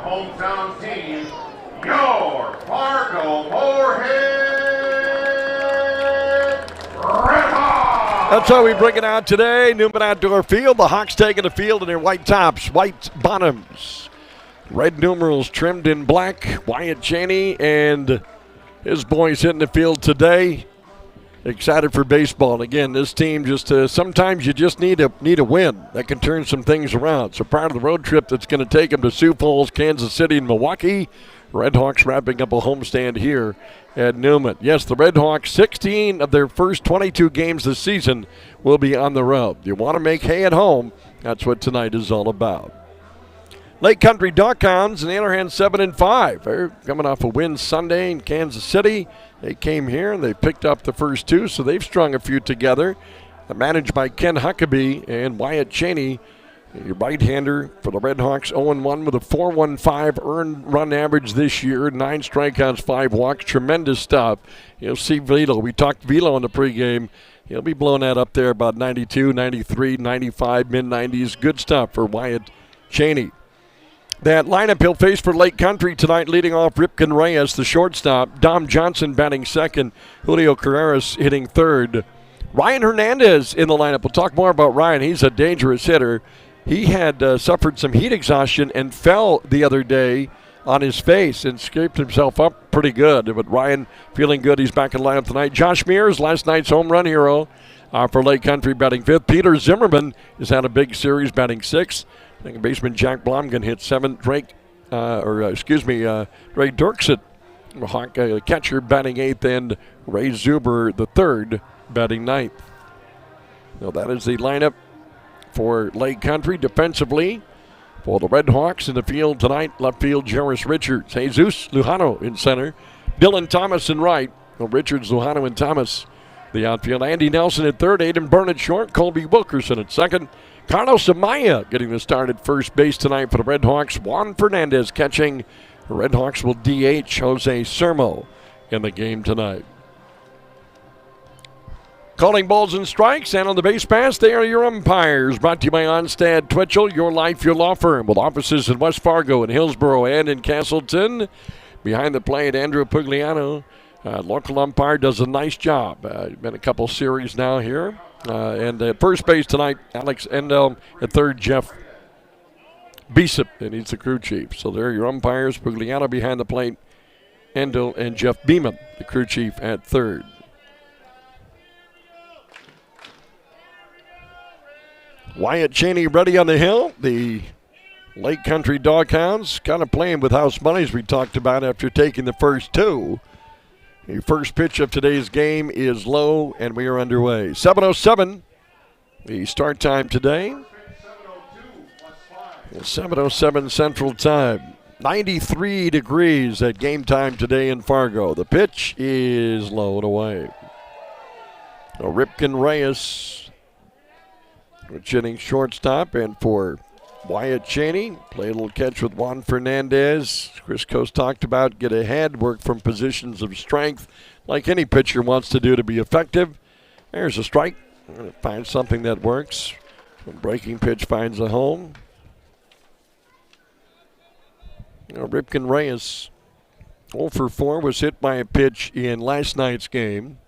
hometown team, your Fargo-Moorhead RedHawks. That's how we bring it out today. Newman Outdoor Field. The Hawks taking the field in their white tops, white bottoms. Red numerals trimmed in black. Wyatt Cheney and his boys hitting the field today. Excited for baseball. And again, this team just sometimes you just need a win that can turn some things around. So part of the road trip that's going to take them to Sioux Falls, Kansas City, and Milwaukee. Redhawks wrapping up a homestand here at Newman. Yes, the Redhawks, 16 of their first 22 games this season will be on the road. You want to make hay at home. That's what tonight is all about. Lake Country DockHounds, on the other hand, 7-5. They're coming off a win Sunday in Kansas City. They came here and they picked up the first two, so they've strung a few together. Managed by Ken Huckabee and Wyatt Cheney, your right-hander for the Redhawks, 0-1 with a 4.15 earned run average this year, 9 strikeouts, 5 walks, tremendous stuff. You'll see Velo. We talked Velo in the pregame. He'll be blowing that up there about 92, 93, 95, mid-90s. Good stuff for Wyatt Cheney. That lineup he'll face for Lake Country tonight, leading off Ripken Reyes, the shortstop. Dom Johnson batting second. Julio Carreras hitting third. Ryan Hernandez in the lineup. We'll talk more about Ryan. He's a dangerous hitter. He had suffered some heat exhaustion and fell the other day on his face and scraped himself up pretty good. But Ryan feeling good. He's back in the lineup tonight. Josh Mears, last night's home run hero for Lake Country, batting fifth. Peter Zimmerman has had a big series, batting sixth. Second baseman Jack Blomgren hit seventh. Drake Dirksen, Hawk catcher, batting eighth, and Ray Zuber, the third, batting ninth. Now that is the lineup for Lake Country. Defensively, for the Redhawks in the field tonight, left field Jarris Richards, Jesus Lujano in center, Dylan Thomas in right. Well, Richards, Lujano, and Thomas the outfield. Andy Nelson at third, Aiden Byrne at short, Colby Wilkerson at second. Carlos Amaya getting the start at first base tonight for the Redhawks. Juan Fernandez catching. The Redhawks will DH Jose Sermo in the game tonight. Calling balls and strikes, and on the base pass, they are your umpires. Brought to you by Onstad Twitchell, your life, your law firm, with offices in West Fargo, in Hillsboro, and in Castleton. Behind the plate, Andrew Pugliano, local umpire, does a nice job. Been a couple series now here. And at first base tonight, Alex Endel. At third, Jeff Bishop, and he's the crew chief. So there are your umpires. Pugliano behind the plate, Endel, and Jeff Beeman, the crew chief, at third. Wyatt Cheney ready on the hill. The Lake Country DockHounds kind of playing with house money, as we talked about after taking the first two. The first pitch of today's game is low, and we are underway. 7:07, the start time today. 7:07 Central Time. 93 degrees at game time today in Fargo. The pitch is low and away. Ripken Reyes, hitting shortstop, and for Wyatt Cheney, play a little catch with Juan Fernandez. Chris Coase talked about get ahead, work from positions of strength, like any pitcher wants to do to be effective. There's a strike. Find something that works. A breaking pitch finds a home. Ripken Reyes, 0 for 4, was hit by a pitch in last night's game.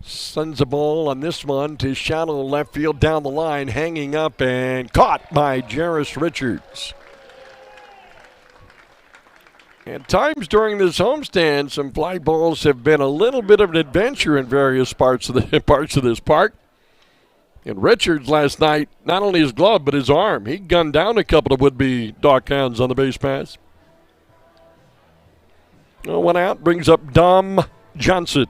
Sends a ball on this one to shallow left field down the line, hanging up and caught by Jarris Richards. At times during this homestand, some fly balls have been a little bit of an adventure in various parts of this park. And Richards last night, not only his glove but his arm, he gunned down a couple of would-be DockHounds on the base pass. One out, brings up Dom Johnson.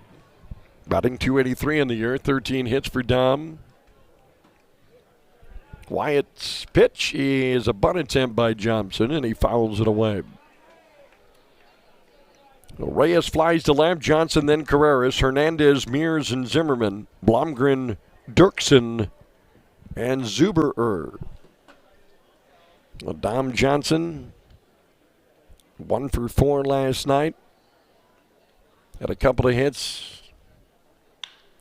Batting .283 in the year, 13 hits for Dom. Wyatt's pitch is a bunt attempt by Johnson, and he fouls it away. Reyes flies to left, Johnson, then Carreras, Hernandez, Mears, and Zimmerman, Blomgren, Dirksen, and Zuber. Dom Johnson, 1 for 4 last night. Had a couple of hits.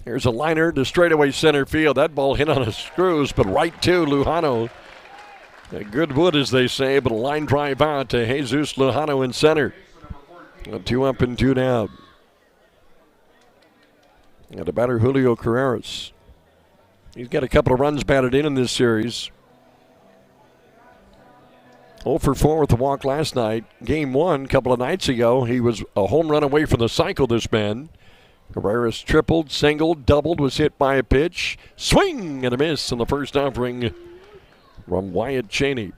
Here's a liner to straightaway center field. That ball hit on the screws, but right to Lujano. A good wood, as they say, but a line drive out to Jesus Lujano in center. 2 up and 2 down. And a batter, Julio Carreras. He's got a couple of runs batted in this series. 0 for 4 with the walk last night. Game 1 a couple of nights ago, he was a home run away from the cycle, this man. Carreras tripled, singled, doubled, was hit by a pitch. Swing and a miss in the first offering from Wyatt Cheney.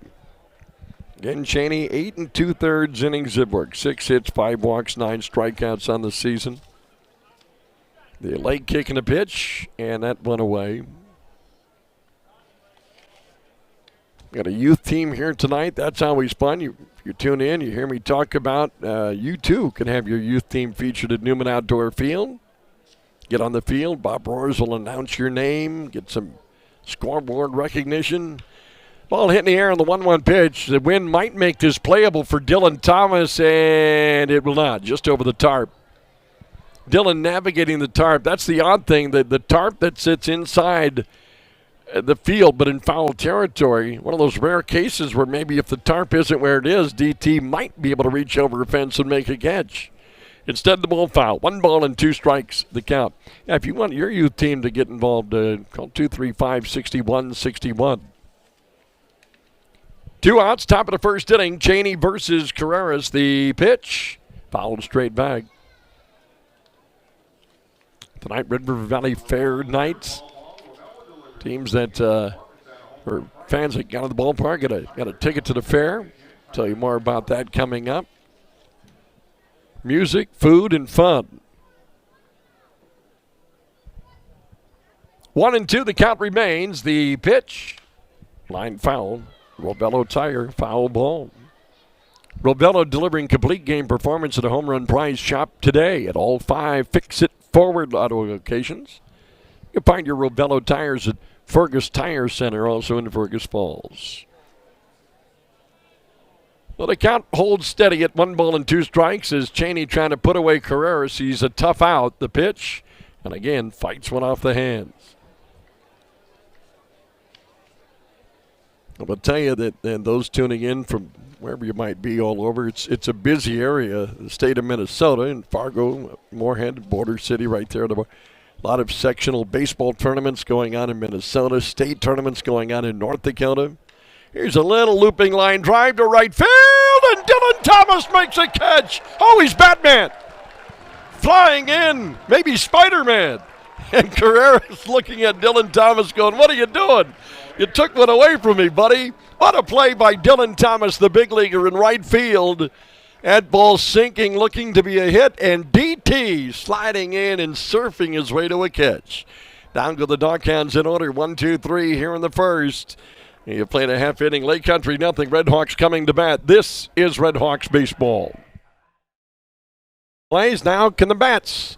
Again, Cheney, 8 2/3 innings of work. 6 hits, 5 walks, 9 strikeouts on the season. The leg kick and a pitch, and that went away. Got a youth team here tonight. That's always fun. You tune in, you hear me talk about, you too can have your youth team featured at Newman Outdoor Field. Get on the field. Bob Roars will announce your name, get some scoreboard recognition. Ball hit in the air on the 1-1 pitch. The wind might make this playable for Dylan Thomas, and it will not. Just over the tarp. Dylan navigating the tarp. That's the odd thing. The tarp that sits inside the field but in foul territory. One of those rare cases where maybe if the tarp isn't where it is, DT might be able to reach over a fence and make a catch. Instead, the ball foul. 1 ball and 2 strikes, the count. Yeah, if you want your youth team to get involved, call 235-6161. 2 outs, top of the first inning. Cheney versus Carreras. The pitch. Fouled straight back. Tonight, Red River Valley Fair nights. Teams that, or fans that got to the ballpark, got a ticket to the fair. Tell you more about that coming up. Music, food, and fun. 1-2, the count remains. The pitch. Line foul. Robello Tire, foul ball. Robello delivering complete game performance at a home run prize shop today at all 5 Fix-It Forward auto locations. You'll find your Robello tires at Fergus Tire Center, also in Fergus Falls. Well, the count holds steady at 1 ball and 2 strikes as Cheney trying to put away Carreras. He's a tough out. The pitch, and again, fights one off the hands. I will tell you that, and those tuning in from wherever you might be all over, it's a busy area, the state of Minnesota, in Fargo-Moorhead, border city right there. A lot of sectional baseball tournaments going on in Minnesota, state tournaments going on in North Dakota. Here's a little looping line drive to right field, and Dylan Thomas makes a catch. Oh, he's Batman. Flying in, maybe Spider-Man. And Carreras looking at Dylan Thomas going, what are you doing? You took one away from me, buddy. What a play by Dylan Thomas, the big leaguer in right field. That ball sinking, looking to be a hit, and DT sliding in and surfing his way to a catch. Down go the DockHounds in order, 1-2-3 here in the first. You played a half inning. Lake Country, nothing. RedHawks coming to bat. This is RedHawks baseball. Plays now. Can the bats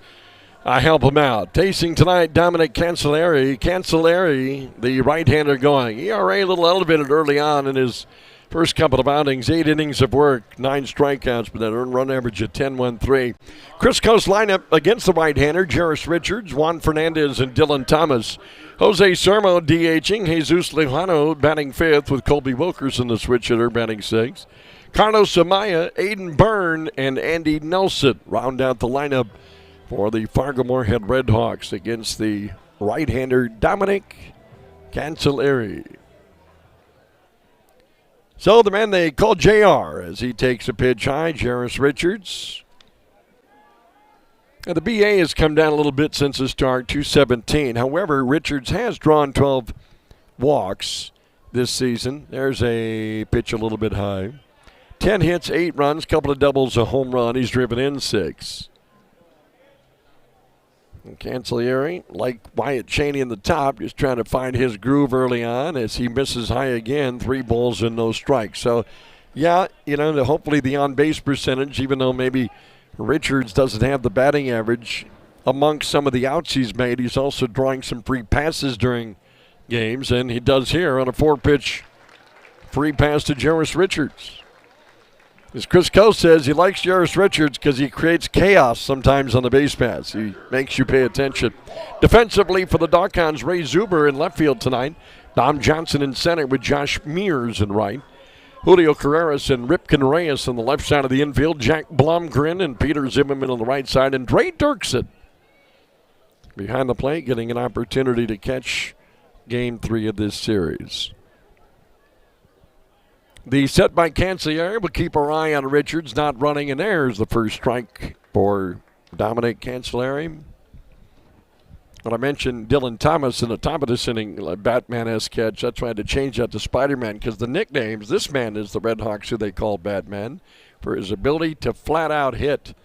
help him out? Tasting tonight, Dominic Cancelleri. Cancelleri, the right-hander going. ERA a little elevated early on in his first couple of outings. 8 innings of work, 9 strikeouts, but that earned run average of 10-1-3. Chris Coast lineup against the right-hander, Jarris Richards, Juan Fernandez, and Dylan Thomas. Jose Sermo DHing, Jesus Lujano batting 5th with Colby Wilkerson, the switch hitter, batting 6th. Carlos Amaya, Aiden Byrne, and Andy Nelson round out the lineup for the Fargo-Moorhead RedHawks against the right-hander Dominic Cancelleri. So the man they call JR as he takes a pitch high, Jarris Richards. Now the BA has come down a little bit since the start, 217. However, Richards has drawn 12 walks this season. There's a pitch a little bit high. 10 hits, 8 runs, couple of doubles, a home run. He's driven in 6. And Cancelleri, like Wyatt Cheney in the top, just trying to find his groove early on as he misses high again. 3 balls and no strikes. So, yeah, hopefully the on-base percentage, even though maybe Richards doesn't have the batting average amongst some of the outs he's made, he's also drawing some free passes during games, and he does here on a 4-pitch free pass to Jarris Richards. As Chris Coe says, he likes Jarris Richards because he creates chaos sometimes on the base pass. He makes you pay attention. Defensively for the DockHounds, Ray Zuber in left field tonight. Dom Johnson in center with Josh Mears in right. Julio Carreras and Ripken Reyes on the left side of the infield. Jack Blomgren and Peter Zimmerman on the right side. And Dre Dirksen behind the plate, getting an opportunity to catch Game 3 of this series. The set by Cancelliere will keep our eye on Richards not running, and there's the first strike for Dominic Cancelliere. When I mentioned Dylan Thomas in the top of this inning, like Batman-esque catch, that's why I had to change that to Spider-Man, because the nicknames, this man is the RedHawks who they call Batman, for his ability to flat-out hit.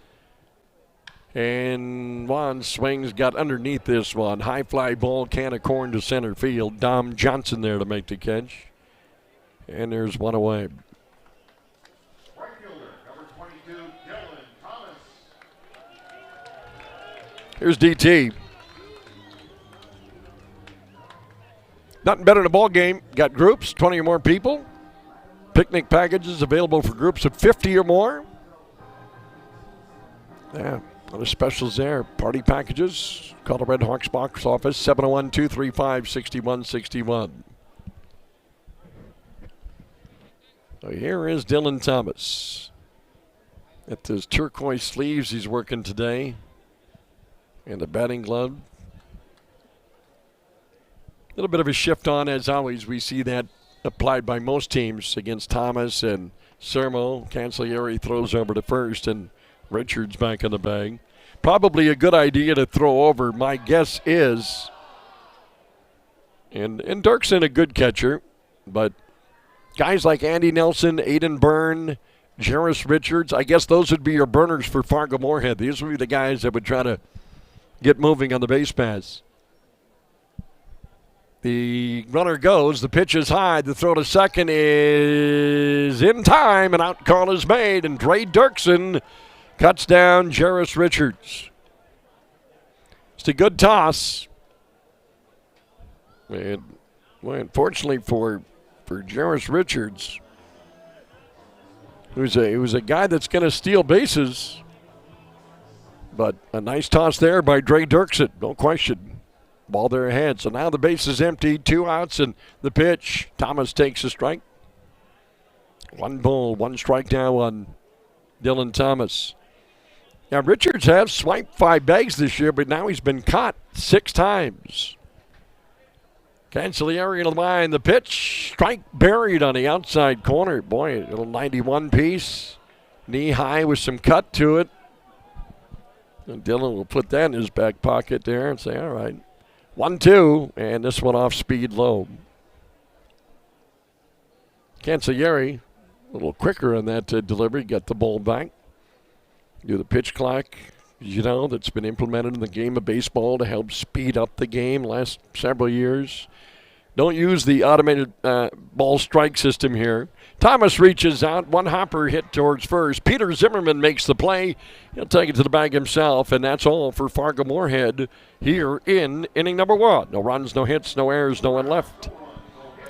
And Juan swings, got underneath this one. High fly ball, can of corn to center field. Dom Johnson there to make the catch. And there's one away. Right fielder, number 22, Dylan Thomas. Here's DT. Nothing better than a ball game. Got groups, 20 or more people. Picnic packages available for groups of 50 or more. Yeah, other specials there. Party packages. Call the RedHawks box office, 701-235-6161. So here is Dylan Thomas. At his turquoise sleeves he's working today. And the batting glove. A little bit of a shift on, as always. We see that applied by most teams against Thomas and Sermo. Cancelliere throws over to first, and Richards back in the bag. Probably a good idea to throw over. My guess is, and Dirksen a good catcher, but guys like Andy Nelson, Aiden Byrne, Jarris Richards, I guess those would be your burners for Fargo-Moorhead. These would be the guys that would try to get moving on the base pass. The runner goes, the pitch is high, the throw to second is in time, and out call is made, and Dre Dirksen cuts down Jarris Richards. It's a good toss. And well, unfortunately for Jarris Richards, who's a guy that's going to steal bases, but a nice toss there by Dre Dirksen, no question. Ball there ahead. So now the base is empty. 2 outs and the pitch. Thomas takes a strike. 1 ball, 1 strike now on Dylan Thomas. Now Richards has swiped 5 bags this year, but now he's been caught 6 times. Cancelliere in the line. The pitch. Strike buried on the outside corner. Boy, a little 91 piece. Knee high with some cut to it. And Dylan will put that in his back pocket there and say, all right. 1-2, and this one off speed low. Cancelliere, a little quicker on that delivery, got the ball back. Do the pitch clock, that's been implemented in the game of baseball to help speed up the game last several years. Don't use the automated ball strike system here. Thomas reaches out. 1 hopper hit towards first. Peter Zimmerman makes the play. He'll take it to the bag himself, and that's all for Fargo-Moorhead here in inning number 1. No runs, no hits, no errors, no one left.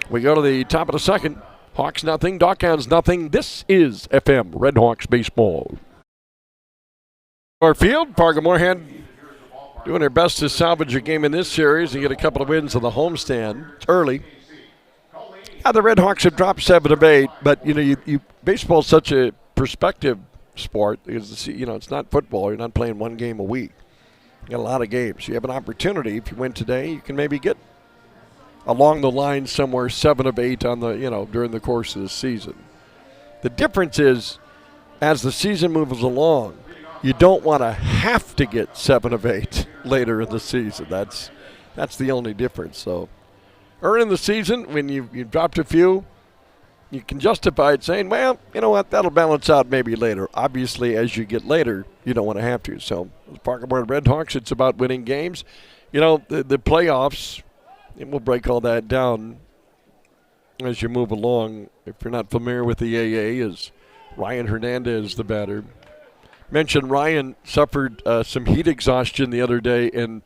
We go to the top of the second. Hawks nothing, DockHounds nothing. This is FM RedHawks baseball. Our field, Fargo-Moorhead doing their best to salvage a game in this series and get a couple of wins on the homestand. It's early. Yeah, the RedHawks have dropped 7 of 8, but baseball's such a perspective sport because it's not football. You're not playing 1 game a week. You got a lot of games. You have an opportunity. If you win today, you can maybe get along the line somewhere 7 of 8 on the during the course of the season. The difference is, as the season moves along, you don't want to have to get 7 of 8 later in the season. That's the only difference. So early in the season, when you've dropped a few, you can justify it saying, well, you know what, that'll balance out maybe later. Obviously, as you get later, you don't want to have to. So the Fargo-Moorhead RedHawks, it's about winning games. The playoffs, and we'll break all that down as you move along. If you're not familiar with the AA, is Ryan Hernandez, the batter. Mentioned Ryan suffered some heat exhaustion the other day, and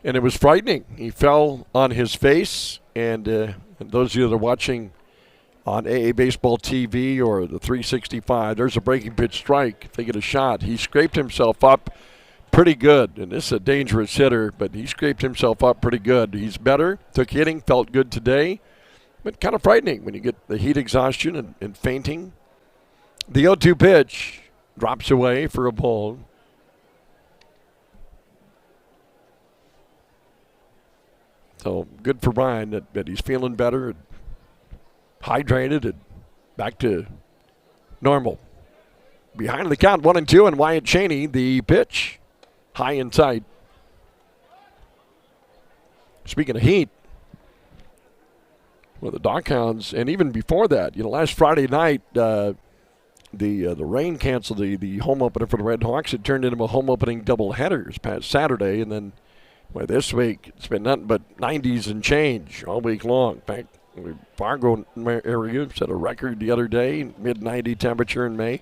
it was frightening. He fell on his face, and those of you that are watching on AA Baseball TV or the 365, there's a breaking pitch strike. If they get a shot, he scraped himself up, pretty good. And this is a dangerous hitter, but he scraped himself up pretty good. He's better, took hitting, felt good today, but kind of frightening when you get the heat exhaustion and fainting. The 0-2 pitch drops away for a ball. So good for Ryan that he's feeling better, and hydrated, and back to normal. Behind the count, 1-2, and Wyatt Cheney, the pitch, high and tight. Speaking of heat, well, the DockHounds, and even before that, last Friday night, the rain canceled the home opener for the RedHawks. It turned into a home opening doubleheader this past Saturday, and then this week it's been nothing but 90s and change all week long. In fact, Fargo area set a record the other day, mid-90 temperature in May.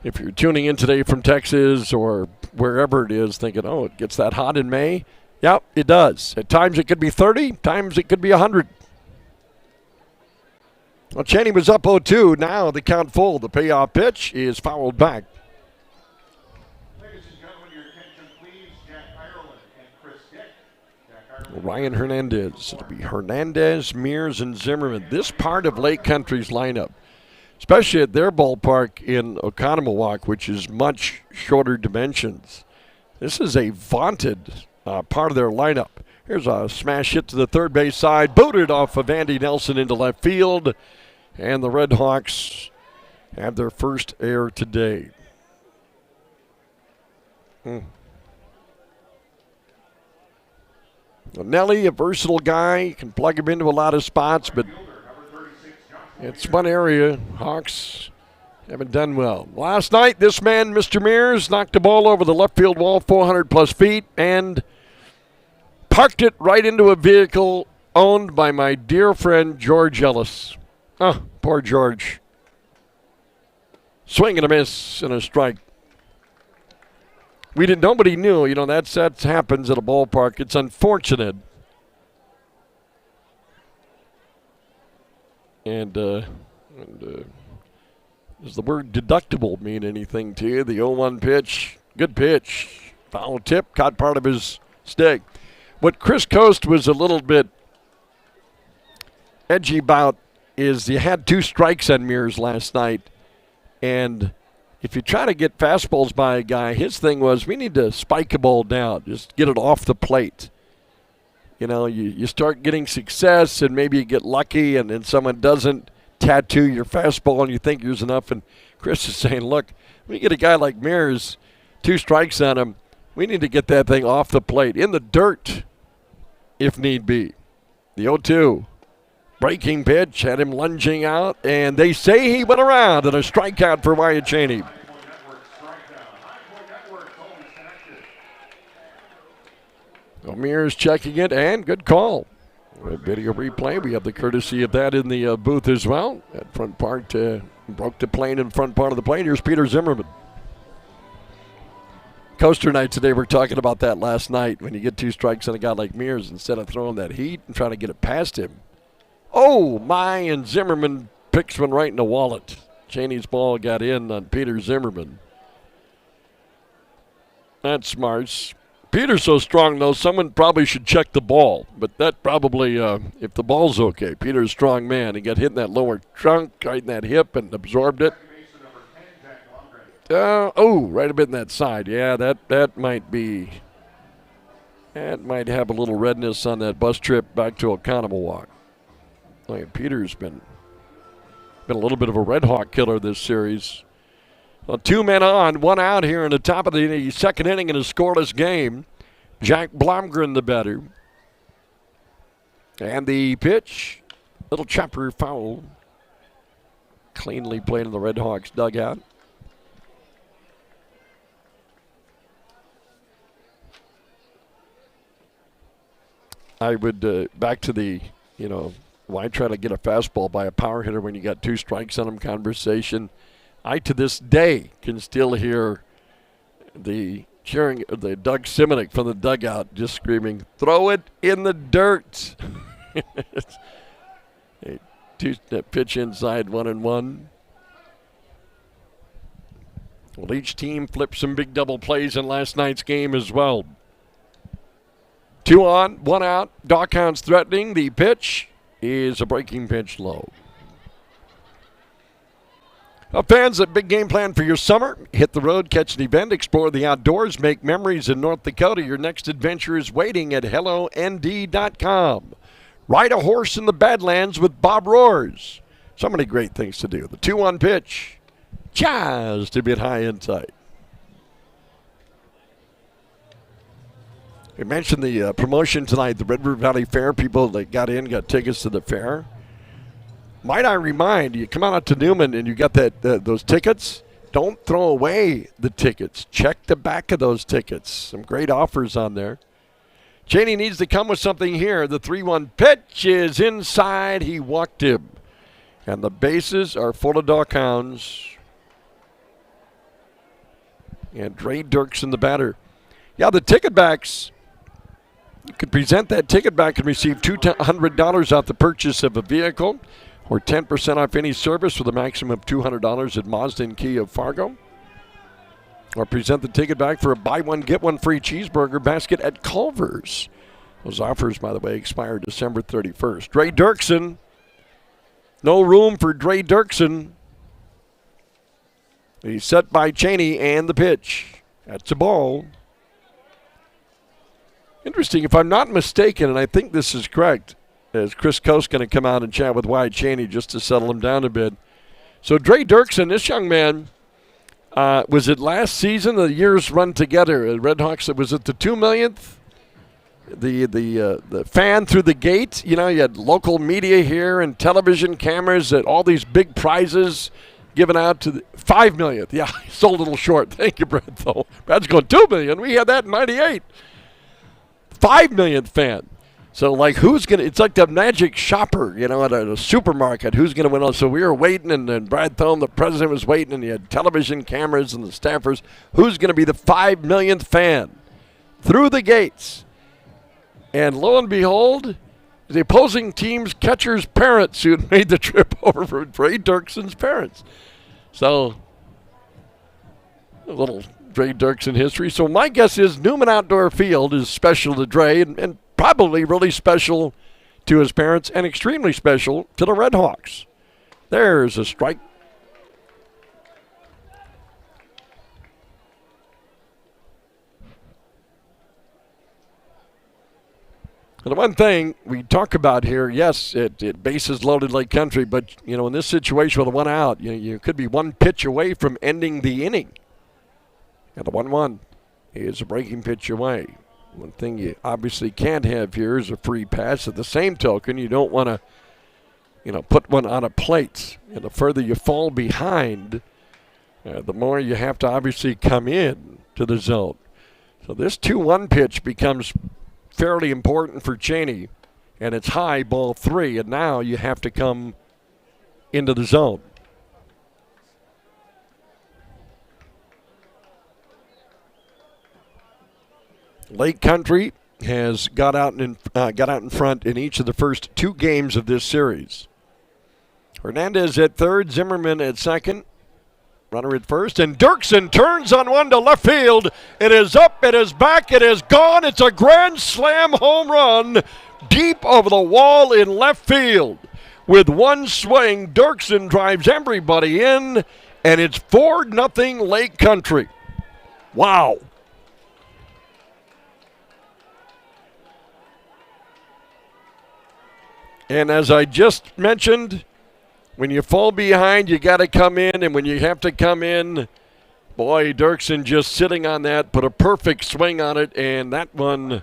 If you're tuning in today from Texas or wherever it is, thinking, oh, it gets that hot in May, yep, it does. At times it could be 30, times it could be 100. Well, Cheney was up 0-2. Now the count full. The payoff pitch is fouled back. Ladies and gentlemen, your attention please. Jack Ireland and Chris Dick. Jack Ireland. Ryan Hernandez. It'll be Hernandez, Mears, and Zimmerman. This part of Lake Country's lineup, especially at their ballpark in Oconomowoc, which is much shorter dimensions. This is a vaunted part of their lineup. Here's a smash hit to the third base side, booted off of Andy Nelson into left field. And the RedHawks have their first error today. Well, Nelly, a versatile guy, can plug him into a lot of spots, but it's one area Hawks haven't done well. Last night, this man, Mr. Mears, knocked the ball over the left field wall 400-plus feet and parked it right into a vehicle owned by my dear friend George Ellis. Oh, poor George. Swing and a miss and a strike. Nobody knew, that happens at a ballpark. It's unfortunate. And does the word deductible mean anything to you? The 0-1 pitch, good pitch. Foul tip, caught part of his stick. What Chris Coast was a little bit edgy about is you had 2 strikes on Mears last night, and if you try to get fastballs by a guy, his thing was we need to spike a ball down, just get it off the plate. You start getting success, and maybe you get lucky, and then someone doesn't tattoo your fastball, and you think there's enough. And Chris is saying, look, when you get a guy like Mears, 2 strikes on him, we need to get that thing off the plate, in the dirt, if need be. The 0-2. Breaking pitch, had him lunging out, and they say he went around, and a strikeout for Wyatt Cheney. Mears checking it, and good call. Video replay, we have the courtesy of that in the booth as well. That front part broke the plane in front part of the plane. Here's Peter Zimmerman. Coaster night today, we're talking about that last night. When you get 2 strikes on a guy like Mears, instead of throwing that heat and trying to get it past him. Oh, my, and Zimmerman picks one right in the wallet. Cheney's ball got in on Peter Zimmerman. That's smart. Peter's so strong, though, someone probably should check the ball. But that probably, if the ball's okay. Peter's a strong man. He got hit in that lower trunk, right in that hip, and absorbed it. Right a bit in that side. Yeah, that might be. That might have a little redness on that bus trip back to Oconomowoc. Peter's been a little bit of a RedHawk killer this series. Well, 2 men on, 1 out here in the top of the second inning in a scoreless game. Jack Blomgren the batter. And the pitch, little chopper foul. Cleanly played in the RedHawks dugout. I would, back to the, why try to get a fastball by a power hitter when you got 2 strikes on him conversation. I, to this day, can still hear the cheering of the Doug Simonik from the dugout just screaming, throw it in the dirt. A 2-step pitch inside, 1-1. Well, each team flipped some big double plays in last night's game as well. 2 on, 1 out. DockHounds threatening. The pitch is a breaking pitch low. Fans, a big game plan for your summer. Hit the road, catch an event, explore the outdoors, make memories in North Dakota. Your next adventure is waiting at HelloND.com. Ride a horse in the Badlands with Bob Roars. So many great things to do. The 2-1 pitch, just a bit high inside. We mentioned the promotion tonight, the Red River Valley Fair. People that got tickets to the fair. Might I remind you, come on out to Newman and you got those tickets. Don't throw away the tickets. Check the back of those tickets. Some great offers on there. Cheney needs to come with something here. The 3-1 pitch is inside. He walked him. And the bases are full of DockHounds. And Dre Dirks in the batter. Yeah, the ticket backs. You could present that ticket back and receive $200 off the purchase of a vehicle, or 10% off any service with a maximum of $200 at Mazda and Kia of Fargo. Or present the ticket back for a buy one, get one free cheeseburger basket at Culver's. Those offers, by the way, expire December 31st. Dre Dirksen. No room for Dre Dirksen. He's set by Cheney and the pitch. That's a ball. Interesting, if I'm not mistaken, and I think this is correct, as Chris Coast going to come out and chat with Wyatt Cheney just to settle him down a bit. So Dre Dirksen, this young man, was it last season? The years run together. RedHawks, was it the 2 millionth? The fan through the gate. You know, you had local media here and television cameras at all these big prizes given out to the 5 millionth. Yeah, sold a little short. Thank you, Brad, though. Brad's going 2 million. We had that in 98. 5 millionth fan. So, like, who's going to – it's like the magic shopper, you know, at a supermarket. Who's going to win? So we were waiting, and Brad Thome, the president, was waiting, and he had television cameras and the staffers. Who's going to be the 5 millionth fan? Through the gates. And lo and behold, the opposing team's catcher's parents who had made the trip over for Dre Dirksen's parents. So, a little Dre Dirksen history. So my guess is Newman Outdoor Field is special to Dre and probably really special to his parents and extremely special to the RedHawks. There's a strike. And the one thing we talk about here, yes, it bases loaded Lake Country, but, you know, in this situation with a 1 out, you could be one pitch away from ending the inning. And the 1-1 is a breaking pitch away. One thing you obviously can't have here is a free pass. At the same token, you don't want to, you know, put one on a plate. And the further you fall behind, the more you have to obviously come in to the zone. So this 2-1 pitch becomes fairly important for Cheney, and it's high, ball 3, and now you have to come into the zone. Lake Country has got out in front in each of the first 2 games of this series. Hernandez at third, Zimmerman at second. Runner at first, and Dirksen turns on one to left field. It is up, it is back, it is gone. It's a grand slam home run deep over the wall in left field. With one swing, Dirksen drives everybody in, and it's 4-0 Lake Country. Wow. And as I just mentioned, when you fall behind, you got to come in, and when you have to come in, boy, Dirksen just sitting on that, put a perfect swing on it, and that one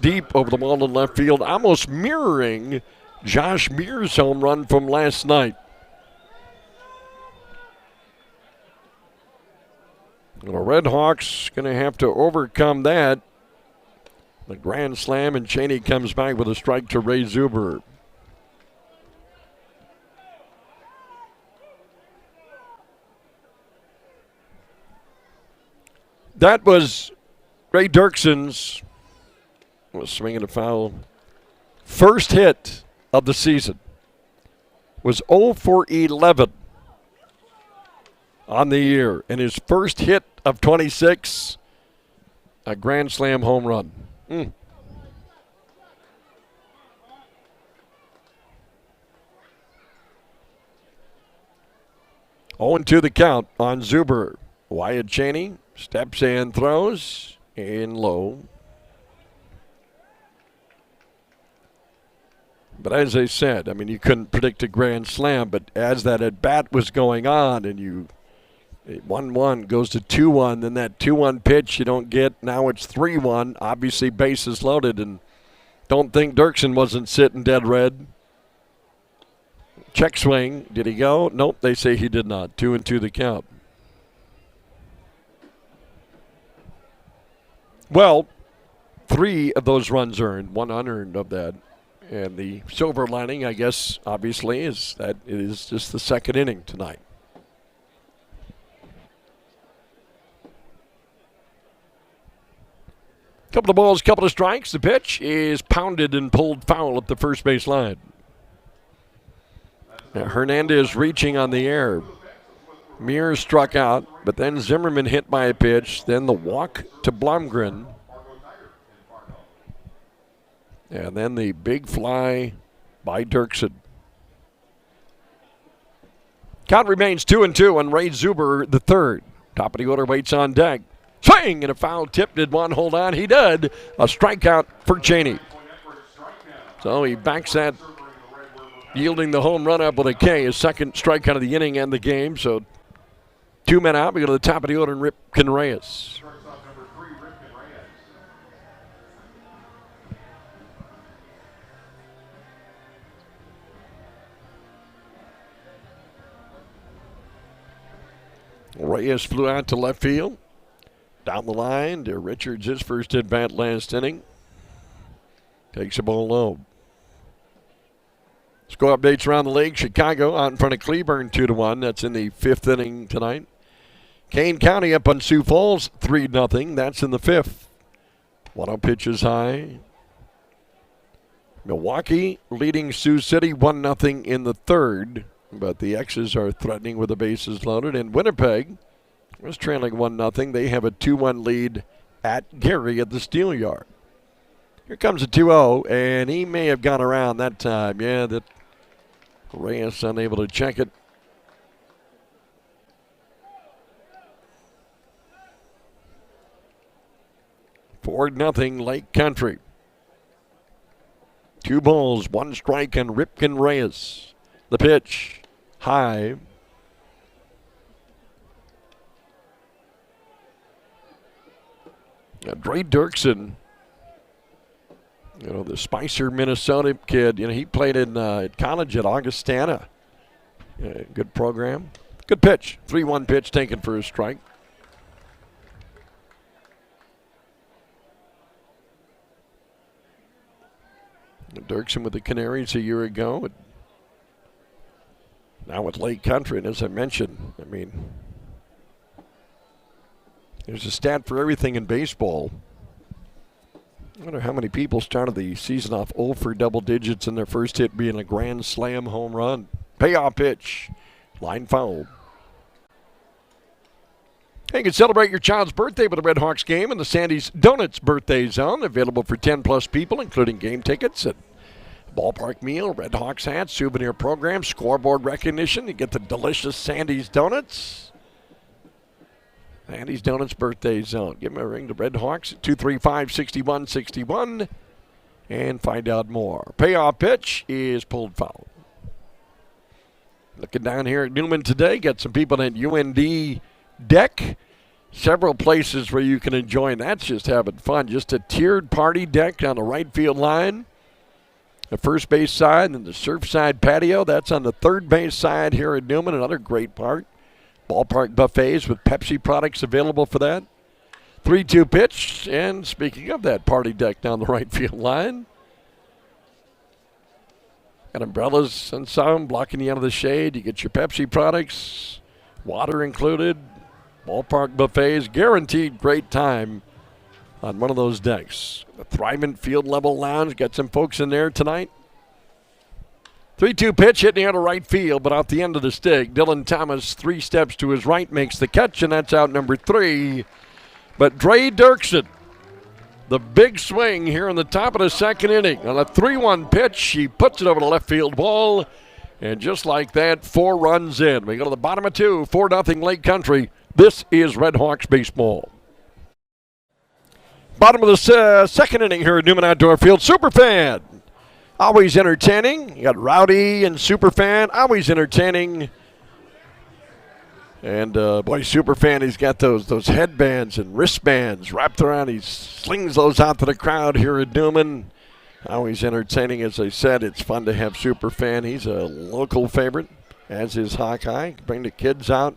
deep over the wall in left field, almost mirroring Josh Mears' home run from last night. The RedHawks going to have to overcome that. The grand slam, and Cheney comes back with a strike to Ray Zuber. That was Ray Dirksen's, swinging a foul, first hit of the season. Was 0 for 11 on the year. And his first hit of 26, a grand slam home run. 0-2 the count on Zuber. Wyatt Cheney steps and throws in low. But as I said, I mean, you couldn't predict a grand slam, but as that at-bat was going on and 1-1 goes to 2-1, then that 2-1 pitch you don't get, now it's 3-1, obviously bases loaded, and don't think Dirksen wasn't sitting dead red. Check swing, did he go? Nope, they say he did not. 2-2 the count. Well, 3 of those runs earned, 1 unearned of that. And the silver lining, I guess, obviously, is that it is just the second inning tonight. Couple of balls, couple of strikes. The pitch is pounded and pulled foul at the first base line. Now Hernandez reaching on the air. Mears struck out, but then Zimmerman hit by a pitch. Then the walk to Blomgren. And then the big fly by Dirksen. Count remains 2-2 on Ray Zuber the third. Top of the order waits on deck. Swing and a foul tip. Did one hold on? He did. A strikeout for Cheney. So he backs that, yielding the home run up with a K. His second strikeout of the inning and the game. So 2 men out. We go to the top of the order and Ripken Reyes. Reyes flew out to left field. Down the line to Richards, his first at bat last inning. Takes the ball low. Score updates around the league. Chicago out in front of Cleburne 2-1. That's in the 5th inning tonight. Kane County up on Sioux Falls 3-0. That's in the 5th. 1-0 pitches high. Milwaukee leading Sioux City 1-0 in the 3rd. But the X's are threatening with the bases loaded. And Winnipeg was trailing 1-0. They have a 2-1 lead at Gary at the Steel Yard. Here comes a 2-0, and he may have gone around that time. Yeah, that Reyes unable to check it. Four nothing Lake Country. 2 balls, 1 strike, and Ripken Reyes. The pitch, high. Dre Dirksen, the Spicer, Minnesota kid, he played in at college at Augustana. Good program. Good pitch. 3-1 pitch taken for a strike. Dirksen with the Canaries a year ago. Now with Lake Country, and as I mentioned, there's a stat for everything in baseball. I wonder how many people started the season off 0 for double digits and their first hit being a grand slam home run. Payoff pitch. Line foul. Hey, you can celebrate your child's birthday with a RedHawks game in the Sandy's Donuts Birthday Zone. Available for 10-plus people, including game tickets and ballpark meal, RedHawks hats, souvenir program, scoreboard recognition. You get the delicious Sandy's Donuts. Sandy's Donuts Birthday Zone. Give him a ring to RedHawks at 235-6161 and find out more. Payoff pitch is pulled foul. Looking down here at Newman today, got some people at UND deck. Several places where you can enjoy, and that's just having fun. Just a tiered party deck down the right field line. The first base side and the Surfside patio. That's on the third base side here at Newman, another great park. Ballpark buffets with Pepsi products available for that. 3-2 pitch, and speaking of that party deck down the right field line, got umbrellas and some blocking you out of the shade. You get your Pepsi products, water included, ballpark buffets, guaranteed great time on one of those decks. The Thrivent Field Level Lounge, got some folks in there tonight. 3-2 pitch hit near to right field, but out the end of the stick. Dylan Thomas 3 steps to his right makes the catch, and that's out number 3. But Dre Dirksen, the big swing here in the top of the second inning. On a 3-1 pitch, he puts it over the left field wall, and just like that, 4 runs in. We go to the bottom of 2, 4-0 Lake Country. This is RedHawks baseball. Bottom of the second inning here at Newman Outdoor Field. Superfan, always entertaining. You got Rowdy and Superfan, always entertaining. And boy, Superfan, he's got those headbands and wristbands wrapped around. He slings those out to the crowd here at Newman. Always entertaining, as I said. It's fun to have Superfan. He's a local favorite, as is Hawkeye. Bring the kids out.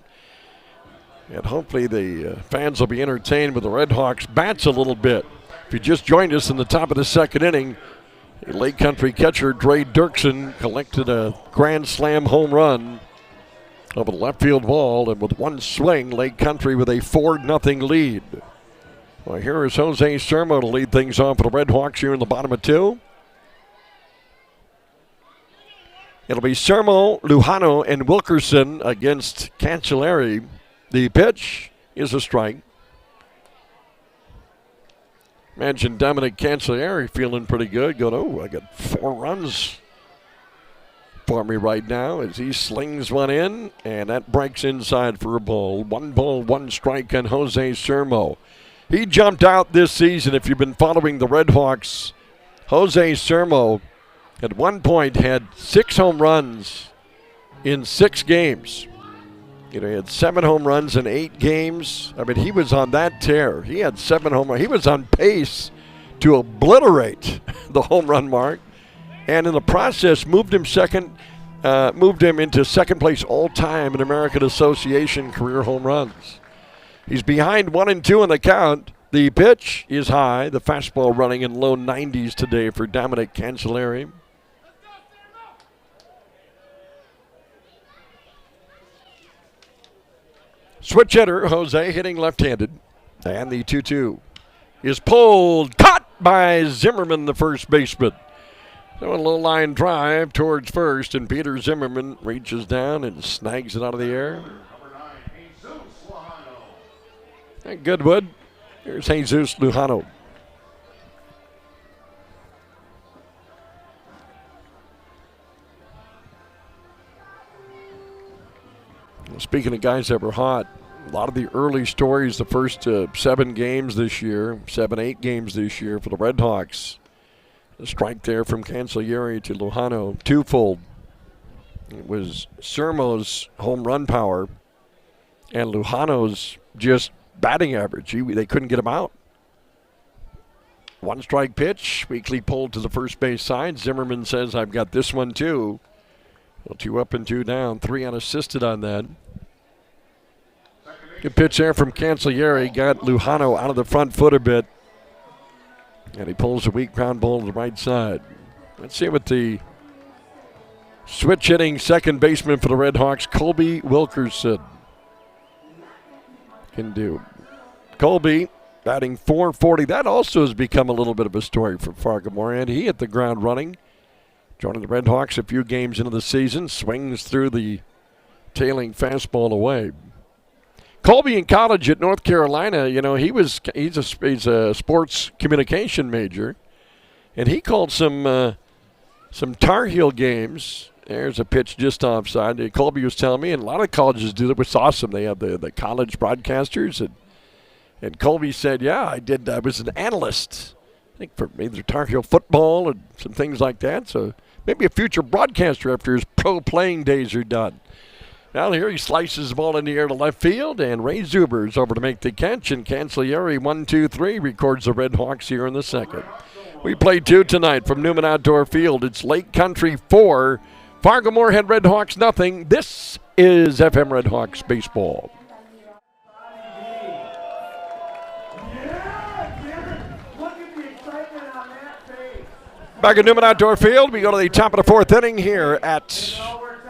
And hopefully the fans will be entertained with the RedHawks bats a little bit. If you just joined us in the top of the second inning, Lake Country catcher Dre Dirksen collected a grand slam home run over the left field wall, and with one swing, Lake Country with a 4-0 lead. Well, here is Jose Sermo to lead things off for the RedHawks here in the bottom of 2. It'll be Sermo, Lujano, and Wilkerson against Cancelleri. The pitch is a strike. Imagine Dominic Cancelleri feeling pretty good. Going, oh, I got 4 runs for me right now as he slings one in, and that breaks inside for a ball. 1 ball, 1 strike on Jose Sermo. He jumped out this season. If you've been following the RedHawks, Jose Sermo at one point had 6 home runs in 6 games. You know, he had 7 home runs in 8 games. I mean, he was on that tear. He had 7 home runs. He was on pace to obliterate the home run mark, and in the process moved him into second place all time in American Association career home runs. He's behind 1 and 2 in the count. The pitch is high. The fastball running in low 90s today for Dominic Cancelleri. Switch hitter, Jose, hitting left-handed. And the 2-2 is pulled, caught by Zimmerman, the first baseman. So a low line drive towards first, and Peter Zimmerman reaches down and snags it out of the air. And Goodwood. Here's Jesus Lujano. Speaking of guys that were hot, a lot of the early stories, the first 7 games this year, 8 games this year for the RedHawks. A strike there from Cancelleri to Lujano, twofold. It was Sermo's home run power and Lujano's just batting average. They couldn't get him out. 1 strike pitch, weakly pulled to the first base side. Zimmerman says, I've got this one too. Well, 2 up and 2 down, 3 unassisted on that. Good pitch there from Cancelleri. Got Lujano out of the front foot a bit. And he pulls a weak ground ball to the right side. Let's see what the switch hitting second baseman for the RedHawks, Colby Wilkerson, can do. Colby batting .440. That also has become a little bit of a story for Fargo-Moorhead. He hit the ground running. Joining the RedHawks a few games into the season. Swings through the tailing fastball away. Colby in college at North Carolina, you know, he's a sports communication major, and he called some Tar Heel games. There's a pitch just offside. Colby was telling me, and a lot of colleges do that, which is awesome. They have the college broadcasters, and Colby said, yeah, I did. I was an analyst, I think, for either Tar Heel football and some things like that. So maybe a future broadcaster after his pro playing days are done. Now here he slices the ball in the air to left field, and Ray Zuber's over to make the catch, and Cancelleri 1-2-3 records the RedHawks here in the second. We play 2 tonight from Newman Outdoor Field. It's Lake Country 4, Fargo-Moorhead RedHawks nothing. This is FM RedHawks baseball. Back at Newman Outdoor Field, we go to the top of the 4th inning here at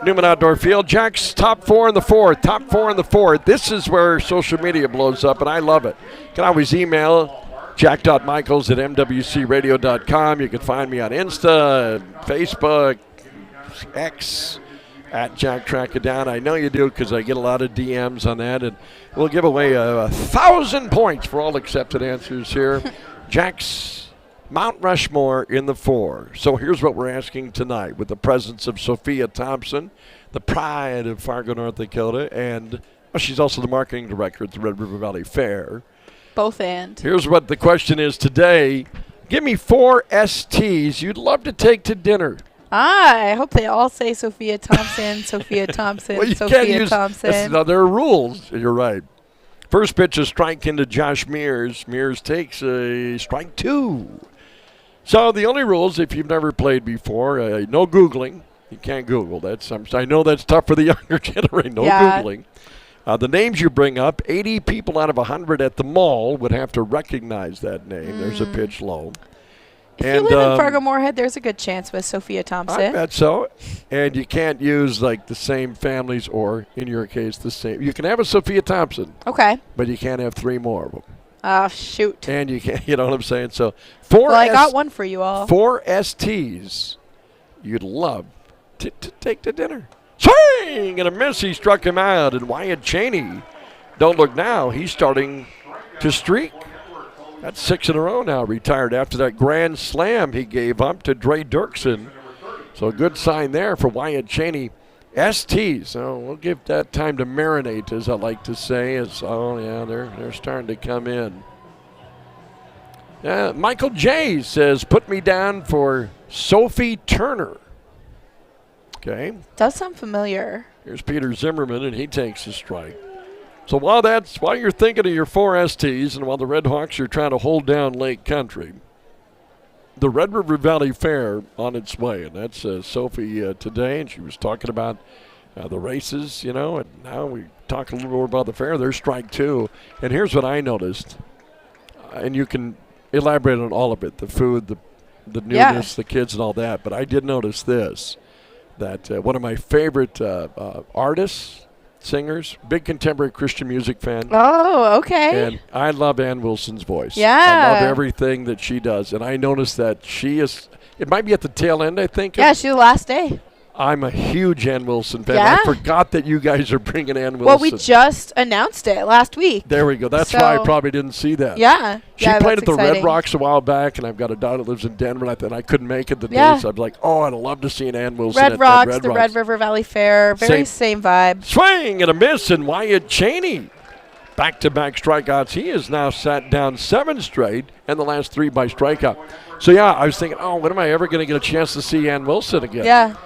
Newman Outdoor Field. Jack's top 4 in the 4th, top 4 in the 4th. This is where social media blows up, and I love it. You can always email jack.michaels@mwcradio.com. You can find me on Insta, Facebook, X at Jack Track It Down. I know you do because I get a lot of DMs on that, and we'll give away 1,000 points for all accepted answers here. Jack's Mount Rushmore in the 4. So here's what we're asking tonight with the presence of Sophia Thompson, the pride of Fargo, North Dakota, and she's also the marketing director at the Red River Valley Fair. Both and. Here's what the question is today. Give me 4 STs you'd love to take to dinner. I hope they all say Sophia Thompson, Sophia Thompson, Well, you Sophia can't use, Thompson. No, there are rules. You're right. First pitch, a strike into Josh Mears. Mears takes a strike 2. So the only rules, if you've never played before, no Googling. You can't Google. I know that's tough for the younger generation. No Googling. The names you bring up, 80 people out of 100 at the mall would have to recognize that name. There's a pitch low. If you live in Fargo-Moorhead, there's a good chance with Sophia Thompson. I bet so. And you can't use like the same families or, in your case, the same. You can have a Sophia Thompson. Okay. But you can't have 3 more of them. Oh, shoot. And you can't, you know what I'm saying? So 4 I got one for you all. 4 STs you'd love to take to dinner. Swing and a miss. He struck him out. And Wyatt Cheney, don't look now, he's starting to streak. That's 6 in a row now, retired after that grand slam he gave up to Dre Dirksen. So a good sign there for Wyatt Cheney. STs, so we'll give that time to marinate, as I like to say. They're starting to come in. Michael J. says, put me down for Sophie Turner. Okay. Does sound familiar. Here's Peter Zimmerman, and he takes a strike. So while you're thinking of your 4 STs, and while the RedHawks are trying to hold down Lake Country, the Red River Valley Fair on its way, and that's Sophie today, and she was talking about the races, and now we talk a little more about the fair. There's strike 2, and here's what I noticed, and you can elaborate on all of it, the food, the newness, the kids, and all that, but I did notice this, that one of my favorite artists, singers, big contemporary Christian music fan. Oh, okay. And I love Ann Wilson's voice. Yeah. I love everything that she does. And I noticed that it might be at the tail end, I think. Yeah, she's the last day. I'm a huge Ann Wilson fan. Yeah? I forgot that you guys are bringing Ann Wilson. Well, we just announced it last week. There we go. That's why I probably didn't see that. Yeah. She played at the Red Rocks a while back, and I've got a daughter that lives in Denver, and I couldn't make it the day, so I'm like, I'd love to see an Ann Wilson Red at Rocks, Red the Rocks. Red River Valley Fair. Same vibe. Swing and a miss, and Wyatt Cheney. Back-to-back strikeouts. He has now sat down 7 straight, and the last 3 by strikeout. So, I was thinking, when am I ever going to get a chance to see Ann Wilson again? Yeah.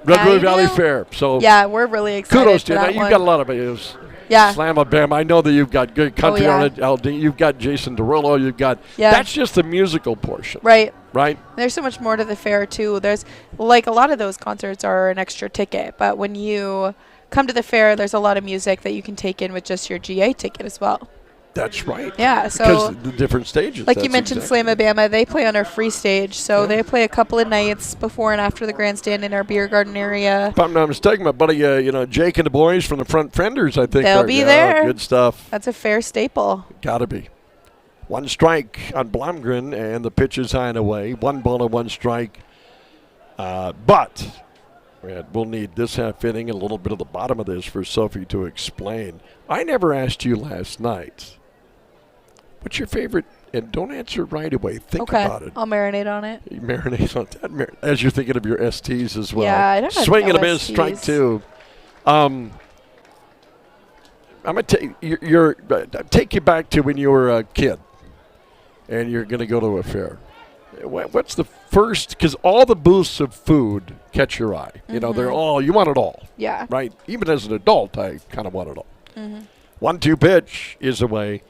Red River Valley Fair. So we're really excited. Kudos to you. Now, You've got a lot of it. Yeah. Slam-a-bam. I know that you've got good country on it, LD. You've got Jason Derulo. You've got that's just the musical portion. Right. Right? There's so much more to the fair, too. There's, a lot of those concerts are an extra ticket, but when you come to the fair, there's a lot of music that you can take in with just your GA ticket as well. That's right. Yeah, so because the different stages. Like you mentioned, Slamabama, they play on our free stage, so they play a couple of nights before and after the grandstand in our beer garden area. If I'm not mistaken, my buddy, Jake and the boys from the Front Fenders, I think they'll be there. Good stuff. That's a fair staple. Got to be. 1 strike on Blomgren, and the pitch is high and away. 1 ball and 1 strike. But we'll need this half inning and a little bit of the bottom of this for Sophie to explain. I never asked you last night. What's your favorite? And don't answer right away. Think about it. I'll marinate on it. You marinate on that as you're thinking of your STs as well. Yeah, I don't know. Swing and a miss, strike 2. I'm gonna take you back to when you were a kid, and you're gonna go to a fair. What's the first? Because all the booths of food catch your eye. They're all you want it all. Yeah. Right. Even as an adult, I kind of want it all. 1-2 pitch is away.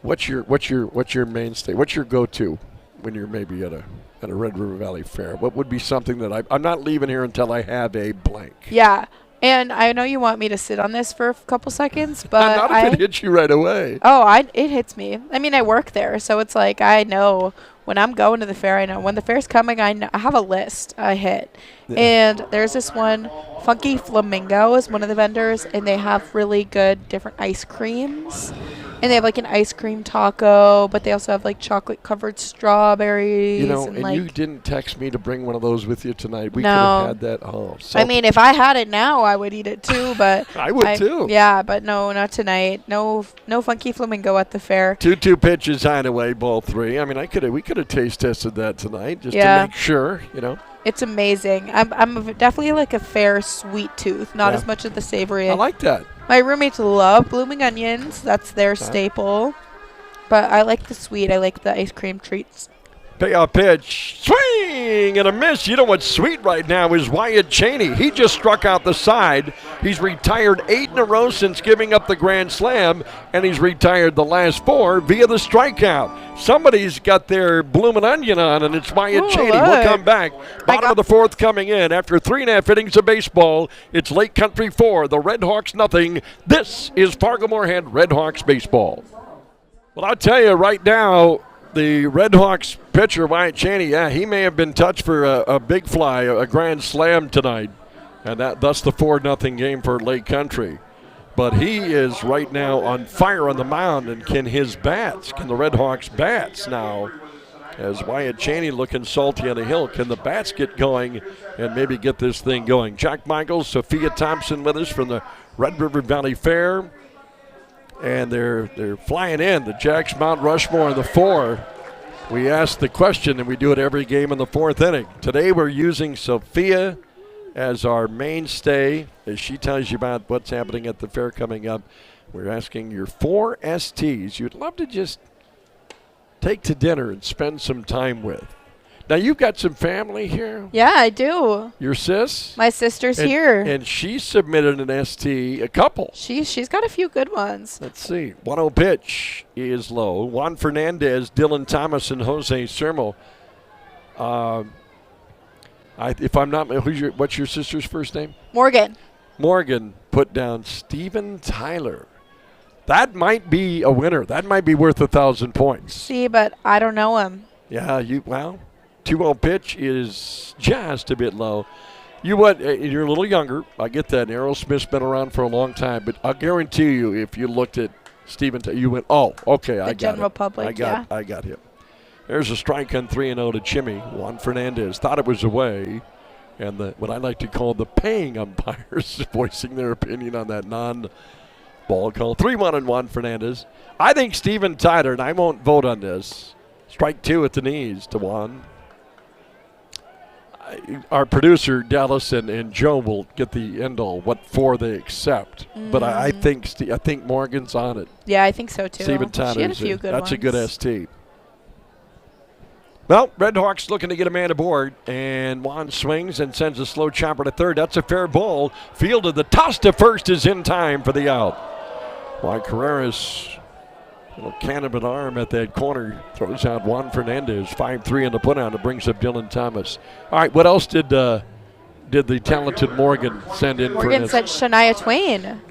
What's your mainstay? What's your go-to when you're maybe at a Red River Valley Fair? What would be something that I'm not leaving here until I have a blank? Yeah, and I know you want me to sit on this for a couple seconds, but not if it hits you right away. Oh, it hits me. I mean, I work there, so it's like I know when I'm going to the fair. I know when the fair's coming. I have a list I hit, and there's this one. Funky Flamingo is one of the vendors, and they have really good different ice creams. And they have like an ice cream taco, but they also have like chocolate covered strawberries. You know, and and like, you didn't text me to bring one of those with you tonight. We No. could have had that. Oh, I mean, if I had it now, I would eat it too. But I would too. Yeah, but no, not tonight. No funky flamingo at the fair. 2-2 pitches, hideaway, ball 3. I mean, we could have taste tested that tonight just to make sure, you know. It's amazing. I'm definitely like a fair sweet tooth, not Yeah. as much of the savory. I like that. My roommates love blooming onions. That's their staple. But I like the sweet. I like the ice cream treats. Payoff pitch, swing and a miss. You know what's sweet right now is Wyatt Cheney. He just struck out the side. He's retired 8 in a row since giving up the grand slam, and he's retired the last 4 via the strikeout. Somebody's got their bloomin' onion on, and it's Wyatt Cheney. Look. We'll come back. Bottom of the 4th coming in. After 3.5 innings of baseball, it's Lake Country 4, the RedHawks nothing. This is Fargo-Moorhead RedHawks baseball. Well, I'll tell you right now, the RedHawks pitcher, Wyatt Cheney, he may have been touched for a big fly, a grand slam tonight, and thus the 4-0 game for Lake Country. But he is right now on fire on the mound, and can the RedHawks bats now, as Wyatt Cheney looking salty on the hill, can the bats get going and maybe get this thing going? Jack Michaels, Sophia Thompson with us from the Red River Valley Fair. And they're flying in, the Jacks Mount Rushmore in the 4. We ask the question, and we do it every game in the 4th inning. Today we're using Sophia as our mainstay as she tells you about what's happening at the fair coming up. We're asking your 4 STs you'd love to just take to dinner and spend some time with. Now, you've got some family here. Yeah, I do. Your sis? My sister's here. And she submitted an ST, a couple. She's got a few good ones. Let's see. 1-0 pitch is low. Juan Fernandez, Dylan Thomas, and Jose Sermo. If I'm not, what's your sister's first name? Morgan. Morgan put down Steven Tyler. That might be a winner. That might be worth 1,000 points. See, but I don't know him. Yeah, 2-0 pitch is just a bit low. You're a little younger. I get that. Aerosmith's been around for a long time, but I'll guarantee you, if you looked at Steven, you went, "Oh, okay, I got it." The general public, I got him. There's a strike on 3-0 to Jimmy. Juan Fernandez thought it was away, and what I like to call the paying umpires voicing their opinion on that non-ball call. 3-1 on Juan Fernandez. I think Steven Tyler, and I won't vote on this. Strike 2 at the knees to Juan. Our producer, Dallas, and Joe will get the end-all, what 4 they accept. But I think Morgan's on it. Yeah, I think so, too. Steven Tyler. She had a few good That's ones. a good ST. Well, RedHawks looking to get a man aboard, and Juan swings and sends a slow chopper to third. That's a fair ball. Fielded, the toss to first is in time for the out. Juan Carreras, little cannonball arm at that corner, throws out Juan Fernandez. 5-3 in the putout. It brings up Dylan Thomas. All right, what else did the talented Morgan send in? Morgan sent Shania Twain.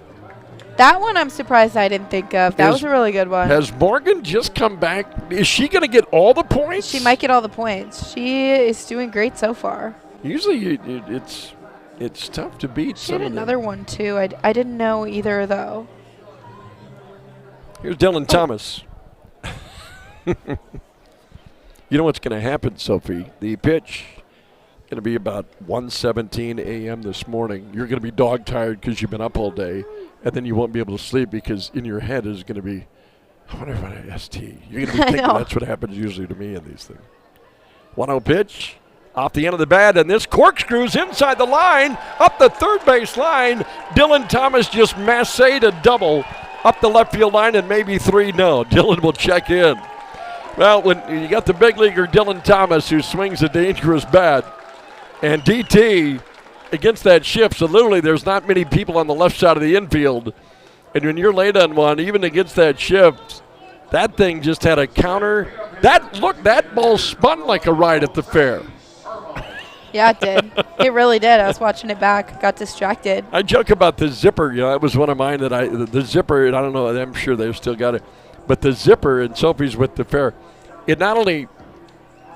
That one I'm surprised I didn't think of. That was a really good one. Has Morgan just come back? Is she going to get all the points? She might get all the points. She is doing great so far. Usually it's tough to beat. She had another one, too. I didn't know either, though. Here's Dylan Thomas. You know what's going to happen, Sophie? The pitch going to be about 1:17 a.m. this morning. You're going to be dog-tired because you've been up all day, and then you won't be able to sleep because in your head is going to be, I wonder if I have ST. You're going to be thinking that's what happens usually to me in these things. 1-0 pitch. Off the end of the bat, and this corkscrews inside the line, up the third base line. Dylan Thomas just massaged a double up the left field line, and maybe 3. No, Dylan will check in. Well, when you got the big leaguer Dylan Thomas who swings a dangerous bat, and DT against that shift, so literally there's not many people on the left side of the infield, and when you're late on one, even against that shift, that thing just had a counter. That ball spun like a ride at the fair. Yeah, it did. It really did. I was watching it back, got distracted. I joke about the zipper. That was one of mine that the zipper, and I don't know, I'm sure they've still got it. But the zipper, and Sophie's with the fair, it not only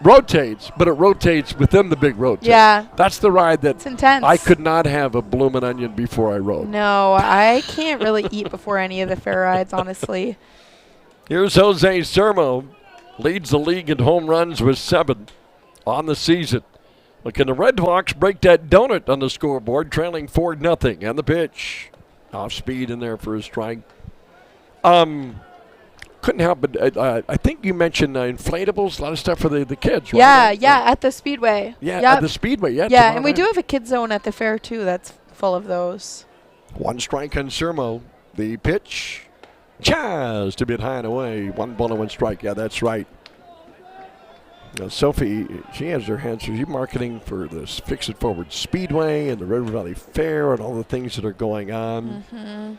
rotates, but it rotates within the big rotate. Yeah. That's the ride that it's intense. I could not have a bloomin' onion before I rode. No, I can't really eat before any of the fair rides, honestly. Here's Jose Sermo. Leads the league in home runs with 7 on the season. But can the RedHawks break that donut on the scoreboard, trailing 4-0? And the pitch. Off speed in there for a strike. Couldn't help but I think you mentioned inflatables, a lot of stuff for the kids, right? Yeah, at the Speedway. Yeah, at the Speedway, yeah. Yeah, and we do have a kids zone at the fair, too, that's full of those. 1 strike on Sermo. The pitch. Just a bit high and away. 1 ball and 1 strike. Yeah, that's right. Sophie, she has her hands. She's marketing for this Fix It Forward Speedway and the River Valley Fair and all the things that are going on. Mm-hmm.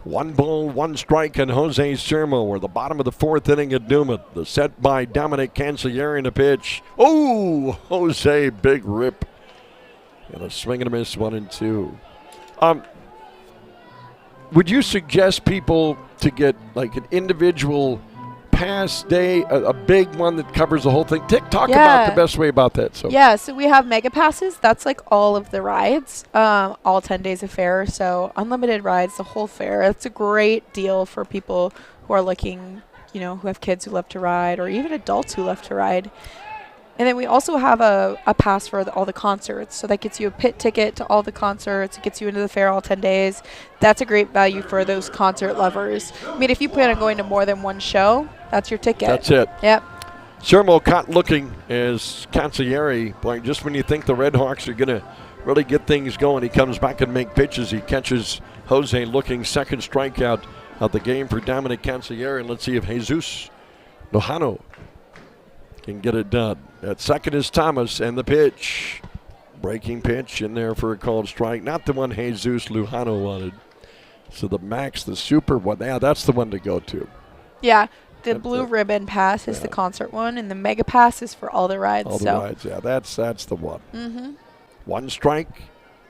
1 ball, 1 strike on Jose Sermo. We're the bottom of the 4th inning at Newman. The set by Dominic Cancellieri in the pitch. Oh, Jose, big rip. And a swing and a miss, 1-2. Would you suggest people to get like an individual pass day, a big one that covers the whole thing? Talk about the best way about that. So we have mega passes. That's like all of the rides, all 10 days of fair. So unlimited rides, the whole fair. It's a great deal for people who are looking, who have kids who love to ride, or even adults who love to ride. And then we also have a pass for all the concerts. So that gets you a pit ticket to all the concerts. It gets you into the fair all 10 days. That's a great value for those concert lovers. I mean, if you plan on going to more than one show, that's your ticket. That's it. Yep. Sermo caught looking as Cancellieri, boy, just when you think the RedHawks are going to really get things going, he comes back and make pitches. He catches Jose looking, 2nd strikeout of the game for Dominic Cancellieri. And let's see if Jesus Lujano can get it done. At second is Thomas, and the pitch. Breaking pitch in there for a called strike. Not the one Jesus Lujano wanted. So the max, the super one, that's the one to go to. Yeah, the blue ribbon pass is the concert one, and the mega pass is for all the rides. All the rides, yeah, that's the one. Mm-hmm. 1 strike,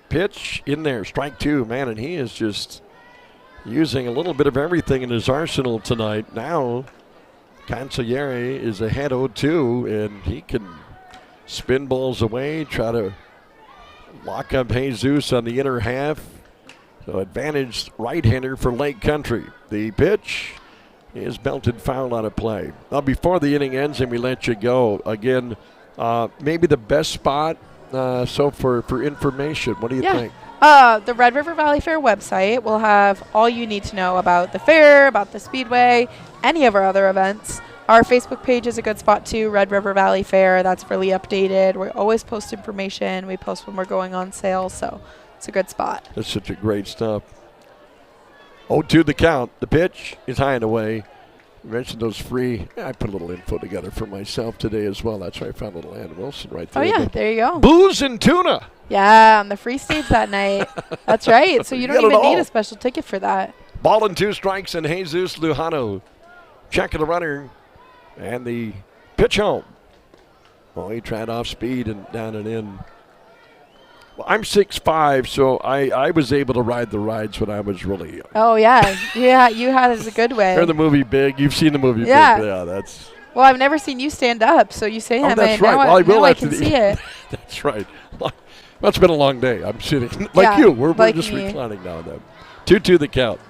pitch in there, strike 2. Man, and he is just using a little bit of everything in his arsenal tonight. Now Cancellieri is ahead 0-2, and he can spin balls away, try to lock up Jesus on the inner half. So advantage right-hander for Lake Country. The pitch is belted foul on a play. Now before the inning ends and we let you go, again, maybe the best spot for information. What do you think? The Red River Valley Fair website will have all you need to know about the fair, about the Speedway, any of our other events. Our Facebook page is a good spot too, Red River Valley Fair. That's really updated. We always post information. We post when we're going on sale, so it's a good spot. That's such a great stuff. 0-2 the count. The pitch is high and away. You mentioned those free. I put a little info together for myself today as well. That's why I found a little Ann Wilson right there. Oh, yeah, there you go. Booze and tuna. Yeah, on the free stage that night. That's right. So you don't even need a special ticket for that. Ball and 2 strikes, and Jesus Lujano checking the runner, and the pitch home. Well, he tried off speed and down and in. Well, I'm 6'5", so I was able to ride the rides when I was really young. Oh, yeah. Yeah, you had it as a good way. Or the movie Big. You've seen the movie Big. Yeah, that's... Well, I've never seen you stand up, so you say that. That's right. Well, I can see it. That's right. Well, it's been a long day. I'm sitting like you. We're just reclining now and then. 2-2 the count.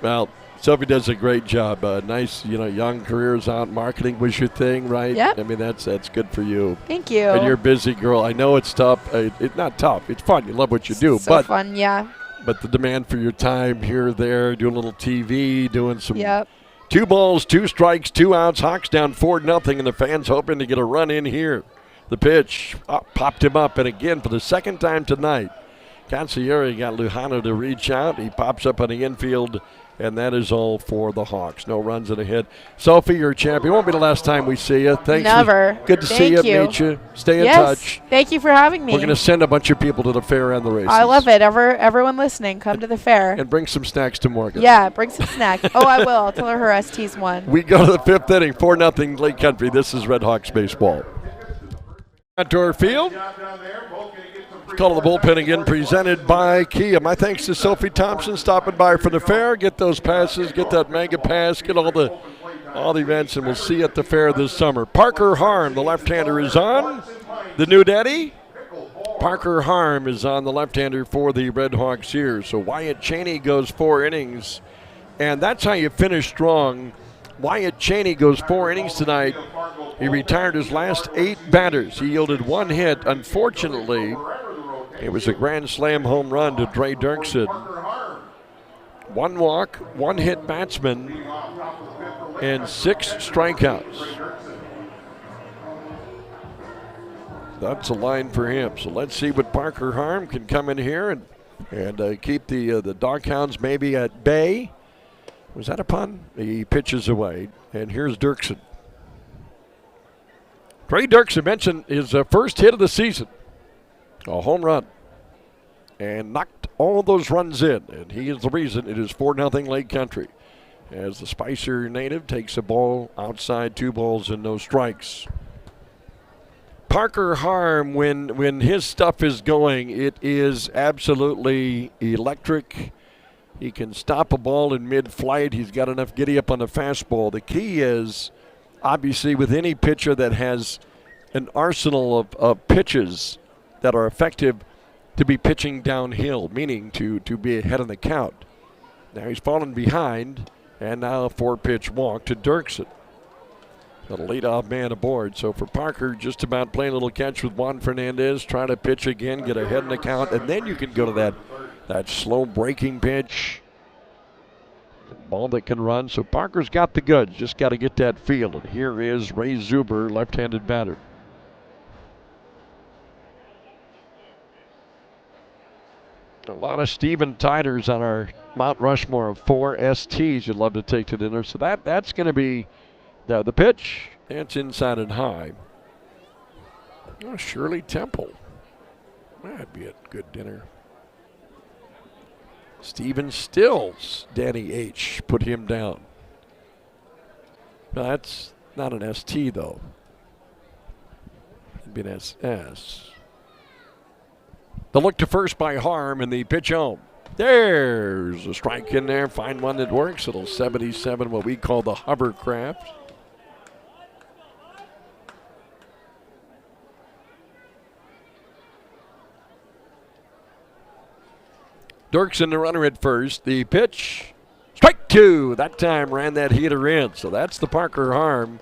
Well, Sophie does a great job. Nice, young careers out. Marketing was your thing, right? Yeah. I mean, that's good for you. Thank you. And you're a busy girl. I know it's tough. It's not tough. It's fun. You love what you do. So fun, yeah. But the demand for your time here, there, doing a little TV, doing some. Yep. 2 balls, 2 strikes, 2 outs. Hawks down 4-0, and the fans hoping to get a run in here. The pitch popped him up, and again for the second time tonight, Cancellieri got Lujano to reach out. He pops up on the infield, and that is all for the Hawks. No runs and a hit. Sophie, you're a champion. It won't be the last time we see you. Thanks. Never. Good to see you, meet you. Stay in touch. Thank you for having me. We're going to send a bunch of people to the fair and the races. I love it. Everyone listening, come to the fair. And bring some snacks to Morgan. Yeah, bring some snacks. Oh, I will. I'll tell her ST's won. We go to the 5th inning, 4-0 Lake Country. This is RedHawks baseball. Outdoor field. Call of the bullpen again, presented by Kia. My thanks to Sophie Thompson stopping by for the fair. Get those passes, get that mega pass, get all the events, and we'll see you at the fair this summer. Parker Harm, the left-hander, is on. The new daddy, Parker Harm, is on the left-hander for the RedHawks here. So Wyatt Cheney goes 4 innings And that's how you finish strong. Wyatt Cheney goes 4 innings tonight. He retired his last 8 batters. He yielded 1 hit. Unfortunately, it was a grand slam home run to Dre Dirksen. 1 walk, 1 hit batsman, and 6 strikeouts. That's a line for him. So let's see what Parker Harm can come in here and keep the DockHounds maybe at bay. Was that a pun? He pitches away, and here's Dirksen. Trey Dirksen mentioned his first hit of the season, a home run, and knocked all those runs in, and he is the reason it is 4-0 Lake Country as the Spicer native takes a ball outside, 2 balls and no strikes. Parker Harm, when his stuff is going, it is absolutely electric. He can stop a ball in mid-flight. He's got enough giddy up on the fastball. The key is, obviously, with any pitcher that has an arsenal of pitches that are effective, to be pitching downhill, meaning to be ahead of the count. Now he's fallen behind, and now a 4-pitch walk to Dirksen. Got a leadoff man aboard. So for Parker, just about playing a little catch with Juan Fernandez, try to pitch again, get ahead in the count, and then you can go to that slow breaking pitch. Ball that can run. So Parker's got the goods, just got to get that feel. And here is Ray Zuber, left-handed batter. A lot of Steven Tiders on our Mount Rushmore of 4 STs you'd love to take to dinner. So that's going to be the pitch. It's inside and high. Oh, Shirley Temple. That'd be a good dinner. Steven Stills, Danny H. put him down. No, that's not an ST, though. It'd be an SS. The look to first by Harm and the pitch home. There's a strike in there. Find one that works. It'll 77, what we call the hovercraft. Dirksen, the runner at first. The pitch, strike 2. That time ran that heater in. So that's the Parker Harm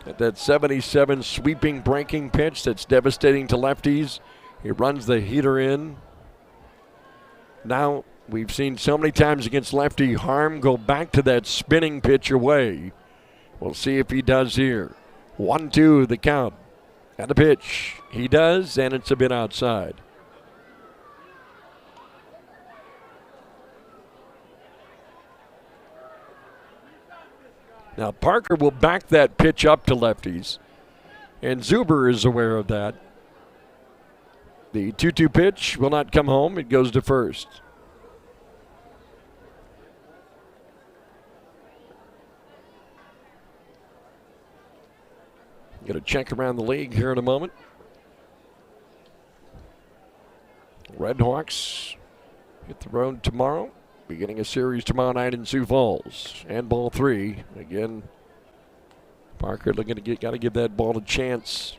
at that 77 sweeping breaking pitch that's devastating to lefties. He runs the heater in. Now, we've seen so many times against lefty Harm go back to that spinning pitch away. We'll see if he does here. 1-2 the count. And the pitch. He does, and it's a bit outside. Now, Parker will back that pitch up to lefties, and Zuber is aware of that. The 2-2 pitch will not come home. It goes to first. Going to check around the league here in a moment. RedHawks hit the road tomorrow, beginning a series tomorrow night in Sioux Falls. And ball 3. Again, Parker looking to got to give that ball a chance.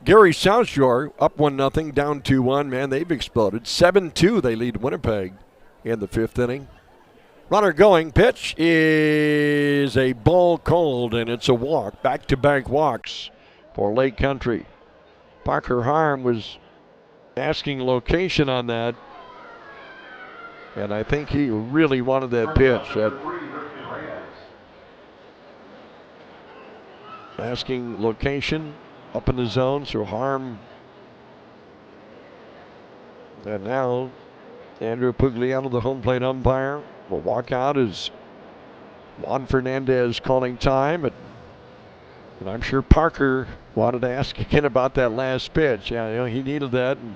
Gary South Shore up 1-0, down 2-1. Man, they've exploded. 7-2 they lead Winnipeg in the 5th inning. Runner going. Pitch is a ball cold, and it's a walk. Back-to-back walks for Lake Country. Parker Harm was asking location on that, and I think he really wanted that pitch. Asking location. Up in the zone, so Harm. And now Andrew Pugliano, the home plate umpire, will walk out as Juan Fernandez calling time. And I'm sure Parker wanted to ask again about that last pitch. Yeah, he needed that. And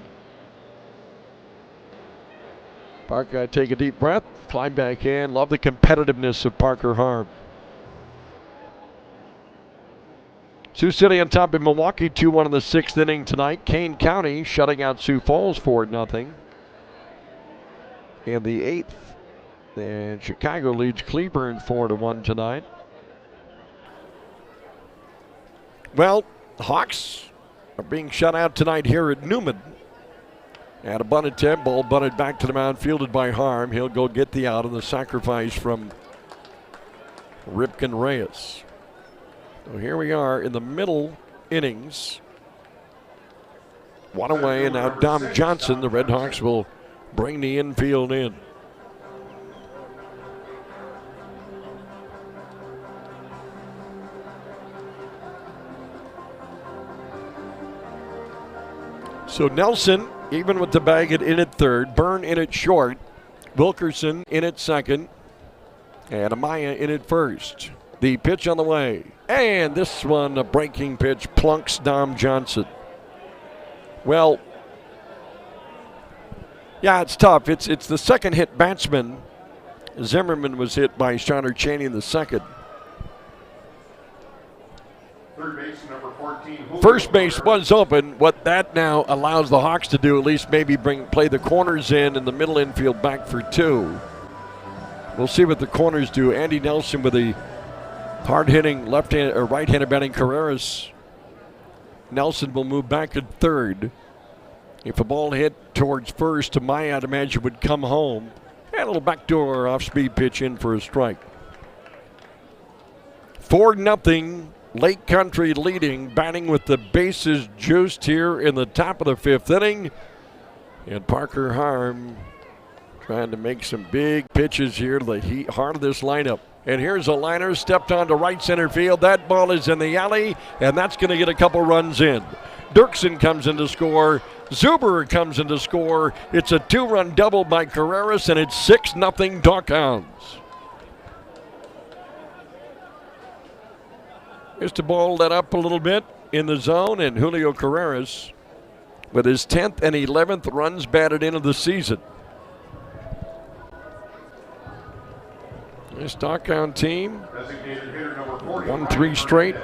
Parker, take a deep breath, climb back in. Love the competitiveness of Parker Harm. Sioux City on top in Milwaukee, 2-1 in the 6th inning tonight. Kane County shutting out Sioux Falls 4-0. In the 8th, and Chicago leads Cleburne 4-1 tonight. Well, the Hawks are being shut out tonight here at Newman. And a bunt attempt, ball bunted back to the mound, fielded by Harm. He'll go get the out on the sacrifice from Ripken Reyes. So here we are in the middle innings. One away, and now Dom Johnson. The RedHawks will bring the infield in. So Nelson, even with the bag in at third, Byrne in at short, Wilkerson in at second, and Amaya in at first. The pitch on the way. And this one, a breaking pitch, plunks Dom Johnson. Well, yeah, it's tough. It's the second hit batsman. Zimmerman was hit by Shiner Cheney in the second. Third base, number 14. First base was open. What that now allows the Hawks to do, at least maybe play the corners in and the middle infield back for two. We'll see what the corners do. Andy Nelson with a hard-hitting left-hand or right-handed batting Carreras. Nelson will move back at third. If a ball hit towards first, to my I'd imagine would come home. And a little backdoor off-speed pitch in for a strike. 4-0. Lake Country leading, batting with the bases juiced here in the top of the fifth inning. And Parker Harm trying to make some big pitches here to the heart of this lineup. And here's a liner stepped onto right center field. That ball is in the alley, and that's going to get a couple runs in. Dirksen comes in to score. Zuber comes in to score. It's a two-run double by Carreras, and it's 6-0 DockHounds. Here's the ball let up a little bit in the zone, and Julio Carreras with his 10th and 11th runs batted in of the season. This DockHound team won 3 straight.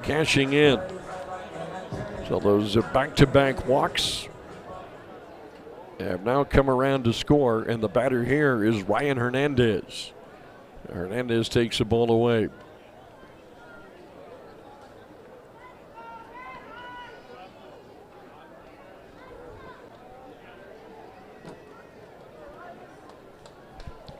Cashing in. So those back-to-back walks have now come around to score, and the batter here is Ryan Hernandez. Hernandez takes the ball away.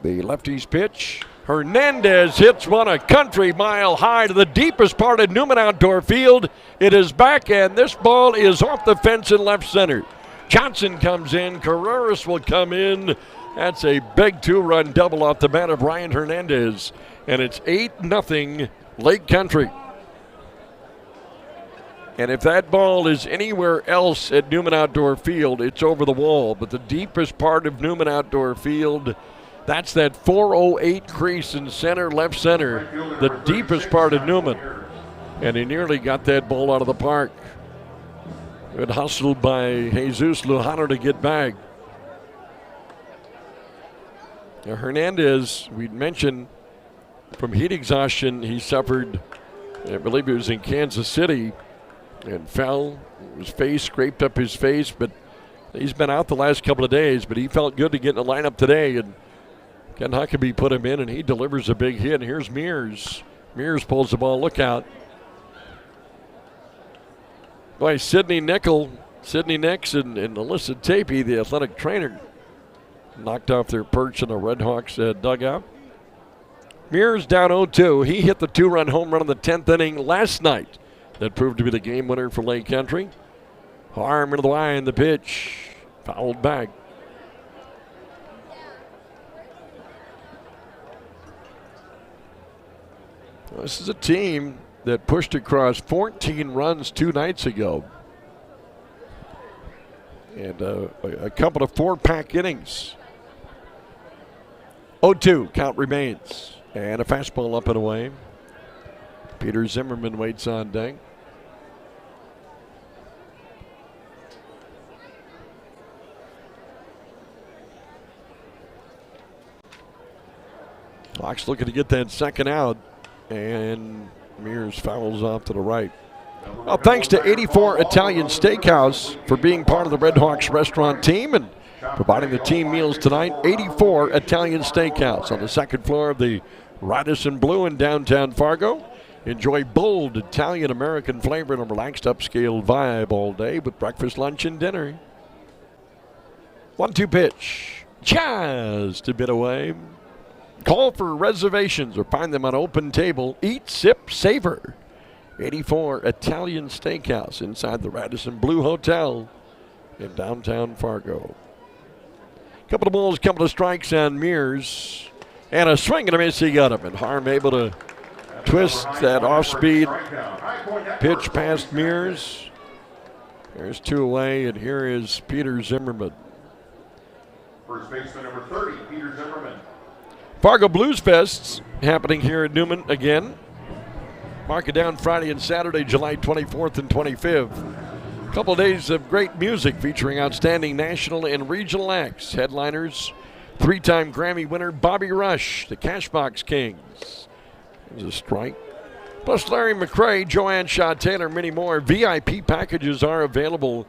The lefty's pitch. Hernandez hits one a country mile high to the deepest part of Newman Outdoor Field. It is back, and this ball is off the fence in left center. Johnson comes in. Carreras will come in. That's a big two-run double off the bat of Ryan Hernandez. And it's 8-0 Lake Country. And if that ball is anywhere else at Newman Outdoor Field, it's over the wall. But the deepest part of Newman Outdoor Field, that's that 408 crease in center, left center, the deepest part of Newman. And he nearly got that ball out of the park. Good hustle by Jesus Lujano to get back. Now Hernandez, we'd mentioned from heat exhaustion, he suffered, I believe it was in Kansas City, and fell. His face scraped up his face, but he's been out the last couple of days, but he felt good to get in the lineup today, and Ken Huckabee put him in, and he delivers a big hit. And here's Mears. Mears pulls the ball. Look out. Boy, Sidney Nix and Alyssa Tapey, the athletic trainer, knocked off their perch in the RedHawks dugout. Mears down 0-2. He hit the two-run home run in the 10th inning last night. That proved to be the game winner for Lake Country. Harm into the line, the pitch. Fouled back. This is a team that pushed across 14 runs 2 nights ago. And a couple of 4-pack innings. 0-2, count remains. And a fastball up and away. Peter Zimmerman waits on deck. Hawks looking to get that second out. And Mears fouls off to the right. Well, thanks to 84 Italian Steakhouse for being part of the RedHawks restaurant team and providing the team meals tonight. 84 Italian Steakhouse on the second floor of the Radisson Blue in downtown Fargo. Enjoy bold Italian-American flavor and a relaxed upscale vibe all day with breakfast, lunch, and dinner. 1-2 pitch. Just a bit away. Call for reservations or find them on Open Table. Eat, sip, savor. 84 Italian Steakhouse inside the Radisson Blue Hotel in downtown Fargo. Couple of balls, couple of strikes on Mears. And a swing and a miss, he got him. And Harm able to twist that off-speed pitch past Mears. There's 2 away, and here is Peter Zimmerman. First baseman number 30, Peter Zimmerman. Fargo Blues Fest's happening here at Newman again. Mark it down Friday and Saturday, July 24th and 25th. A couple of days of great music featuring outstanding national and regional acts. Headliners, 3-time Grammy winner Bobby Rush, the Cashbox Kings. There's a strike. Plus Larry McCray, Joanne Shaw Taylor, many more. VIP packages are available.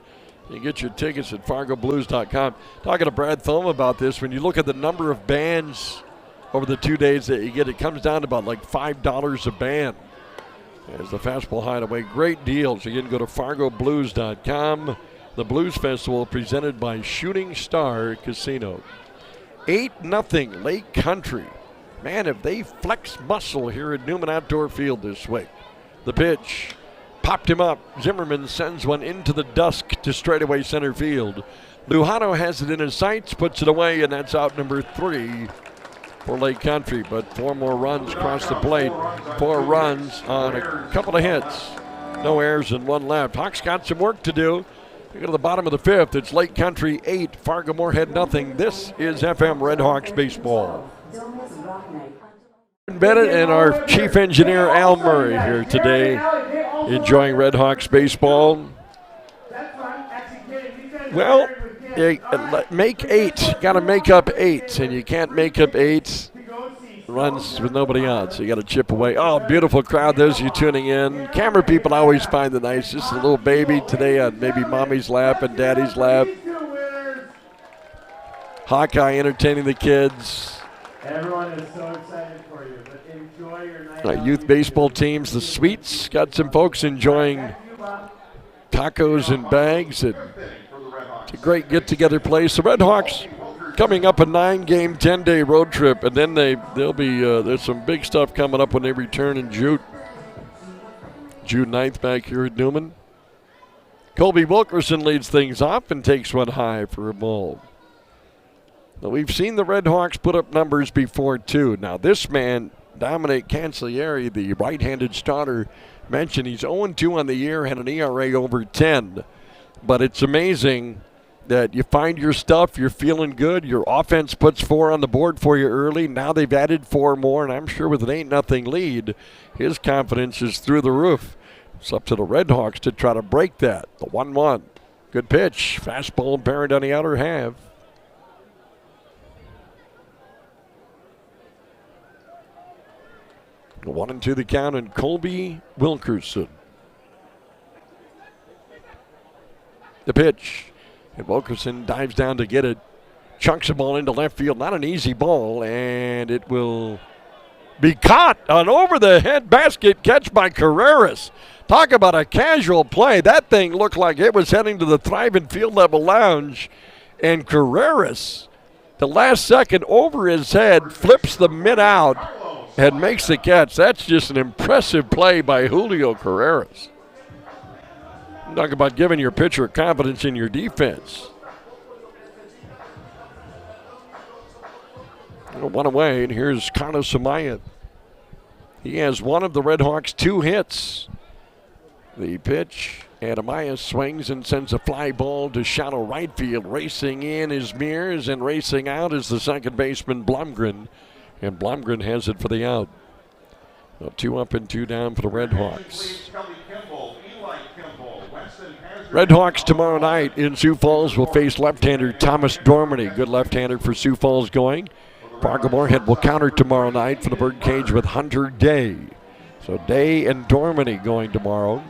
You get your tickets at FargoBlues.com. Talking to Brad Thome about this, when you look at the number of bands over the 2 days that you get, it comes down to about like $5 a band. As the Fastball Hideaway, great deals. Again, go to FargoBlues.com. The Blues Festival presented by Shooting Star Casino. 8-0 Lake Country. Man, have they flexed muscle here at Newman Outdoor Field this week. The pitch popped him up. Zimmerman sends one into the dusk to straightaway center field. Lujano has it in his sights, puts it away, and that's out number 3 for Lake Country. But 4 more runs across the plate. 4 runs on a couple of hits. No errors and 1 left. Hawks got some work to do. We go to the bottom of the 5th. It's Lake Country 8, Fargo-Moorhead nothing. This is FM RedHawks baseball. Bennett and our chief engineer Al Murray here today, enjoying RedHawks baseball. Well, make 8. Got to make up 8, and you can't make up 8 runs with nobody on, so you got to chip away. Oh, beautiful crowd. Those of you tuning in. Camera people always find the nice. Just a little baby today on maybe mommy's lap and daddy's lap. Hawkeye entertaining the kids. Everyone is so excited for you, but enjoy your night. Youth baseball teams, the Sweets, got some folks enjoying tacos and bags. It's a great get-together place. The Redhawks coming up a 9-game, 10-day road trip, and then they'll be there's some big stuff coming up when they return in June 9th back here at Newman. Colby Wilkerson leads things off and takes one high for a ball. Now, we've seen the Redhawks put up numbers before, too. Now, this man, Dominic Cancellieri, the right-handed starter, mentioned he's 0-2 on the year, had an ERA over 10. But it's amazing that you find your stuff, you're feeling good, your offense puts 4 on the board for you early. Now they've added 4 more, and I'm sure with an 8-0 lead, his confidence is through the roof. It's up to the Redhawks to try to break that. The 1-1. Good pitch. Fastball buried on the outer half. The 1-2 the count, and Colby Wilkerson. The pitch. And Wilkerson dives down to get it. Chunks the ball into left field. Not an easy ball, and it will be caught. An over-the-head basket catch by Carreras. Talk about a casual play. That thing looked like it was heading to the Thriving Field Level Lounge. And Carreras, the last second over his head, flips the mid out and makes the catch. That's just an impressive play by Julio Carreras. Talk about giving your pitcher confidence in your defense. 1 away, and here's Carlos Amaya. He has one of the Redhawks' 2 hits. The pitch, and Amaya swings and sends a fly ball to shallow right field. Racing in is Mears, and racing out is the second baseman Blumgren. And Blumgren has it for the out. 2 up and 2 down for the Redhawks. Redhawks tomorrow night in Sioux Falls will face left-hander Thomas Dormany. Good left-hander for Sioux Falls going. Fargo-Moorhead will counter tomorrow night for the Birdcage with Hunter Day. So Day and Dormany going tomorrow.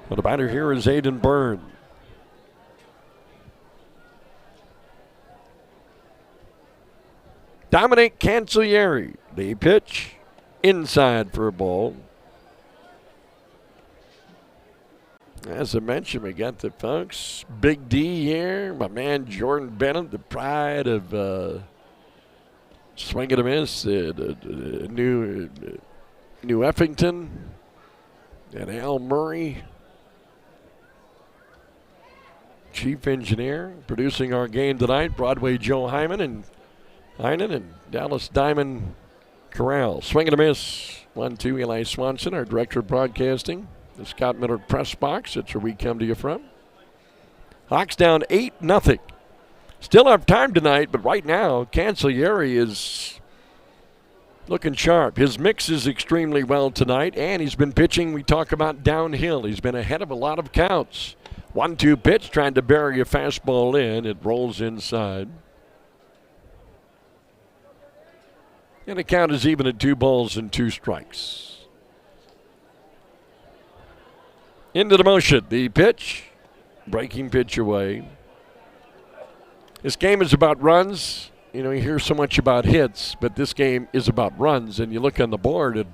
Well, the batter here is Aiden Byrne. Dominic Cancellieri. The pitch inside for a ball. As I mentioned, we got the folks. Big D here. My man Jordan Bennett, the pride of swing and a miss. New Effington. And Al Murray, chief engineer, producing our game tonight. Broadway Joe Heinen and Dallas Diamond Corral. Swing and a miss. 1-2. Eli Swanson, our director of broadcasting. The Scott Miller press box. That's where we come to you from. Hawks down 8-0. Still have time tonight, but right now, Cancellieri is looking sharp. His mix is extremely well tonight, and he's been pitching. We talk about downhill. He's been ahead of a lot of counts. 1-2 pitch, trying to bury a fastball in. It rolls inside. And the count is even at 2 balls and 2 strikes. Into the motion. The pitch. Breaking pitch away. This game is about runs. You know, you hear so much about hits, but this game is about runs. And you look on the board, and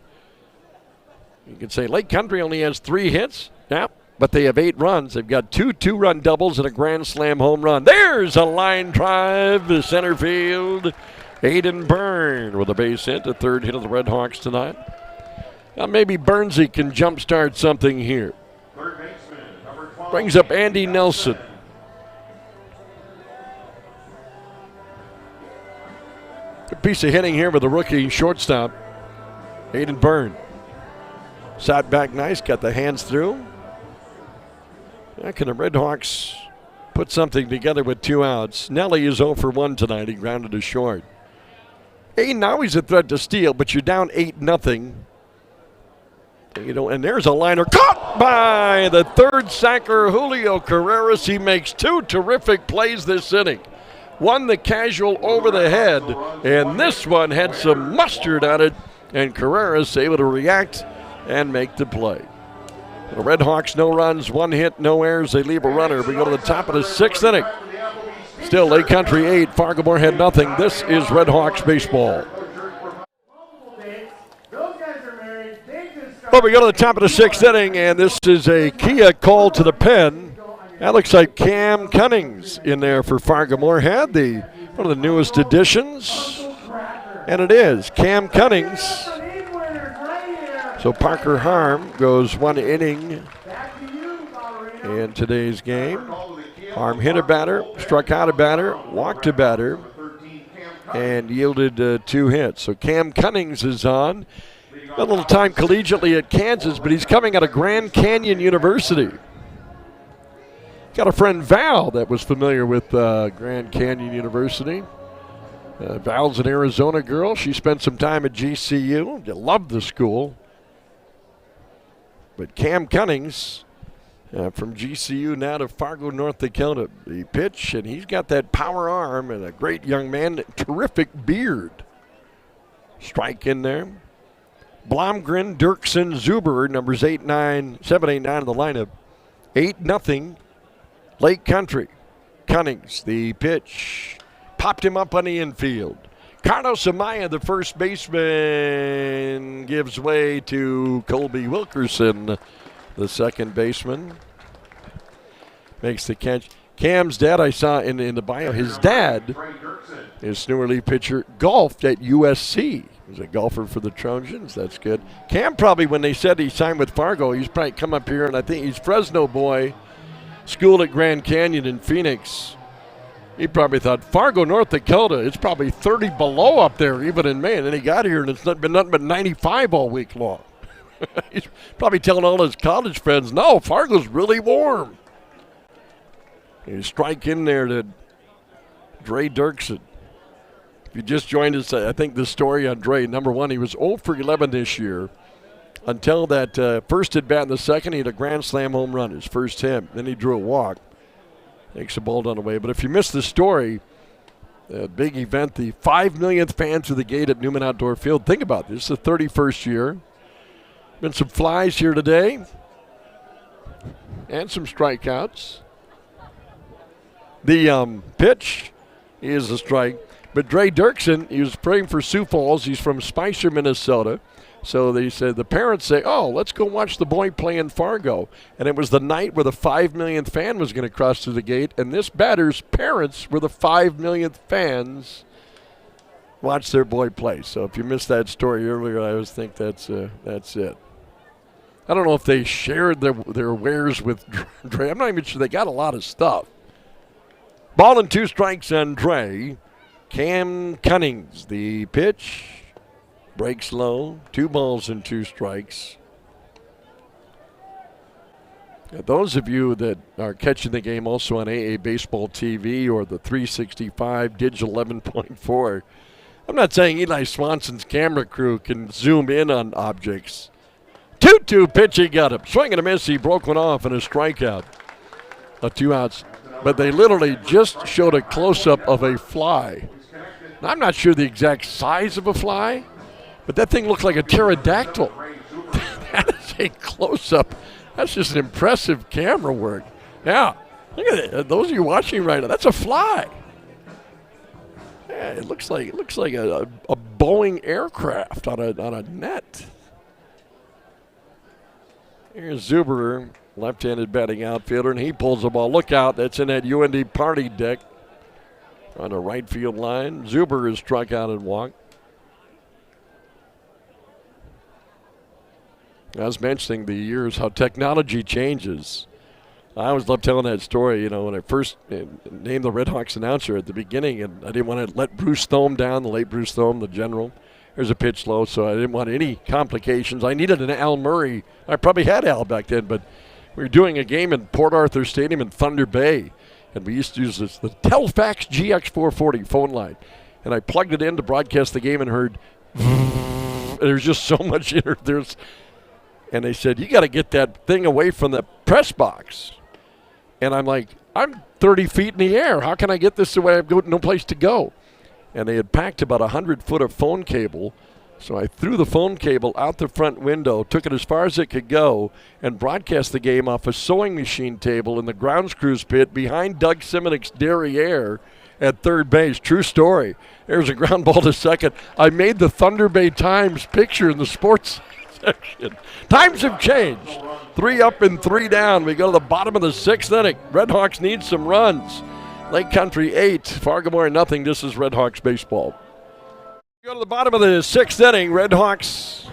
you can say Lake Country only has 3 hits. Yeah, but they have 8 runs. They've got 2 two-run doubles and a grand slam home run. There's a line drive to center field. Aiden Byrne with a base hit, the 3rd hit of the RedHawks tonight. Now maybe Burnsy can jumpstart something here. Third baseman, number 12. Brings up Andy Nelson. Good piece of hitting here with the rookie shortstop, Aiden Byrne. Sat back nice, got the hands through. Now can the RedHawks put something together with 2 outs? Nelly is 0 for 1 tonight. He grounded to short. Aiden, now he's a threat to steal, but you're down 8-0. You know, and there's a liner caught by the 3rd sacker, Julio Carreras. He makes 2 terrific plays this inning. One the casual over the head, and this one had some mustard on it, and Carreras able to react and make the play. The RedHawks, no runs, 1 hit, no errors. They leave a runner. We go to the top of the 6th inning. Still Lake Country 8, Fargo-Moorhead nothing. This is RedHawks baseball. But we go to the top of the 6th inning, and this is a Kia call to the pen. That looks like Cam Cunnings in there for Fargo-Moorhead, one of the newest additions. And it is Cam Cunnings. So Parker Harm goes 1 inning in today's game. Harm hit a batter, struck out a batter, walked a batter, and yielded 2 hits. So Cam Cunnings is on. A little time collegiately at Kansas, but he's coming out of Grand Canyon University. Got a friend, Val, that was familiar with Grand Canyon University. Val's an Arizona girl. She spent some time at GCU. You love the school. But Cam Cunnings from GCU now to Fargo, North Dakota. The pitch, and he's got that power arm and a great young man, terrific beard. Strike in there. Blomgren, Dirksen, Zuber, numbers 7, 8, 9 in the lineup. 8-0, Lake Country. Cunnings, the pitch, popped him up on the infield. Carlos Amaya, the first baseman, gives way to Colby Wilkerson, the second baseman. Makes the catch. Cam's dad, I saw in the bio, his dad is newer league pitcher, golfed at USC. He's a golfer for the Trojans. That's good. Cam probably, when they said he signed with Fargo, he's probably come up here, and I think he's Fresno boy, schooled at Grand Canyon in Phoenix. He probably thought, Fargo, North Dakota, it's probably 30 below up there even in May. And then he got here, and it's been nothing but 95 all week long. He's probably telling all his college friends, no, Fargo's really warm. You strike in there to Dre Dirksen. If you just joined us, I think the story on Dre, number 1, he was 0 for 11 this year until that first at bat in the second. He had a grand slam home run, his first hit. Then he drew a walk. Takes the ball down the way. But if you missed the story, big event, the 5 millionth fan through the gate at Newman Outdoor Field. Think about this, the 31st year. Been some flies here today and some strikeouts. The pitch is a strike. But Dre Dirksen, he was praying for Sioux Falls. He's from Spicer, Minnesota. So they said, the parents say, oh, let's go watch the boy play in Fargo. And it was the night where the 5 millionth fan was going to cross through the gate, and this batter's parents were the 5 millionth fans watch their boy play. So if you missed that story earlier, I always think that's it. I don't know if they shared their wares with Dre. I'm not even sure. They got a lot of stuff. Ball and 2 strikes on Dre. Cam Cunnings, the pitch. Breaks low. 2 balls and 2 strikes. Now, those of you that are catching the game also on AA Baseball TV or the 365 Digital 11.4, I'm not saying Eli Swanson's camera crew can zoom in on objects. 2-2 pitch, he got him. Swing and a miss, he broke one off and a strikeout. 2 outs. But they literally just showed a close-up of a fly. Now, I'm not sure the exact size of a fly, but that thing looks like a pterodactyl. That is a close-up. That's just an impressive camera work. Yeah, look at it. Those of you watching right now, that's a fly. Yeah, it looks like a Boeing aircraft on a net. Here's Zuber, left-handed batting outfielder, and he pulls the ball. Look out, that's in that UND party deck on the right field line. Zuber is struck out and walked. I was mentioning the years, how technology changes. I always love telling that story, you know, when I first named the RedHawks announcer at the beginning, and I didn't want to let Bruce Thome down, the late Bruce Thome, the general. There's a pitch low, so I didn't want any complications. I needed an Al Murray. I probably had Al back then, but we were doing a game in Port Arthur Stadium in Thunder Bay, and we used to use the Telfax GX440 phone line. And I plugged it in to broadcast the game and heard, there's just so much there's. And they said, you got to get that thing away from the press box. And I'm like, I'm 30 feet in the air. How can I get this away? I've got no place to go. And they had packed about 100 foot of phone cable. So I threw the phone cable out the front window, took it as far as it could go, and broadcast the game off a sewing machine table in the grounds crews pit behind Doug Simonick's derriere at third base. True story. There's a ground ball to second. I made the Thunder Bay Times picture in the sports section. Times have changed. 3 up and 3 down. We go to the bottom of the 6th inning. Redhawks need some runs. Lake Country 8, Fargo-Moorhead nothing. This is Redhawks baseball. Go to the bottom of the 6th inning. Redhawks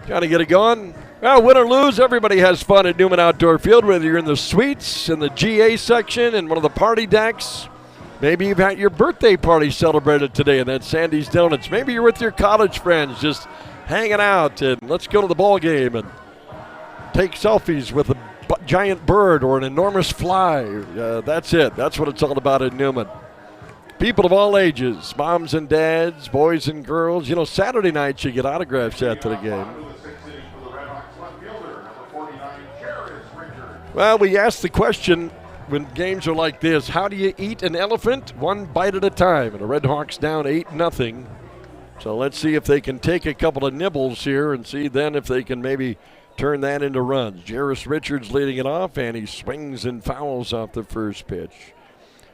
trying to get it going. Well, win or lose, everybody has fun at Newman Outdoor Field, whether you're in the suites, in the GA section, in one of the party decks. Maybe you've had your birthday party celebrated today, and that's Sandy's Donuts. Maybe you're with your college friends just hanging out, and let's go to the ball game and take selfies with a giant bird or an enormous fly. That's it. That's what it's all about in Newman. People of all ages, moms and dads, boys and girls. You know, Saturday nights you get autographs after the game. Well, we asked the question when games are like this, how do you eat an elephant? One bite at a time. And the Redhawks down 8-0. So let's see if they can take a couple of nibbles here and see then if they can maybe turn that into runs. Jairus Richards leading it off, and he swings and fouls off the first pitch.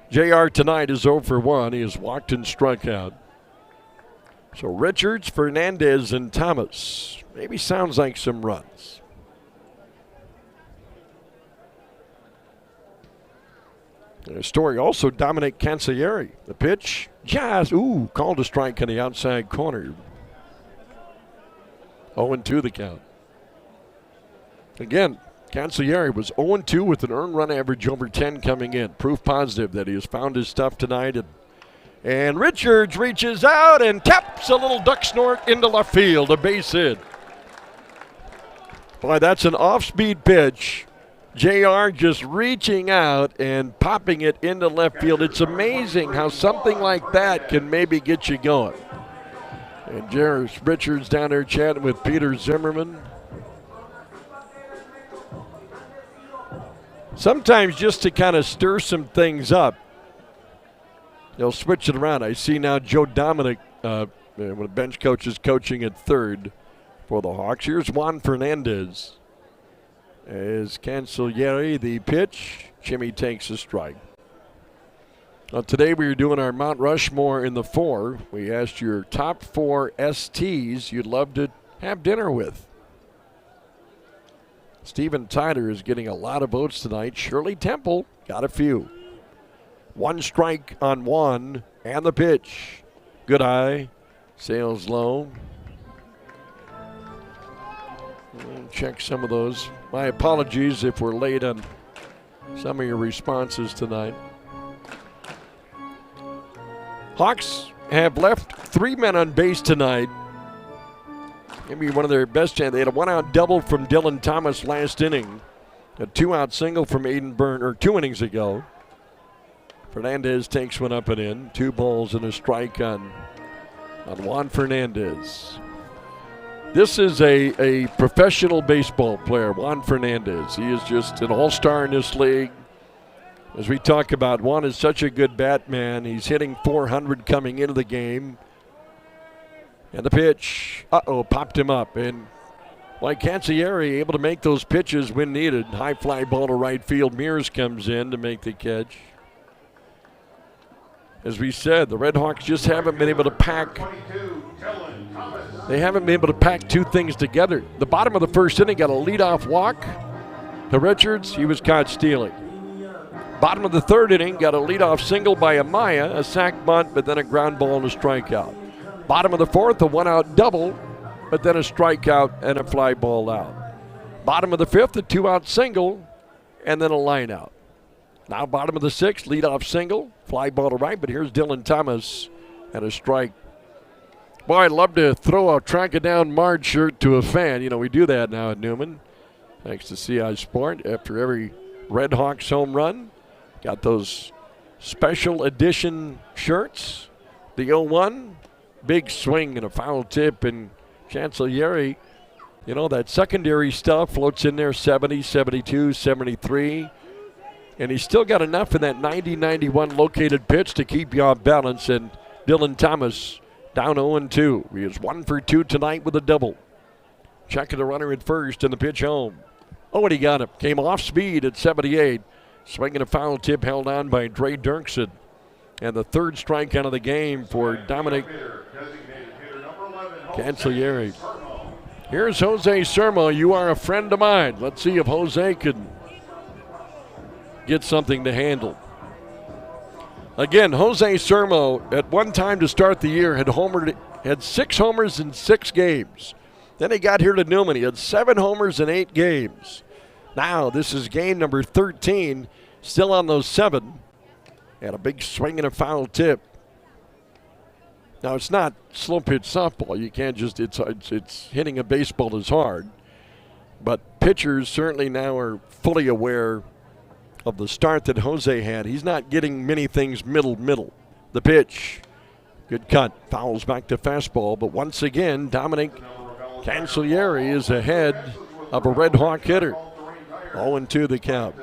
JR tonight is 0 for 1. He has walked and struck out. So Richards, Fernandez, and Thomas. Maybe sounds like some runs. Story also Dominic Cancellieri. The pitch, just, called a strike on the outside corner. 0-2 the count. Again, Cancellieri was 0-2 with an earned run average over 10 coming in. Proof positive that he has found his stuff tonight. And Richards reaches out and taps a little duck snort into left field, a base hit. Boy, that's an off-speed pitch. JR just reaching out and popping it into left field. It's amazing how something like that can maybe get you going. And Jairus Richards down there chatting with Peter Zimmerman. Sometimes just to kind of stir some things up, they'll switch it around. I see now Joe Dominic, when the bench coach is coaching at third for the Hawks. Here's Juan Fernandez. As Cancellieri, the pitch, Jimmy takes a strike. Now today we are doing our Mount Rushmore in the 4. We asked your top 4 STs you'd love to have dinner with. Steven Tyler is getting a lot of votes tonight. Shirley Temple got a few. 1 strike on 1, and the pitch. Good eye. Sails low. We'll check some of those. My apologies if we're late on some of your responses tonight. Hawks have left 3 men on base tonight. Maybe one of their best chances. They had a 1-out double from Dylan Thomas last inning. A 2-out single from Aiden Byrne, 2 innings ago. Fernandez takes one up and in. 2 balls and a strike on Juan Fernandez. This is a professional baseball player, Juan Fernandez. He is just an all-star in this league. As we talk about, Juan is such a good bat man. He's hitting .400 coming into the game. And the pitch, popped him up. And like Cancellieri, able to make those pitches when needed. High fly ball to right field. Mears comes in to make the catch. As we said, the RedHawks just haven't been able to pack. They haven't been able to pack 2 things together. The bottom of the first inning got a leadoff walk to Richards. He was caught stealing. Bottom of the 3rd inning got a leadoff single by Amaya, a sac bunt, but then a ground ball and a strikeout. Bottom of the 4th, a 1-out double, but then a strikeout and a fly ball out. Bottom of the 5th, a 2-out single, and then a line out. Now bottom of the 6th, leadoff single, fly ball to right, but here's Dylan Thomas and a strike. Boy, I'd love to throw a Track It Down Marge shirt to a fan. You know, we do that now at Newman. Thanks to CI Sport. After every RedHawks home run, got those special edition shirts. The 0-1, big swing and a foul tip, and Cancellieri, you know, that secondary stuff floats in there, 70, 72, 73. And he's still got enough in that 90-91 located pitch to keep you off balance. And Dylan Thomas down 0-2. He is 1 for 2 tonight with a double. Checking the runner at first and the pitch home. Oh, and he got him. Came off speed at 78. Swinging a foul tip held on by Dre Dirksen. And the 3rd strikeout of the game for Dominic Cancellieri. Here's Jose Sermo. You are a friend of mine. Let's see if Jose can get something to handle. Again, Jose Sermo, at one time to start the year, had 6 homers in 6 games. Then he got here to Newman. He had 7 homers in 8 games. Now, this is game number 13, still on those 7. And a big swing and a foul tip. Now, it's not slow pitch softball. You can't just, it's hitting a baseball is hard. But pitchers certainly now are fully aware of the start that Jose had. He's not getting many things middle. The pitch, good cut, fouls back to fastball. But once again, Dominic Cancellieri is ahead of a RedHawk hitter. 0-2 the count.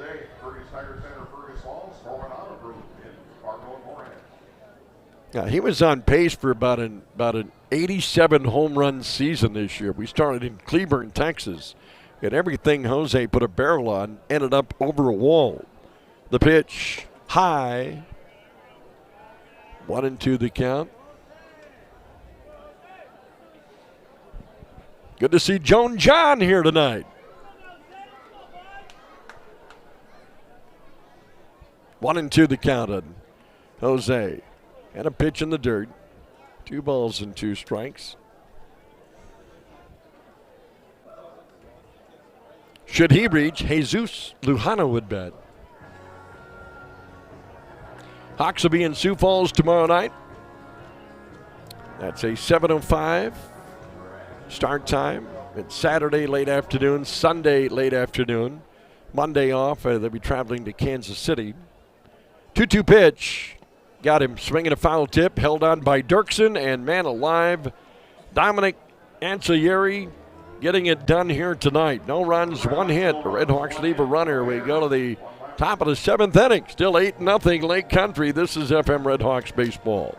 Yeah, he was on pace for about an 87 home run season this year. We started in Cleburne, Texas, and everything Jose put a barrel on ended up over a wall. The pitch, high. 1-2 the count. Good to see Joan John here tonight. 1-2 the count on Jose. And a pitch in the dirt. 2 balls and 2 strikes. Should he reach, Jesus Lujano would bet. Hawks will be in Sioux Falls tomorrow night. That's a 7:05 start time. It's Saturday late afternoon, Sunday late afternoon. Monday off. They'll be traveling to Kansas City. 2-2 pitch. Got him swinging a foul tip, held on by Dirksen, and man alive, Dominic Cancellieri getting it done here tonight. No runs, 1 hit. The RedHawks leave a runner. We go to the top of the 7th inning. Still 8-0 Lake Country. This is FM RedHawks baseball.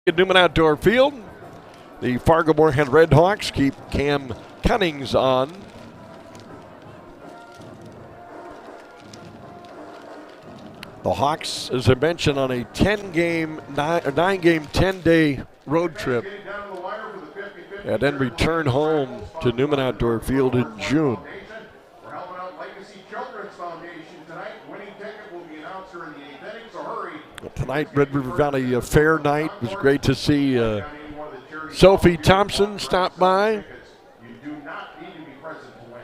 At Newman Outdoor Field, the Fargo-Moorhead RedHawks keep Cam Cunnings on. The Hawks, as I mentioned, on a 9-game, 10-day road trip. and then return home to Newman Outdoor Field in June. We're helping out Legacy Children's Foundation tonight. Winning ticket will be announced during the 8th inning, so hurry. Tonight, Red River Valley Fair night. It was great to see Sophie Thompson stop by. You do not need to be present to win.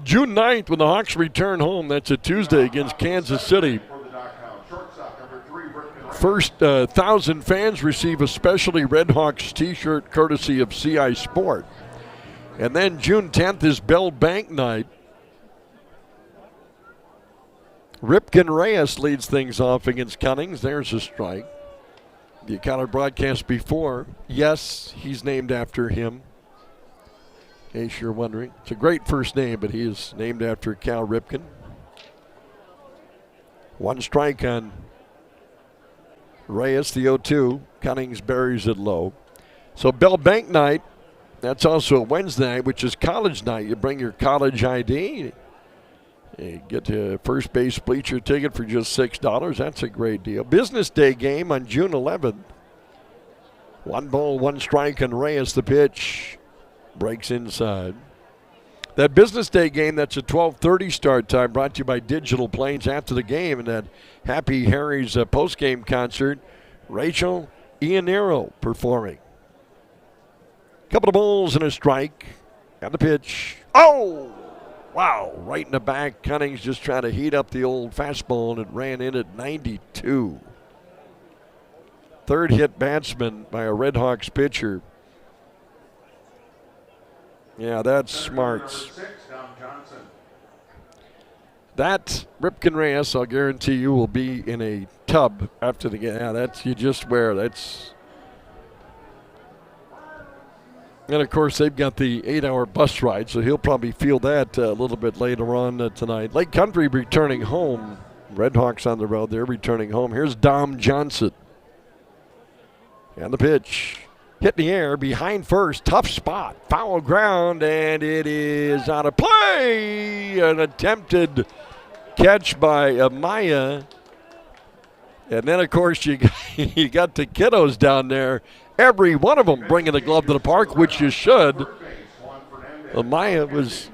June 9th, when the Hawks return home, that's a Tuesday against Kansas City. For the DockHounds, shortstop number 3, Rick. First 1,000 fans receive a specialty RedHawks t-shirt courtesy of CI Sport. And then June 10th is Bell Bank night. Ripken Reyes leads things off against Cummings. There's a strike. The account broadcast before. Yes, he's named after him. In case you're wondering. It's a great first name, but he is named after Cal Ripken. One strike on Reyes, the 0-2. Cummings buries it low. So Bell Bank night, that's also a Wednesday night, which is college night. You bring your college ID. You get a first base bleacher ticket for just $6. That's a great deal. Business day game on June 11th. 1 ball, 1 strike on Reyes. The pitch breaks inside. That business day game, that's a 12:30 start time, brought to you by Digital Planes. After the game and that Happy Harry's post-game concert, Rachel Iannero performing. Couple of balls and a strike. And the pitch. Oh! Wow, right in the back. Cummings just trying to heat up the old fastball, and it ran in at 92. Third hit batsman by a RedHawks pitcher. Yeah, that's smarts. That Ripken Reyes, I'll guarantee you, will be in a tub after the game. Yeah, that's, you just wear. That's. And, of course, they've got the 8-hour bus ride, so he'll probably feel that a little bit later on tonight. Lake Country returning home. RedHawks on the road. They're returning home. Here's Dom Johnson. And the pitch. Hit in the air behind first. Tough spot. Foul ground, and it is out of play. An attempted catch by Amaya. And then, of course, you got the kiddos down there. Every one of them bringing the glove to the park, which you should. Amaya was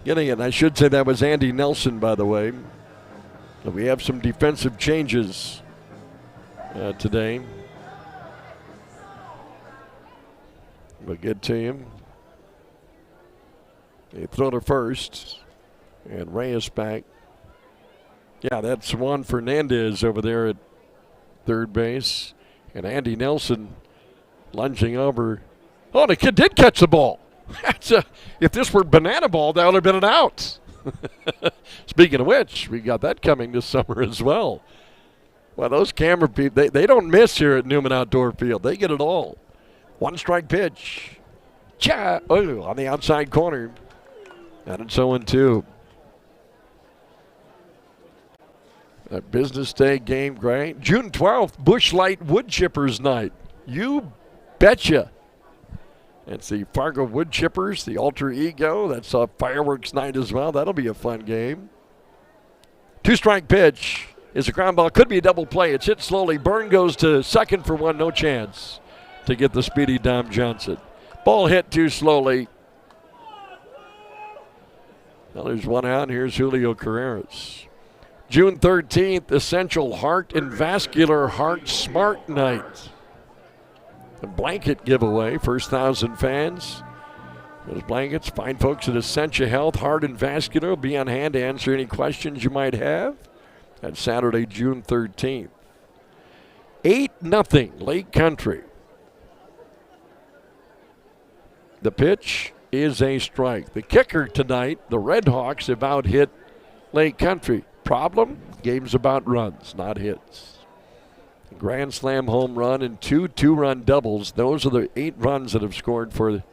getting it. I should say that was Andy Nelson, by the way. So we have some defensive changes today. We'll get to him. They throw to first. And Reyes back. Yeah, that's Juan Fernandez over there at third base. And Andy Nelson lunging over. Oh, the kid did catch the ball. If this were banana ball, that would have been an out. Speaking of which, we got that coming this summer as well. Well, those camera people, they don't miss here at Newman Outdoor Field. They get it all. 1 strike pitch. On the outside corner. And it's 0-2. A business day game, great. June 12th, Bush Light Wood Chippers Night. You betcha. It's the Fargo Wood Chippers, the alter ego. That's a fireworks night as well. That'll be a fun game. 2-strike pitch is a ground ball. Could be a double play. It's hit slowly. Byrne goes to second for 1. No chance to get the speedy Dom Johnson. Ball hit too slowly. Well, there's 1 out. Here's Julio Carreras. June 13th, Essential Heart and Vascular Heart Smart Night. A blanket giveaway, first 1,000 fans. Those blankets, fine folks at Essentia Health, Heart and Vascular will be on hand to answer any questions you might have. That's Saturday, June 13th. 8-0, Lake Country. The pitch is a strike. The kicker tonight, the RedHawks have out-hit Lake Country. Problem? Game's about runs, not hits. Grand slam home run and 2 two-run doubles. Those are the 8 runs that have scored for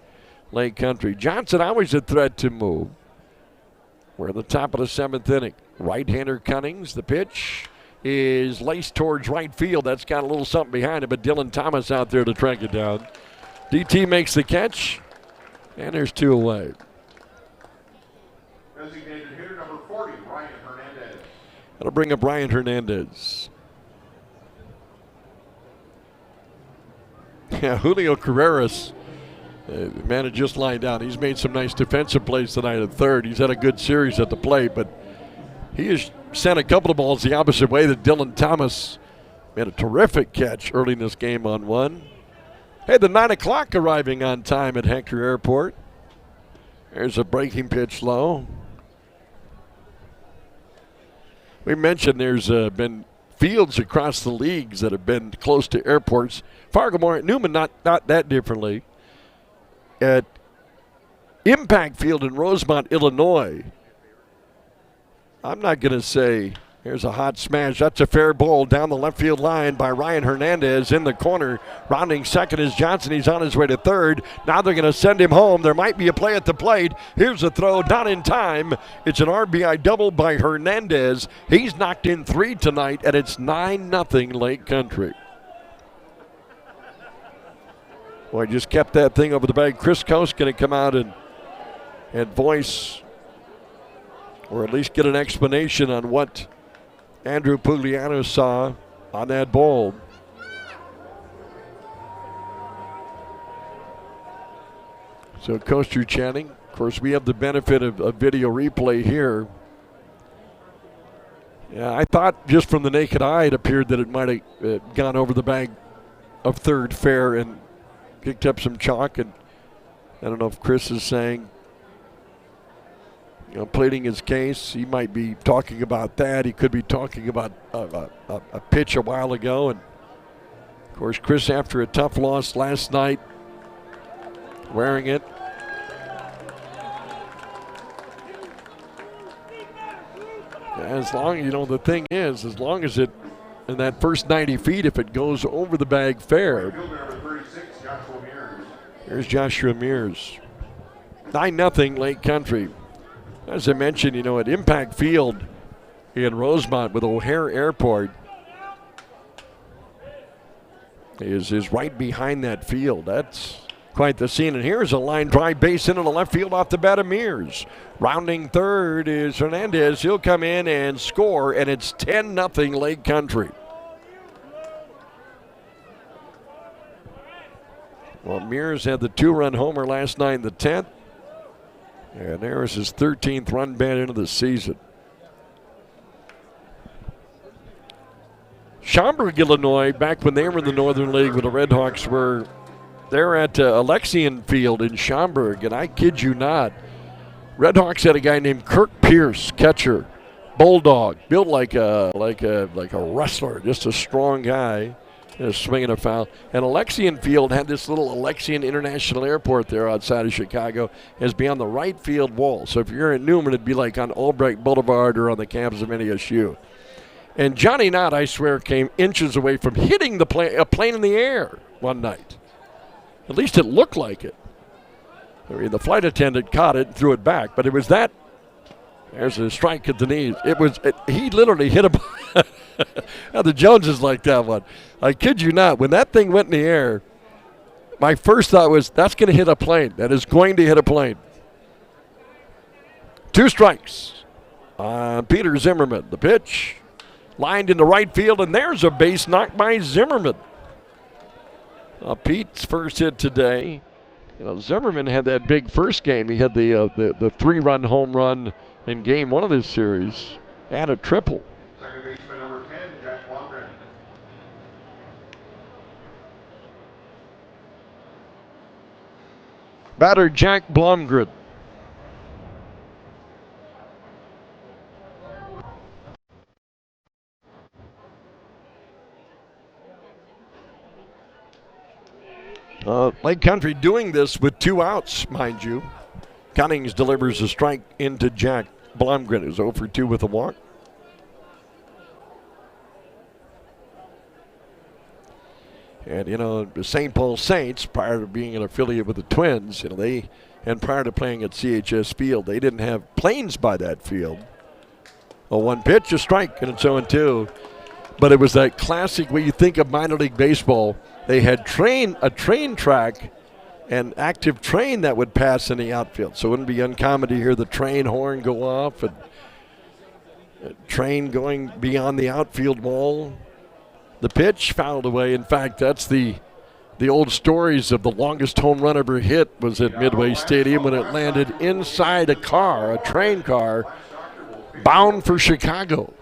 Lake Country. Johnson always a threat to move. We're at the top of the 7th inning. Right-hander Cummings. The pitch is laced towards right field. That's got a little something behind it, but Dylan Thomas out there to track it down. DT makes the catch, and there's 2 away. Designated hitter number 40, Ryan Hernandez. That'll bring up Ryan Hernandez. Yeah, Julio Carreras, man had just lined down. He's made some nice defensive plays tonight at third. He's had a good series at the plate, but he has sent a couple of balls the opposite way that Dylan Thomas made a terrific catch early in this game on one. Hey, the 9 o'clock arriving on time at Hector Airport. There's a breaking pitch low. We mentioned there's been fields across the leagues that have been close to airports. Fargo-Moorhead, Newman not that differently. At Impact Field in Rosemont, Illinois, I'm not going to say here's a hot smash. That's a fair ball down the left field line by Ryan Hernandez in the corner. Rounding second is Johnson. He's on his way to third. Now they're going to send him home. There might be a play at the plate. Here's a throw, not in time. It's an RBI double by Hernandez. He's knocked in 3 tonight, and it's 9-0 Lake Country. Boy, just kept that thing over the bag. Chris Coast going to come out and voice, or at least get an explanation on what Andrew Pugliano saw on that ball. So Coaster chanting. Of course, we have the benefit of a video replay here. Yeah, I thought just from the naked eye it appeared that it might have gone over the bag of third fair and kicked up some chalk. And I don't know if Chris is saying, pleading his case. He might be talking about that. He could be talking about a pitch a while ago. And, of course, Chris, after a tough loss last night, wearing it. As long, the thing is, as long as it, in that first 90 feet, if it goes over the bag fair. Here's Joshua Mears. 9-0 Lake Country. As I mentioned, at Impact Field in Rosemont with O'Hare Airport is right behind that field. That's quite the scene. And here's a line drive base into the left field off the bat of Mears. Rounding third is Hernandez. He'll come in and score, and it's 10-0 Lake Country. Well, Mears had the 2-run homer last night in the 10th. And there's his 13th run bat into the season. Schaumburg, Illinois, back when they were in the Northern League with the RedHawks, they're at Alexian Field in Schaumburg, and I kid you not, RedHawks had a guy named Kirk Pierce, catcher, bulldog, built like a wrestler, just a strong guy. Swinging a foul. And Alexian Field had this little Alexian International Airport there outside of Chicago as be on the right field wall. So if you're in Newman, it'd be like on Albright Boulevard or on the campus of NASU. And Johnny Knott, I swear, came inches away from hitting a plane in the air one night. At least it looked like it. I mean, the flight attendant caught it and threw it back, but it was that. There's a strike at the knees. He literally hit a. Now the Joneses like that one. I kid you not. When that thing went in the air, my first thought was, that's going to hit a plane. That is going to hit a plane. 2 strikes on Peter Zimmerman. The pitch lined into right field, and there's a base knocked by Zimmerman. Pete's first hit today. Zimmerman had that big first game. He had the 3-run home run in game 1 of this series and a triple. Second baseman number 10, Jack Blomgren. Batter Jack Blomgren. Lake Country doing this with 2 outs, mind you. Cunnings delivers a strike into Jack Blomgren, who's 0 for 2 with a walk. And, the St. Paul Saints, prior to being an affiliate with the Twins, and prior to playing at CHS Field, they didn't have planes by that field. A 1 pitch, a strike, and it's 0-2. But it was that classic way you think of minor league baseball. They had a train track, an active train that would pass in the outfield. So it wouldn't be uncommon to hear the train horn go off and a train going beyond the outfield wall. The pitch fouled away. In fact, that's the the old stories of the longest home run ever hit was at Midway Stadium when it landed inside a car, a train car, bound for Chicago.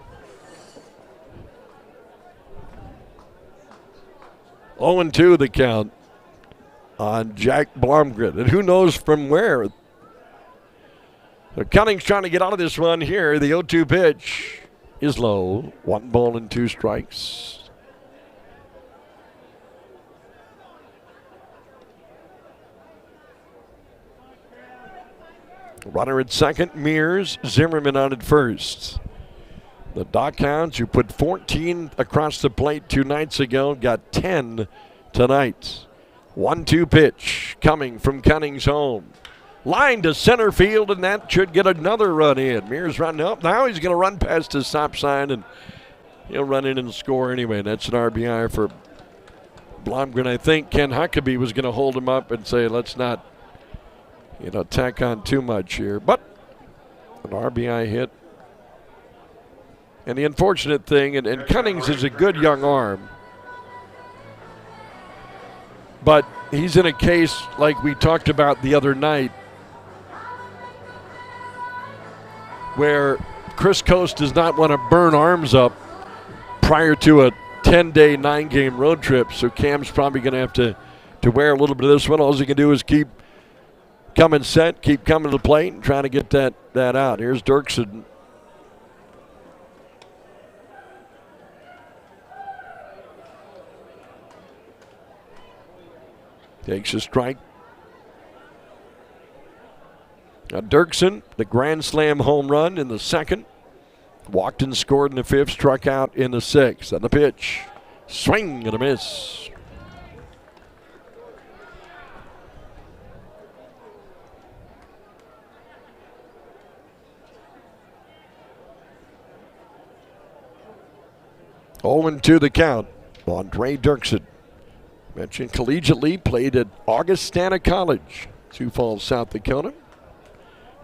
0-2 the count on Jack Blomgren. And who knows from where. So Cunning's trying to get out of this one here. The 0-2 pitch is low. 1 ball and 2 strikes. Runner at second, Mears. Zimmerman on at first. The DockHounds, who put 14 across the plate 2 nights ago, got 10 tonight. 1-2 pitch coming from Cunning's home. Line to center field, and that should get another run in. Mears running up. Now he's going to run past the stop sign, and he'll run in and score anyway. That's an RBI for Blomgren. I think Ken Huckabee was going to hold him up and say, let's not, tack on too much here. But an RBI hit. And the unfortunate thing, and Cunnings is a good young arm, but he's in a case like we talked about the other night where Chris Coast does not want to burn arms up prior to a 10-day, 9-game road trip. So Cam's probably going to have to wear a little bit of this one. All he can do is keep coming set, keep coming to the plate, and trying to get that out. Here's Dirksen. Takes a strike. Dirksen, the grand slam home run in the second. Walked and scored in the fifth, struck out in the sixth. And the pitch, swing and a miss. Oh, and 2 the count on Dre Dirksen. Mentioned collegiately, played at Augustana College, Sioux Falls, South Dakota.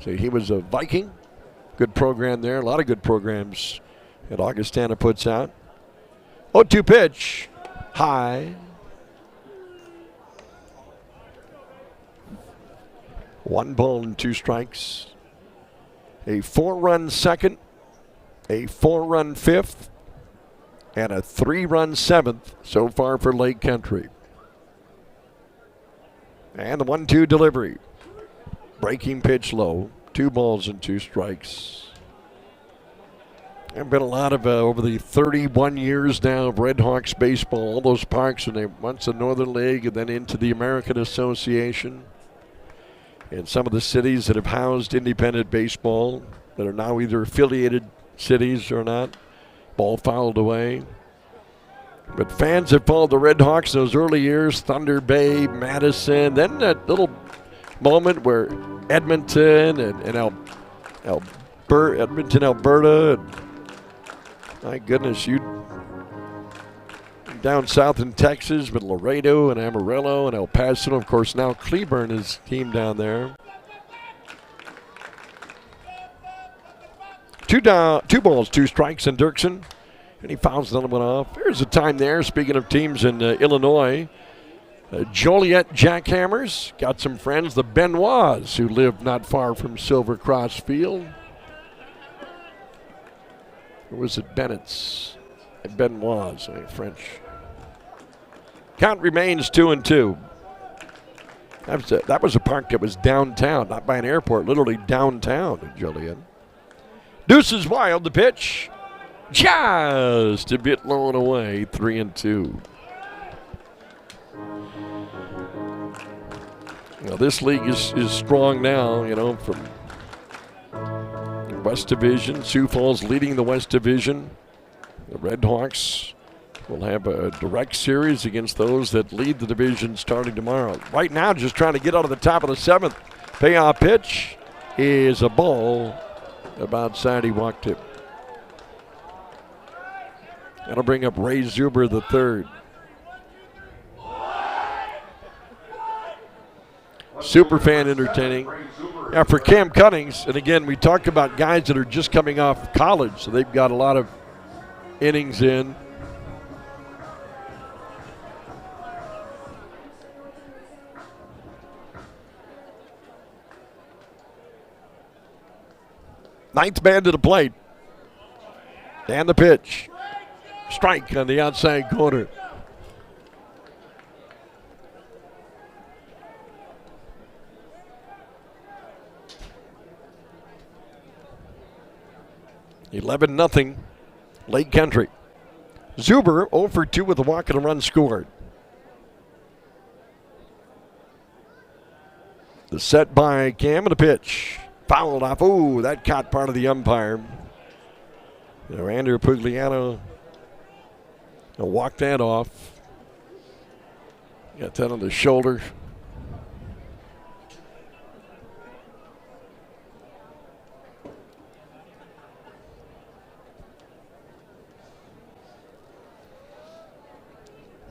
So he was a Viking. Good program there. A lot of good programs that Augustana puts out. 0-2 pitch. High. 1 ball and 2 strikes. A 4-run second. A 4-run fifth. And a 3-run seventh so far for Lake Country. And the 1-2 delivery. Breaking pitch low. 2 balls and 2 strikes. There have been a lot of, over the 31 years now of RedHawks baseball, all those parks, when they once the Northern League and then into the American Association. And some of the cities that have housed independent baseball that are now either affiliated cities or not. Ball fouled away. But fans have followed the RedHawks in those early years, Thunder Bay, Madison, then that little moment where Edmonton and Edmonton, Alberta, and my goodness, you down south in Texas with Laredo and Amarillo and El Paso. Of course, now Cleburne is team down there. 2 balls, 2 strikes, and Dirksen. And he fouls another one off. There's a time there. Speaking of teams in Illinois, Joliet Jackhammers got some friends, the Benoits, who live not far from Silver Cross Field. Or was it Bennett's? Benoits, French. Count remains 2-2. That was a park that was downtown, not by an airport, literally downtown in Joliet. Deuces wild, the pitch. Just a bit low and away, 3-2. This league is strong now, from the West Division. Sioux Falls leading the West Division. The RedHawks will have a direct series against those that lead the division starting tomorrow. Right now, just trying to get out of the top of the 7th. Payoff pitch is a ball about side. He walked it. That'll bring up Ray Zuber III. Super fan entertaining. Yeah, for Cam Cunnings, and again, we talked about guys that are just coming off college, so they've got a lot of innings in. Ninth man to the plate. And the pitch. Strike on the outside corner. $11-0. Lake Country. Zuber 0 for 2 with a walk and a run scored. The set by Cam and a pitch. Fouled off. Ooh, that caught part of the umpire. Andrew Pugliano walked that off. Got that on the shoulder.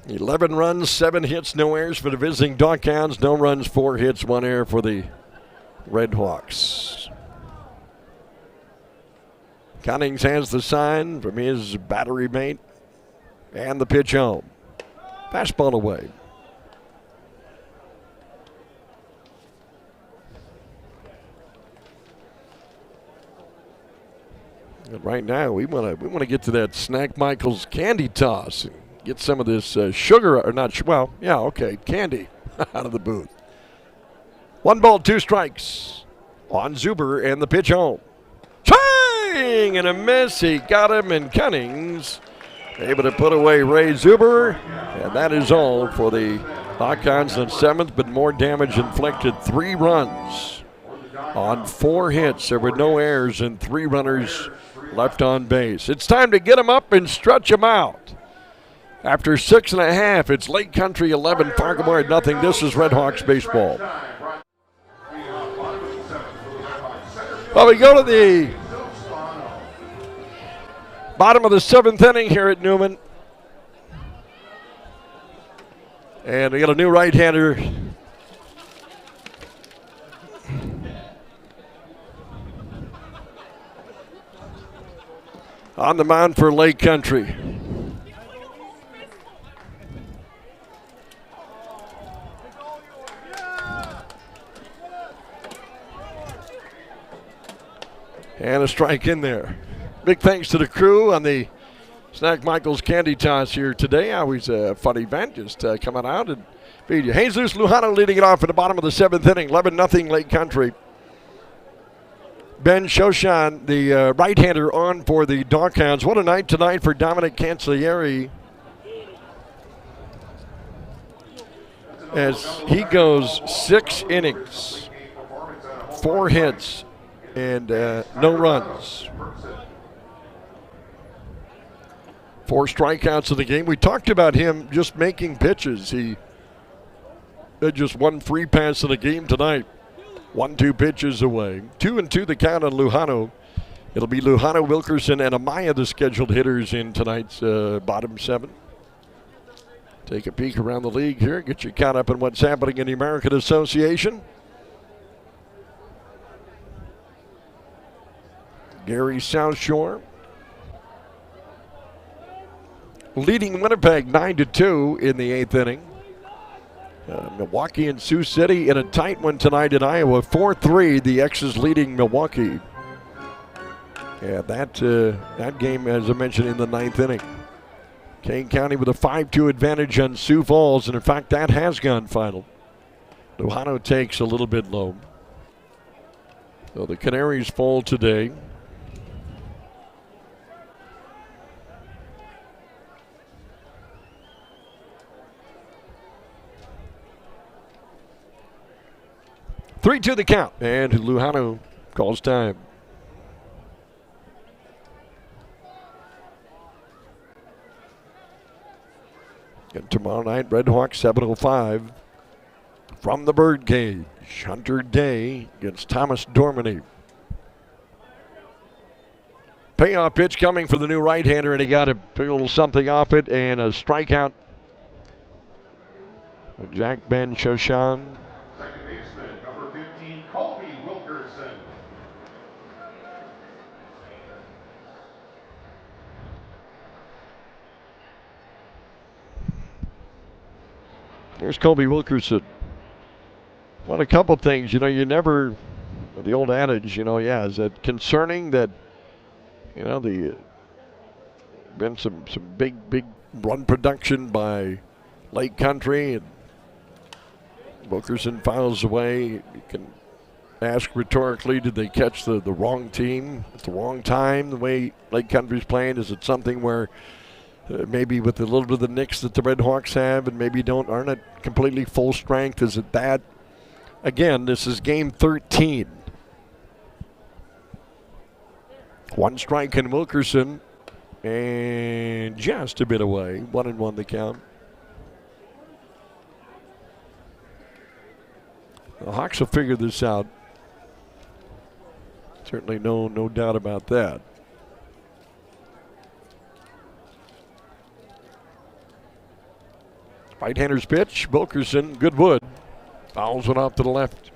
$11 runs, 7 hits, no errors for the visiting DockHounds. No runs, 4 hits, 1 error for the RedHawks. Cunnings has the sign from his battery mate. And the pitch home. Fastball away. And right now, we want to get to that Snack Michael's candy toss and get some of this sugar, or not, well, yeah, okay, candy out of the booth. 1 ball, 2 strikes on Zuber and the pitch home. Swing and a miss. He got him, and Cunnings able to put away Ray Zuber, and that is all for the DockHounds in 7th, but more damage inflicted. 3 runs on 4 hits. There were no errors and 3 runners left on base. It's time to get them up and stretch them out. After 6.5, it's Lake Country 11, Fargo-Moorhead nothing. This is RedHawks baseball. Well, we go to the bottom of the 7th inning here at Newman. And we got a new right-hander. On the mound for Lake Country. And a strike in there. Big thanks to the crew on the Snack Michael's Candy Toss here today. Always a fun event, just coming out and feed you. Jesus Lujano leading it off in the bottom of the 7th inning. 11-0 Lake Country. Ben Shoshan, the right-hander, on for the DockHounds. What a night tonight for Dominic Cancellieri, as he goes 6 innings, 4 hits, and no runs. 4 strikeouts in the game. We talked about him just making pitches. He had just 1 free pass in the game tonight. 1-2 pitches away. 2-2 the count on Lujano. It'll be Lujano, Wilkerson, and Amaya the scheduled hitters in tonight's bottom 7. Take a peek around the league here. Get you caught up on what's happening in the American Association. Gary South Shore leading Winnipeg 9-2 in the 8th inning. Milwaukee and Sioux City in a tight one tonight in Iowa. 4-3, the X's leading Milwaukee. Yeah, that game, as I mentioned, in the 9th inning. Kane County with a 5-2 advantage on Sioux Falls, and in fact, that has gone final. Lujano takes a little bit low. So the Canaries fall today. Three-two the count, and Lujano calls time. And tomorrow night, RedHawks 7:05 from the Birdcage. Hunter Day against Thomas Dormany. Payoff pitch coming for the new right-hander, and he got a little something off it, and a strikeout. Jack Ben Shoshan. Second baseman, number 15, Colby Wilkerson. There's Colby Wilkerson. Well, a couple things. You know, you never The old adage, is that concerning that, been some big run production by Lake Country, and Wilkerson fouls away. You can ask rhetorically, did they catch the wrong team at the wrong time? The way Lake Country's playing, is it something where maybe with a little bit of the nicks that the RedHawks have, and maybe aren't at completely full strength? Is it that? Again, this is game 13. One strike in Wilkerson, and just a bit away. 1-1 the count. The Hawks will figure this out. Certainly no doubt about that. Right-hander's pitch, Wilkerson, good wood. Fouls one off to the left.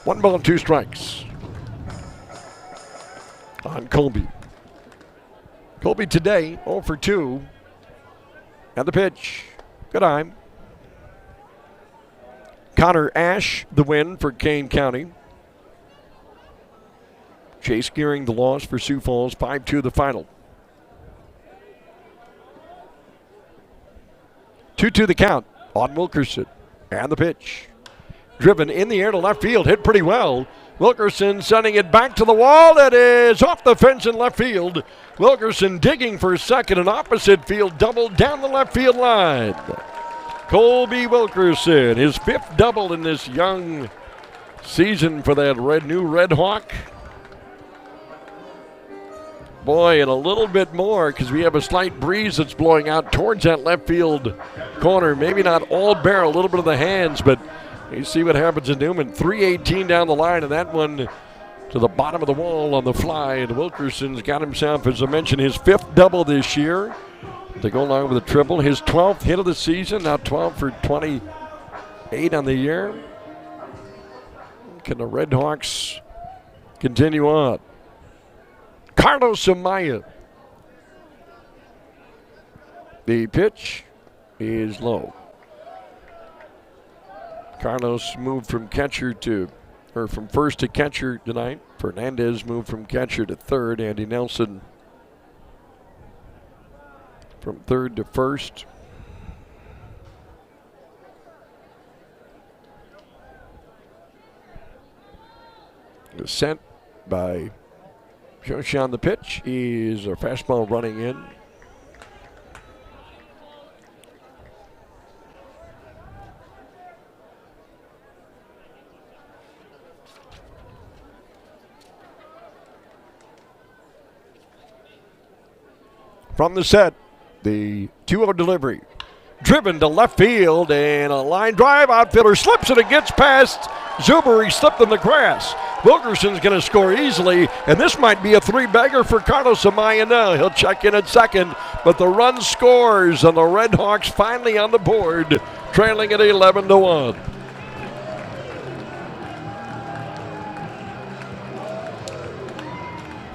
One ball and two strikes on Colby. Colby today 0 for 2. And the pitch. Good eye. Connor Ash, the win for Kane County. Chase Gearing, the loss for Sioux Falls. 5-2 the final. 2-2 the count on Wilkerson. And the pitch. Driven in the air to left field. Hit pretty well. Wilkerson sending it back to the wall. It is off the fence in left field. Wilkerson digging for second. An opposite field double down the left field line. Colby Wilkerson, his 5th double in this young season for that new RedHawk. Boy, and a little bit more because we have a slight breeze that's blowing out towards that left field corner. Maybe not all barrel, a little bit of the hands, but you see what happens in Newman. 318 down the line, and that one to the bottom of the wall on the fly. And Wilkerson's got himself, as I mentioned, his 5th double this year to go along with a triple. His 12th hit of the season, now 12 for 28 on the year. Can the RedHawks continue on? Carlos Amaya. The pitch is low. Carlos moved from from first to catcher tonight. Fernandez moved from catcher to third. Andy Nelson from third to first. Sent by Shoshan. The pitch is a fastball running in. From the set, the 2-0 delivery. Driven to left field and a line drive. Outfielder slips it and gets past Zuber. He slipped in the grass. Wilkerson's going to score easily, and this might be a 3-bagger for Carlos Amaya now. He'll check in at second, but the run scores, and the RedHawks finally on the board, trailing at 11-1.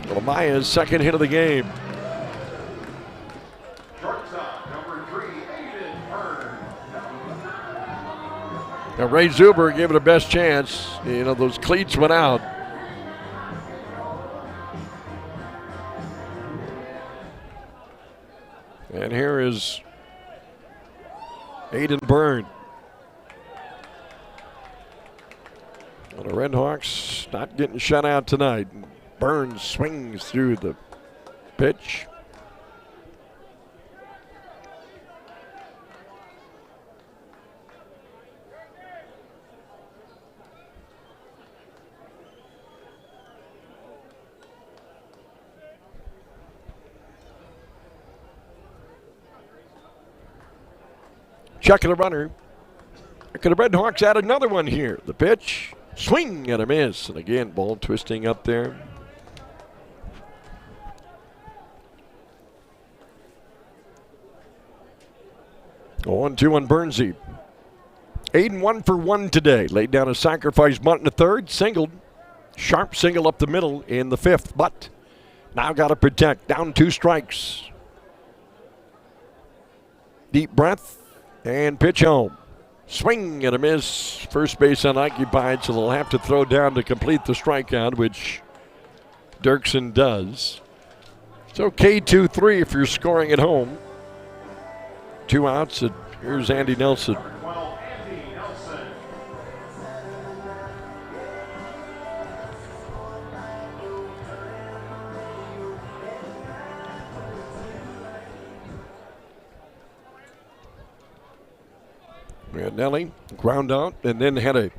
Amaya's second hit of the game. Now Ray Zuber gave it a best chance. Those cleats went out. And here is Aiden Byrne. Well, the RedHawks not getting shut out tonight. Byrne swings through the pitch. Checking the runner. Could the RedHawks add another one here? The pitch, swing and a miss. And again, ball twisting up there. Oh, 1-2 on Bernsey. Aiden 1 for 1 today. Laid down a sacrifice bunt in the third, singled. Sharp single up the middle in the 5th, but Now got to protect. Down 2 strikes. Deep breath and pitch home. Swing and a miss. First base unoccupied, so they'll have to throw down to complete the strikeout, which Dirksen does. It's okay 2-3 if you're scoring at home. 2 outs, and here's Andy Nelson. Number 12, Andy Nelson. Nelly ground out and then had a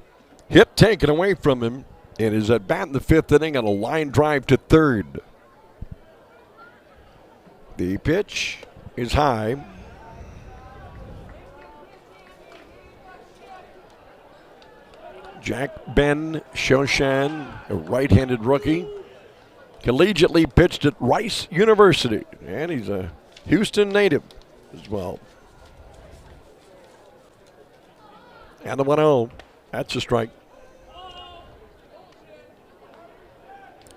hit taken away from him, and is at bat in the 5th inning on a line drive to third. The pitch is high. Jack Ben Shoshan, a right-handed rookie, collegiately pitched at Rice University, and he's a Houston native as well. And the 1-0. That's a strike.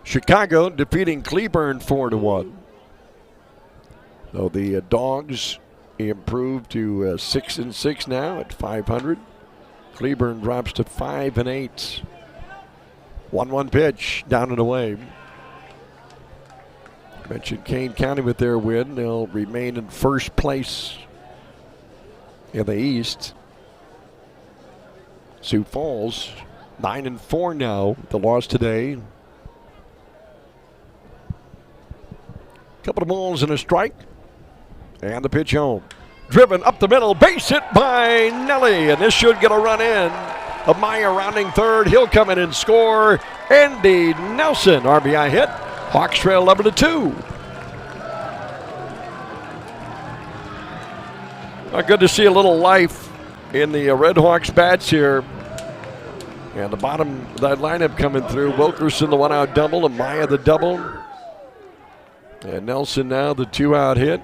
Chicago defeating Cleburne 4-1. So the Dogs improved to 6-6 now at 500. Cleburne drops to 5-8. 1-1 pitch down and away. Mentioned Kane County with their win. They'll remain in first place in the East. Sioux Falls 9-4 now. The loss today. Couple of balls and a strike. And the pitch home. Driven up the middle, base hit by Nelly, and this should get a run in. Amaya rounding third, he'll come in and score. Andy Nelson, RBI hit. Hawks trail 11-2. Good to see a little life in the RedHawks bats here. And the bottom of that lineup coming through. Wilkerson the 1-out double, Amaya the double. And Nelson now the 2-out hit.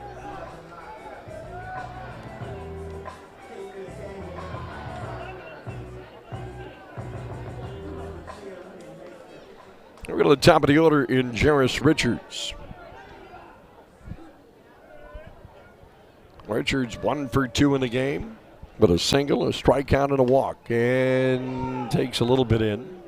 We're going to the top of the order in Jarris Richards. Richards 1 for 2 in the game, with a single, a strikeout, and a walk, and takes a little bit in.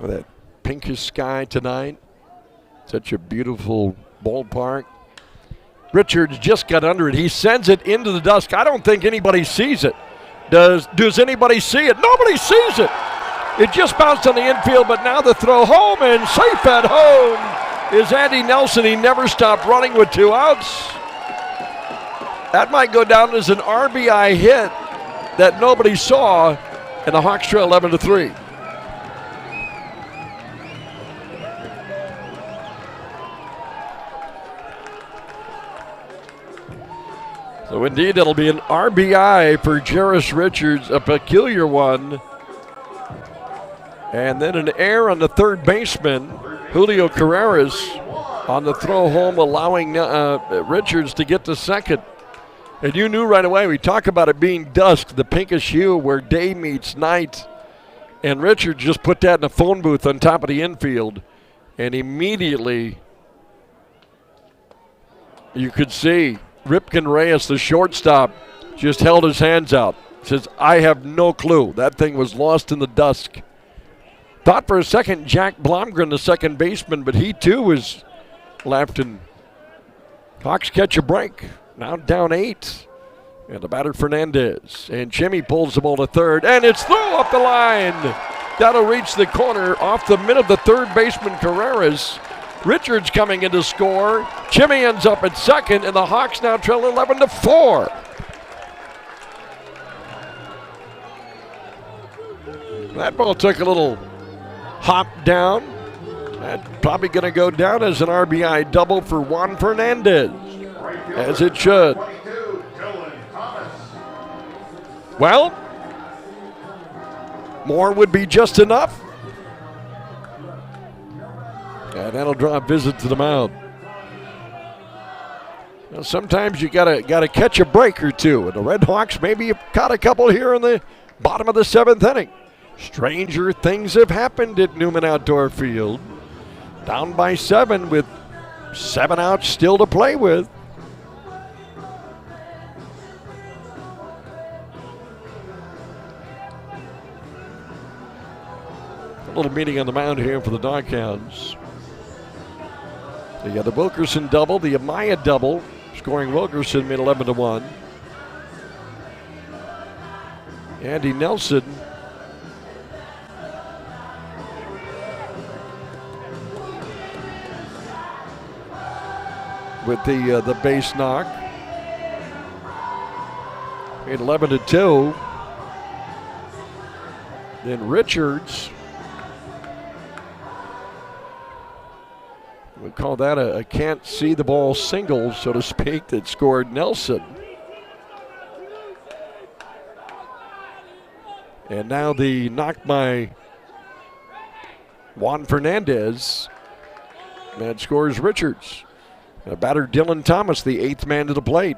Oh, that pinkish sky tonight. Such a beautiful ballpark. Richards just got under it. He sends it into the dusk. I don't think anybody sees it. Does anybody see it? Nobody sees it. It just bounced on the infield, but now the throw home, and safe at home is Andy Nelson. He never stopped running with 2 outs. That might go down as an RBI hit that nobody saw, and the Hawks trail 11-3. So indeed, it'll be an RBI for Jarris Richards, a peculiar one. And then an error on the third baseman, Julio Carreras, on the throw home, allowing Richards to get to second. And you knew right away, we talk about it being dusk, the pinkish hue where day meets night. And Richards just put that in a phone booth on top of the infield. And immediately, you could see Ripken Reyes, the shortstop, just held his hands out. Says, I have no clue. That thing was lost in the dusk. Thought for a second Jack Blomgren, the second baseman, but he too was left, and Hawks catch a break. Now down 8. And the batter Fernandez. And Jimmy pulls the ball to third, and it's through up the line. That'll reach the corner off the mid of the third baseman Carreras. Richards coming in to score. Chimmy ends up at second, and the Hawks now trail 11-4. That ball took a little hop down. That's probably going to go down as an RBI double for Juan Fernandez, as it should. Well, more would be just enough. And that'll draw a visit to the mound. Well, sometimes you gotta catch a break or two, and the RedHawks maybe have caught a couple here in the bottom of the 7th inning. Stranger things have happened at Newman Outdoor Field. Down by 7 with 7 outs still to play with. A little meeting on the mound here for the DockHounds. You got the Wilkerson double, the Amaya double. Scoring Wilkerson made 11-1. Andy Nelson with the base knock. Made 11-2. Then Richards, we call that a can't see the ball single, so to speak, that scored Nelson. And now the knock by Juan Fernandez. That scores Richards. Batter Dylan Thomas, the 8th man to the plate.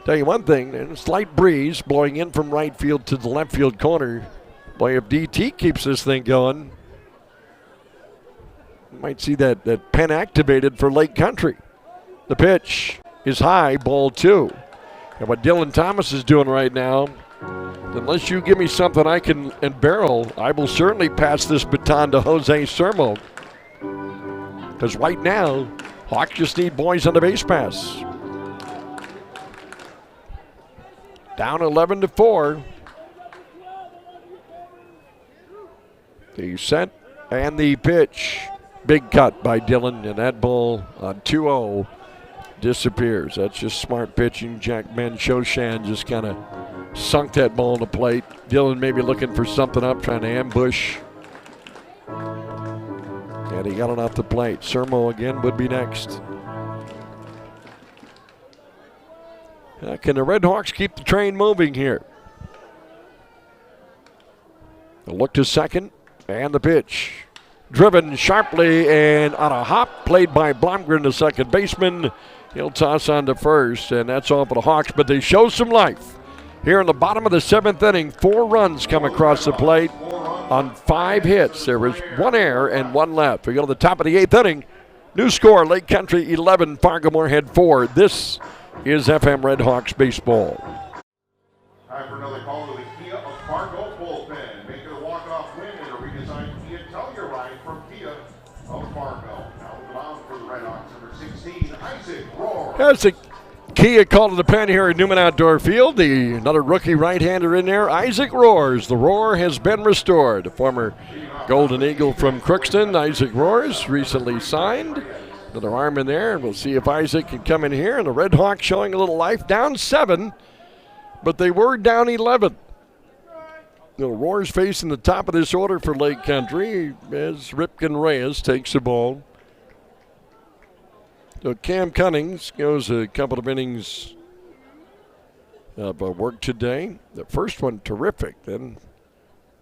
Tell you one thing, a slight breeze blowing in from right field to the left field corner. Boy, if DT keeps this thing going, you might see that pen activated for Lake Country. The pitch is high, ball 2. And what Dylan Thomas is doing right now, unless you give me something I can barrel, I will certainly pass this baton to Jose Sermo. Because right now, Hawks just need boys on the base pass. Down 11-4. The set and the pitch. Big cut by Dylan, and that ball on 2-0 disappears. That's just smart pitching. Jack Manchoshan just kind of sunk that ball on the plate. Dylan maybe looking for something up, trying to ambush. And he got it off the plate. Sermo again would be next. Can the RedHawks keep the train moving here? A look to second, and the pitch. Driven sharply and on a hop, played by Blomgren, the second baseman. He'll toss on to first, and that's all for the Hawks, but they show some life. Here in the bottom of the 7th inning, 4 runs come across the plate on 5 hits. There was 1 error and 1 left. We go to the top of the 8th inning. New score, Lake Country 11, Fargo-Moorhead 4. This is FM RedHawks baseball. Time for another call to the Kia of Fargo bullpen. Make it a walk-off win in a redesigned Kia Telluride from Kia of Fargo. Now the mound for the RedHawks, number 16, Isaac Rohr. That's a Kia called to the pen here at Newman Outdoor Field. Another rookie right-hander in there, Isaac Rohrs. The Rohr has been restored. The former Golden Eagle from Crookston, Isaac Rohrs, recently signed. Another arm in there, and we'll see if Isaac can come in here. And the RedHawks showing a little life, down 7, but they were down 11. Rohr's facing the top of this order for Lake Country as Ripken Reyes takes the ball. So Cam Cunnings goes a couple of innings of work today. The first one terrific. Then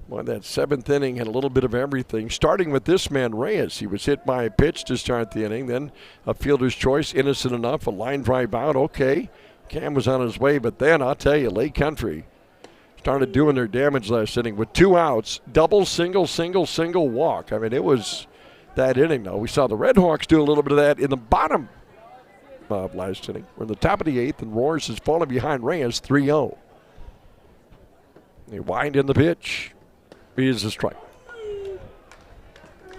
that 7th inning had a little bit of everything. Starting with this man, Reyes. He was hit by a pitch to start the inning. Then a fielder's choice, innocent enough, a line drive out. Okay, Cam was on his way. But then I'll tell you, Lake Country started doing their damage last inning with 2 outs. Double, single, single, single, walk. I mean, it was that inning, though. We saw the RedHawks do a little bit of that in the bottom of last inning. We're in the top of the 8th, and Rohrs has fallen behind Reyes 3-0. They wind in the pitch. He is a strike.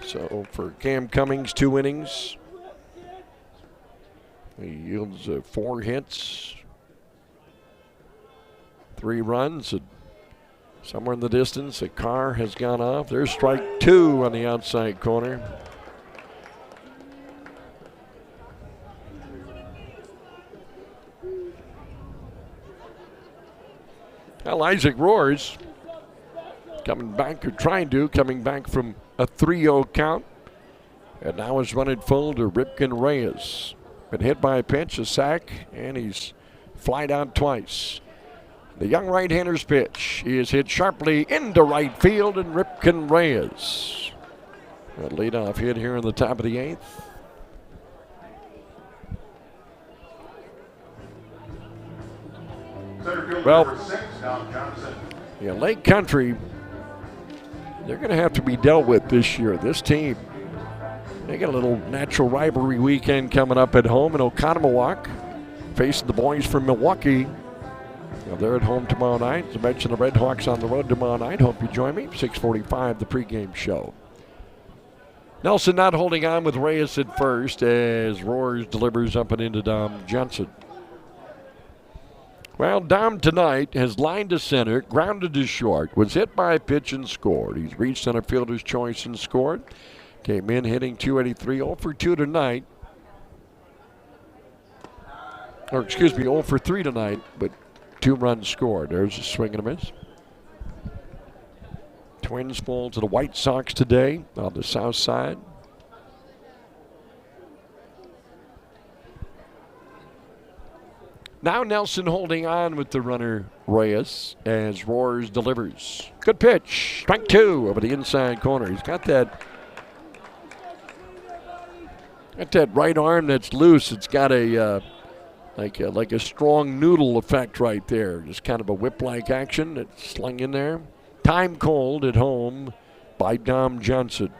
So for Cam Cummings, 2 innings. He yields 4 hits, 3 runs, and somewhere in the distance, a car has gone off. There's strike 2 on the outside corner. Well, Isaac Rohrs coming back, or trying to, coming back from a 3-0 count. And now is running full to Ripken Reyes. Been hit by a pitch, a sack, and he's flied out twice. The young right-hander's pitch. He is hit sharply into right field, and Ripken Reyes. A leadoff hit here in the top of the 8th. Center fielder Well, number 6, Dom Johnson. yeah, Lake Country, they're going to have to be dealt with this year. This team, they got a little natural rivalry weekend coming up at home in Oconomowoc, facing the boys from Milwaukee. Well, they're at home tomorrow night. As I mentioned, the RedHawks on the road tomorrow night. Hope you join me. 6:45, the pregame show. Nelson not holding on with Reyes at first as Roars delivers up and into Dom Johnson. Well, Dom tonight has lined to center, grounded to short, was hit by a pitch and scored. He's reached center fielder's choice and scored. Came in hitting .283, 0 for 2 tonight. Or excuse me, 0 for 3 tonight, but 2 runs scored. There's a swing and a miss. Twins fall to the White Sox today on the south side. Now Nelson holding on with the runner Reyes as Roars delivers. Good pitch. Strike 2 over the inside corner. He's got that right arm that's loose. It's got a like a strong noodle effect right there. Just kind of a whip-like action that's slung in there. Time called at home by Dom Johnson.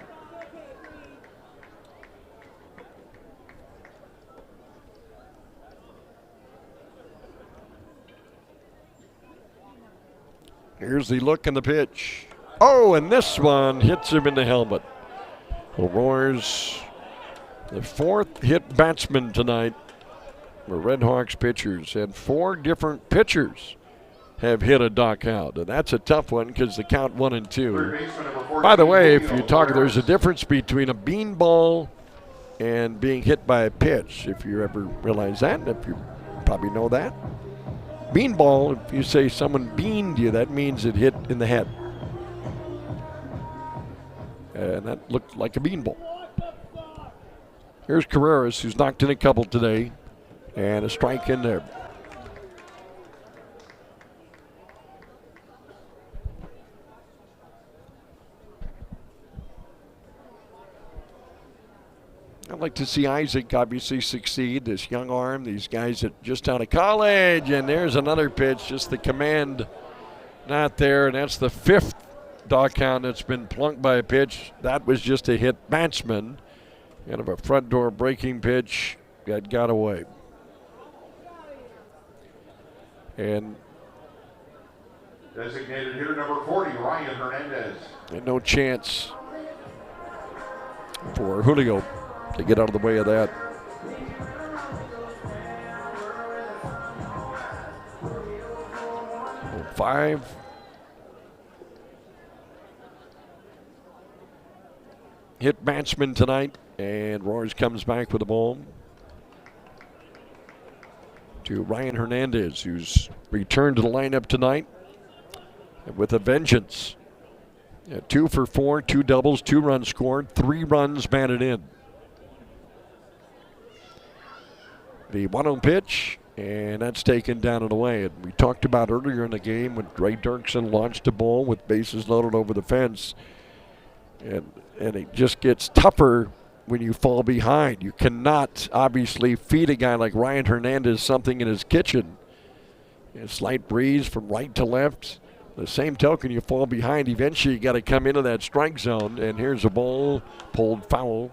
Here's the look and the pitch. Oh, and this one hits him in the helmet. The Roars, the 4th hit batsman tonight. The RedHawks pitchers and 4 different pitchers have hit a DockHound, and that's a tough one because the count 1 and 2. By the way, if you talk, there's a difference between a beanball and being hit by a pitch. If you ever realize that, if you probably know that. Beanball, if you say someone beaned you, that means it hit in the head. And that looked like a beanball. Here's Carreras, who's knocked in a couple today, and a strike in there. I'd like to see Isaac obviously succeed, this young arm, these guys that just out of college, and there's another pitch, just the command not there, and that's the 5th DockHound that's been plunked by a pitch. That was just a hit batsman, kind of a front door breaking pitch that got away. And designated hitter number 40, Ryan Hernandez. And no chance for Julio to get out of the way of that. Five. Hit batsman tonight, and Roars comes back with the ball to Ryan Hernandez, who's returned to the lineup tonight with a vengeance. 2 for 4, 2 doubles, 2 runs scored, 3 runs batted in. The 1-0 pitch, and that's taken down and away. And we talked about earlier in the game when Ray Dirksen launched a ball with bases loaded over the fence. And it just gets tougher when you fall behind. You cannot obviously feed a guy like Ryan Hernandez something in his kitchen. A slight breeze from right to left. The same token, you fall behind. Eventually, you got to come into that strike zone. And here's a ball pulled foul.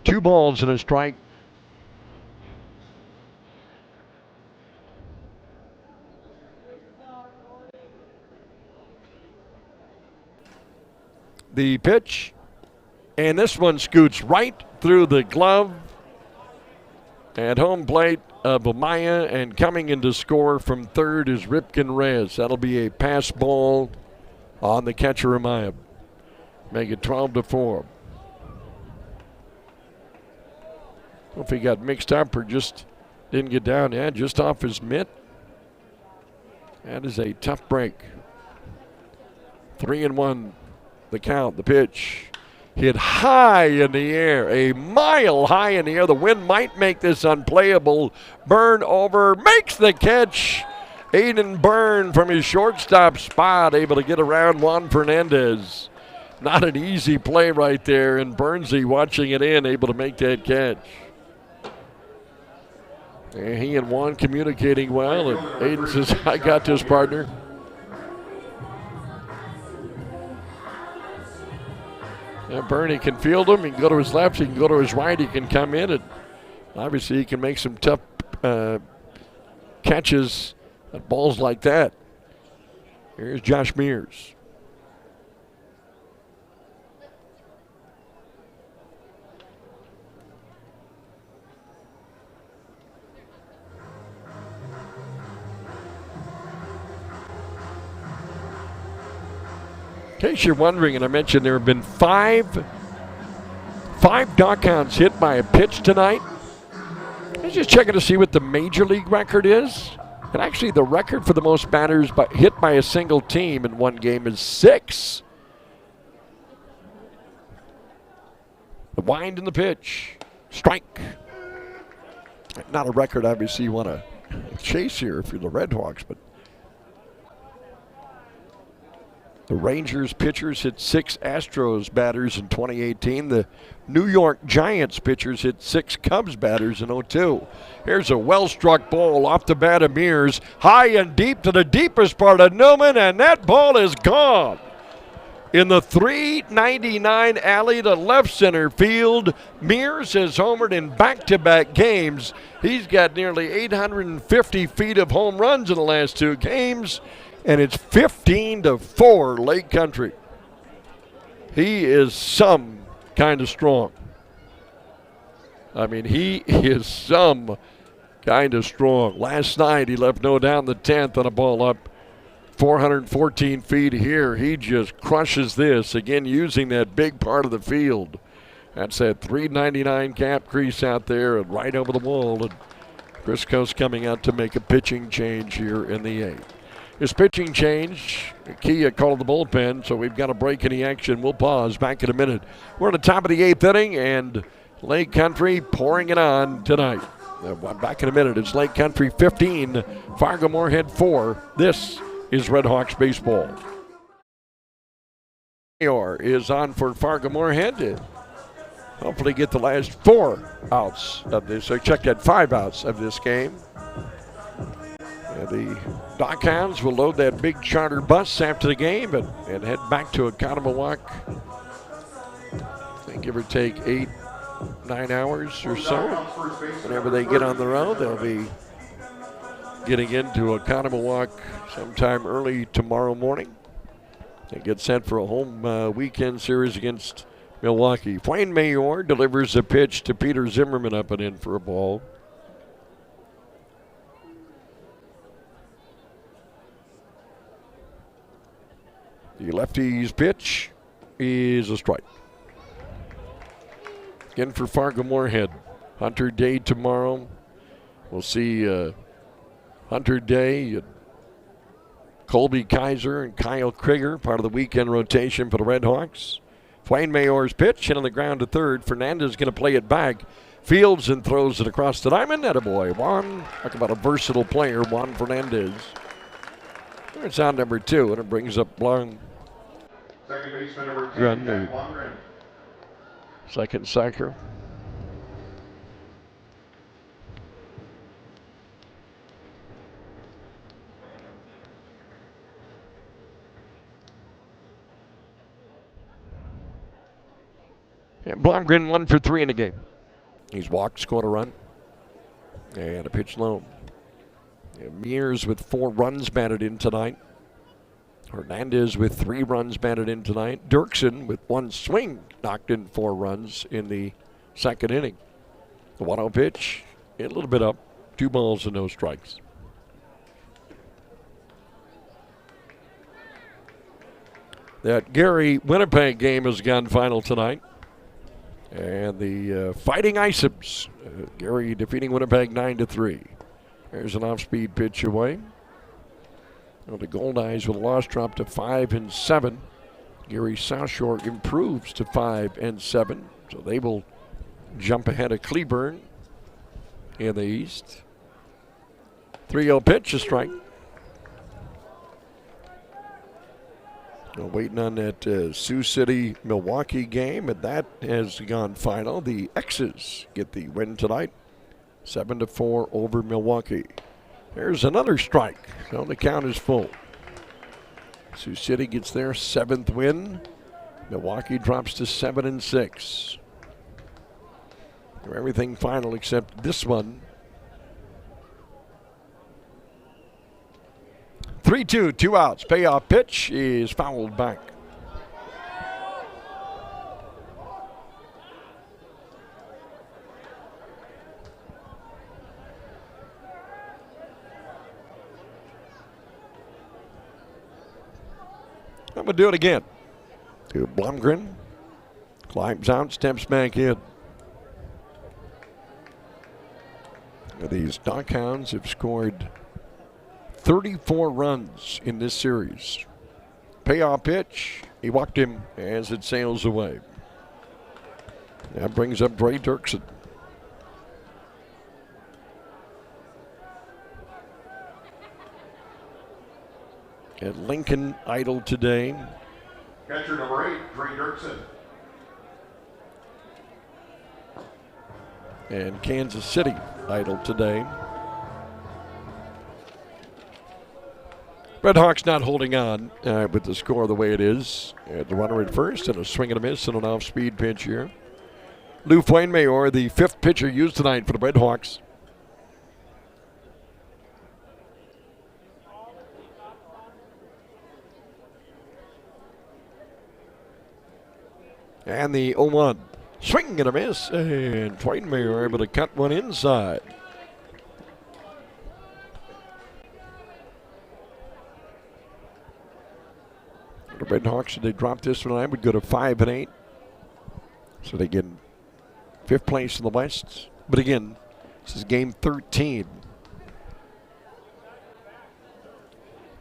Two balls and a strike. The pitch, and this one scoots right through the glove at home plate of Amaya, and coming in to score from third is Ripken Reyes. That'll be a pass ball on the catcher Amaya. Make it 12-4. I don't know if he got mixed up or just didn't get down. Yeah, just off his mitt. That is a tough break. 3-1. The count, the pitch, hit high in the air, a mile high in the air. The wind might make this unplayable. Burn over, makes the catch. Aiden Byrne from his shortstop spot able to get around Juan Fernandez. Not an easy play right there, and Burnsy watching it in, able to make that catch. And he and Juan communicating well, and Aiden says, I got this, partner. Yeah, Bernie can field him. He can go to his left. He can go to his right. He can come in. And obviously, he can make some tough catches at balls like that. Here's Josh Mears. In case you're wondering, and I mentioned there have been five DockHounds hit by a pitch tonight. I was just checking to see what the major league record is. And actually the record for the most batters hit by a single team in one game is 6. The wind and the pitch. Strike. Not a record obviously you want to chase here if you're the RedHawks, but the Rangers pitchers hit 6 Astros batters in 2018. The New York Giants pitchers hit 6 Cubs batters in 2002. Here's a well-struck ball off the bat of Mears. High and deep to the deepest part of Newman, and that ball is gone. In the 399 alley to left center field, Mears has homered in back-to-back games. He's got nearly 850 feet of home runs in the last 2 games. And it's 15-4 Lake Country. He is some kind of strong. I mean, he is some kind of strong. Last night he left no down the 10th on a ball up 414 feet here. He just crushes this, again using that big part of the field. That's that 399 cap crease out there and right over the wall. And Briscoe's coming out to make a pitching change here in the 8th. His pitching change, Kia called the bullpen, so we've got a break in the action. We'll pause back in a minute. We're at the top of the 8th inning, and Lake Country pouring it on tonight. Back in a minute. It's Lake Country 15, Fargo-Moorhead 4. This is RedHawks baseball. Mayor is on for Fargo-Moorhead to hopefully get the last 4 outs of this, or check that 5 outs of this game. The DockHounds will load that big charter bus after the game and head back to Oconomowoc. I think give or take 8-9 hours or so. Whenever they get on the road, they'll be getting into Oconomowoc sometime early tomorrow morning. They get set for a home weekend series against Milwaukee. Wayne Mayor delivers a pitch to Peter Zimmerman up and in for a ball. The lefty's pitch is a strike. Again for Fargo-Moorhead. Hunter Day tomorrow. We'll see Hunter Day, Colby Kaiser, and Kyle Krieger, part of the weekend rotation for the RedHawks. Wayne Mayor's pitch, hit on the ground to third. Fernandez going to play it back. Fields and throws it across the diamond. Attaboy. Juan, talk about a versatile player, Juan Fernandez. It's out number 2, and it brings up Blum. Second baseman number 10, Jack Lundgren. Second cycle. And Blomgren 1 for 3 in the game. He's walked, scored a run, and a pitch low. And Mears with 4 runs batted in tonight. Hernandez with 3 runs batted in tonight. Dirksen with 1 swing knocked in 4 runs in the second inning. The 1-0 pitch, a little bit up. 2 balls and no strikes. That Gary Winnipeg game has gone final tonight. And the Fighting Iceps, Gary defeating Winnipeg 9-3. There's an off-speed pitch away. Well, the Gold Eyes with a loss drop to 5-7. Gary South Shore improves to 5-7. So they will jump ahead of Cleburne in the East. 3-0 pitch, a strike. Waiting on that Sioux City-Milwaukee game, and that has gone final. The X's get the win tonight, 7-4 over Milwaukee. There's another strike. So the count is full. Sioux City gets their 7th win. Milwaukee drops to 7-6. Everything final except this one. 3-2, 2 outs. Payoff pitch is fouled back. I'm going to do it again. To Blumgren. Climbs out, steps back in. These DockHounds have scored 34 runs in this series. Payoff pitch. He walked him as it sails away. That brings up Dre Dirksen. At Lincoln idle today. Catcher number 8, Dre Dirksen. And Kansas City idle today. RedHawks not holding on with the score the way it is. The runner at first and a swing and a miss and an off-speed pitch here. Lou Fuenmayor, the 5th pitcher used tonight for the RedHawks. And the 0-1. Swing and a miss, and Fuenmayor able to cut one inside. The RedHawks, if they drop this one, I would go to 5-8. So they get 5th place in the West. But again, this is game 13.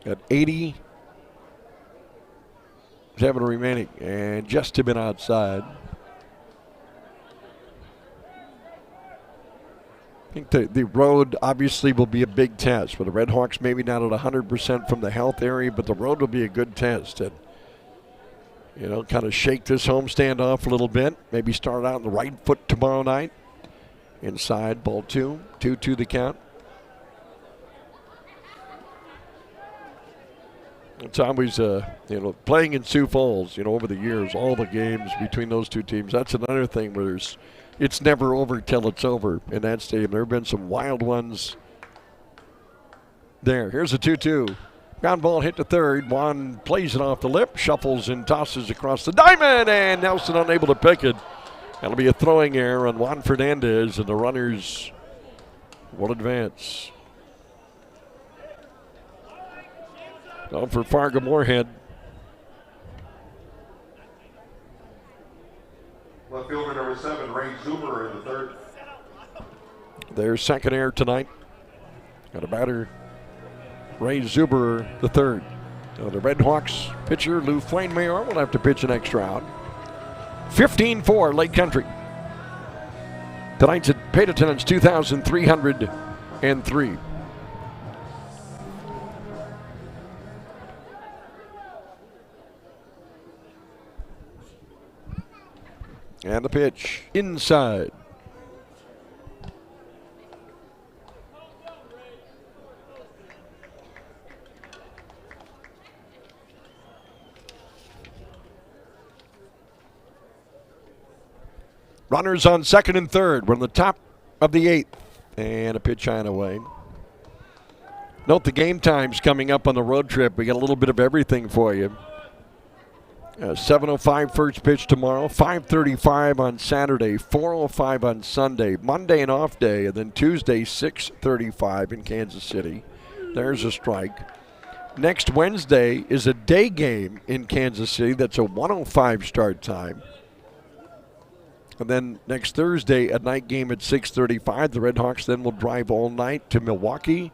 Got 87 remaining, and just a bit outside. I think the road obviously will be a big test. For the RedHawks, maybe not at 100% from the health area, but the road will be a good test. And, you know, kind of shake this homestand off a little bit. Maybe start out on the right foot tomorrow night. Inside, ball 2, 2-2 the count. It's always, playing in Sioux Falls, over the years, all the games between those two teams. That's another thing where it's never over till it's over in that stadium. There have been some wild ones there. Here's a 2-2. Ground ball hit to third. Juan plays it off the lip, shuffles and tosses across the diamond, and Nelson unable to pick it. That'll be a throwing error on Juan Fernandez, and the runners will advance. Down for Fargo-Moorhead. Left fielder number 7, Ray Zuber in the 3rd. Their second error tonight. Got a batter, Ray Zuber the 3rd. So the RedHawks pitcher, Lou Fuenmayor, will have to pitch an extra out. 15-4 Lake Country. Tonight's paid attendance 2,303. And the pitch inside. Runners on second and third. We're in the top of the 8th. And a pitch high and away. Note the game times coming up on the road trip. We got a little bit of everything for you. 7:05 first pitch tomorrow, 5:35 on Saturday, 4:05 on Sunday, Monday an off day, and then Tuesday 6:35 in Kansas City. There's a strike. Next Wednesday is a day game in Kansas City. That's a 1:05 start time. And then next Thursday, a night game at 6:35. The RedHawks then will drive all night to Milwaukee.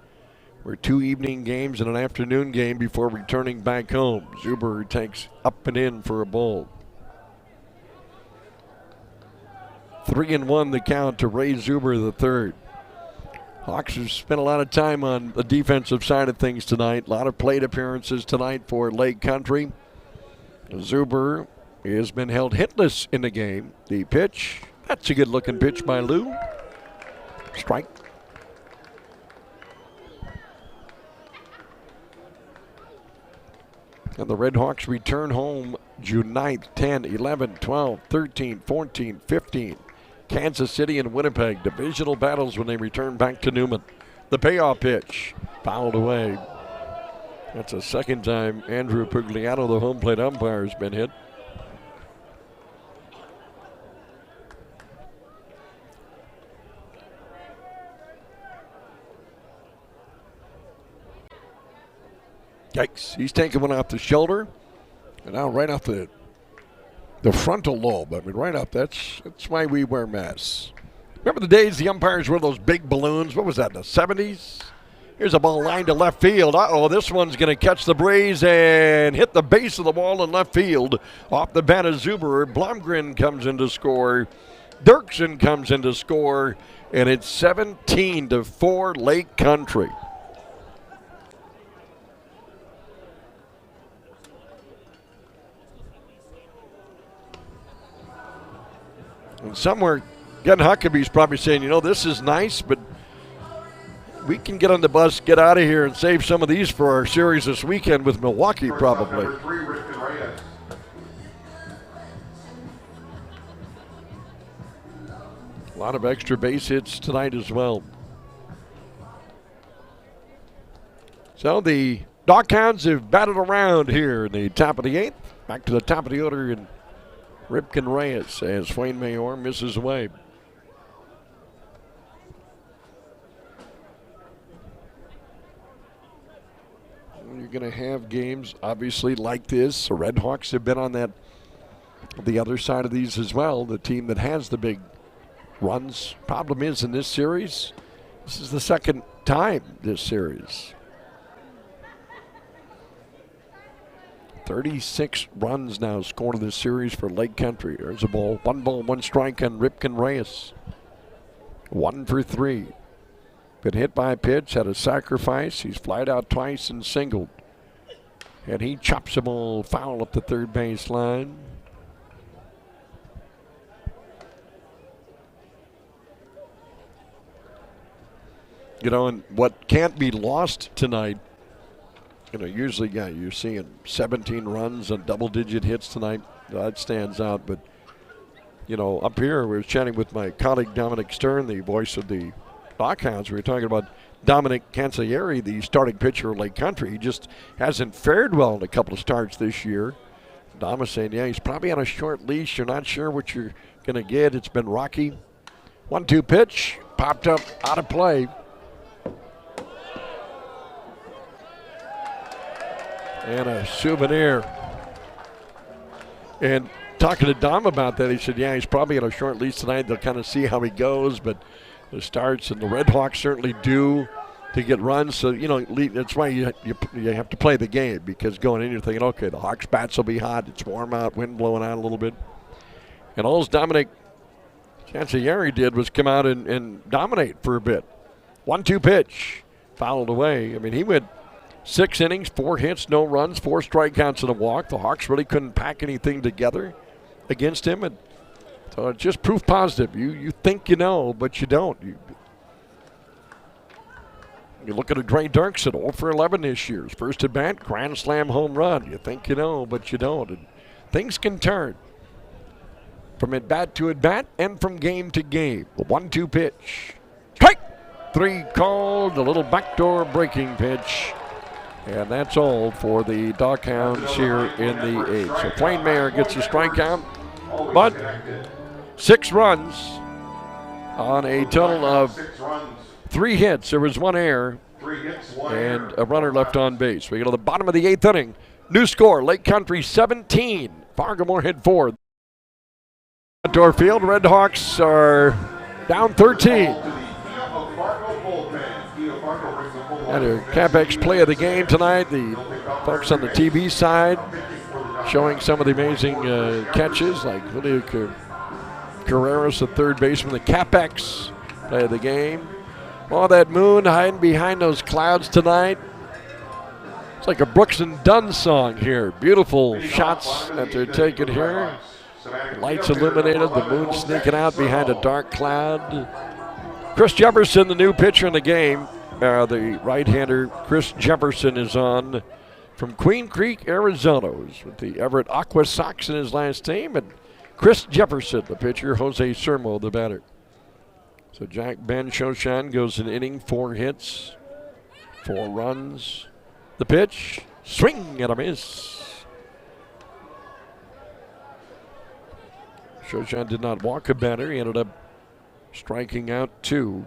We're 2 evening games and an afternoon game before returning back home. Zuber takes up and in for a ball. 3-1 the count to Ray Zuber the 3rd. Hawks have spent a lot of time on the defensive side of things tonight. A lot of plate appearances tonight for Lake Country. Zuber has been held hitless in the game. The pitch, that's a good-looking pitch by Lou. Strike. And the RedHawks return home June 9th, 10, 11, 12, 13, 14, 15. Kansas City and Winnipeg, divisional battles when they return back to Newman. The payoff pitch, fouled away. That's the second time Andrew Pugliano, the home plate umpire, has been hit. Yikes, he's taking one off the shoulder. And now right off the frontal lobe. I mean, right up. That's why we wear masks. Remember the days the umpires wore those big balloons? What was that, in the 70s? Here's a ball lined to left field. Uh-oh, this one's going to catch the breeze and hit the base of the wall in left field. Off the bat of Zuber. Blomgren comes in to score. Dirksen comes in to score. And it's 17-4 Lake Country. And somewhere, Ken Huckabee's probably saying, you know, this is nice, but we can get on the bus, get out of here, and save some of these for our series this weekend with Milwaukee, probably. A lot of extra base hits tonight as well. So the DockHounds have batted around here in the top of the 8th. Back to the top of the order in Ripken Reyes as Wayne Mayor misses away. You're going to have games, obviously, like this. The RedHawks have been on the other side of these as well, the team that has the big runs. Problem is, in this series, this is the second time this series. 36 runs now scored in this series for Lake Country. There's a ball, one strike on Ripken Reyes. 1 for 3. Been hit by a pitch, had a sacrifice. He's flied out twice and singled. And he chops a ball foul up the third base line. You know, and what can't be lost tonight, you know, usually, yeah, you're seeing 17 runs and double-digit hits tonight. That stands out. But, you know, up here, we were chatting with my colleague Dominic Stern, the voice of the DockHounds. We were talking about Dominic Cancellieri, the starting pitcher of Lake Country. He just hasn't fared well in a couple of starts this year. Dom is saying, yeah, he's probably on a short leash. You're not sure what you're going to get. It's been rocky. 1-2 pitch, popped up, out of play. And a souvenir. And talking to Dom about that, he said, yeah, he's probably on a short leash tonight. They'll kind of see how he goes, but the starts, and the RedHawks certainly do to get runs. So, you know, that's why you have to play the game, because going in, you're thinking, okay, the Hawks' bats will be hot. It's warm out, wind blowing out a little bit. And all Dominic Cancellieri did was come out and dominate for a bit. 1-2 pitch, fouled away. I mean, he went 6 innings, 4 hits, no runs, 4 strikeouts and a walk. The Hawks really couldn't pack anything together against him. And so it's just proof positive. You think you know, but you don't. You look at a Dre Dirksen, 0 for 11 this year. His first at bat, grand slam home run. You think you know, but you don't. And things can turn from at bat to at bat and from game to game. The 1-2 pitch. Strike! 3 called, a little backdoor breaking pitch. And that's all for the DockHounds here in the 8th. So Plain Mayer gets a strikeout, but 6 runs on a total of 3 hits. There was 1 error and a runner left on base. We go to the bottom of the 8th inning. New score, Lake Country 17, Fargo-Moorhead 4. Outdoor field, RedHawks are down 13. And a CapEx play of the game tonight. The folks on the TV side showing some of the amazing catches, like Julio Carreras, the third baseman. The CapEx play of the game. Oh, that moon hiding behind those clouds tonight. It's like a Brooks and Dunn song here. Beautiful shots that they're taking here. Lights illuminated, the moon sneaking out behind a dark cloud. Chris Jefferson, the new pitcher in the game. The right-hander Chris Jefferson is on from Queen Creek, Arizona, with the Everett Aqua Sox in his last name. And Chris Jefferson, the pitcher, Jose Sermo, the batter. So Jack Ben Shoshan goes an inning, 4 hits, 4 runs. The pitch, swing and a miss. Shoshan did not walk a batter. He ended up striking out 2.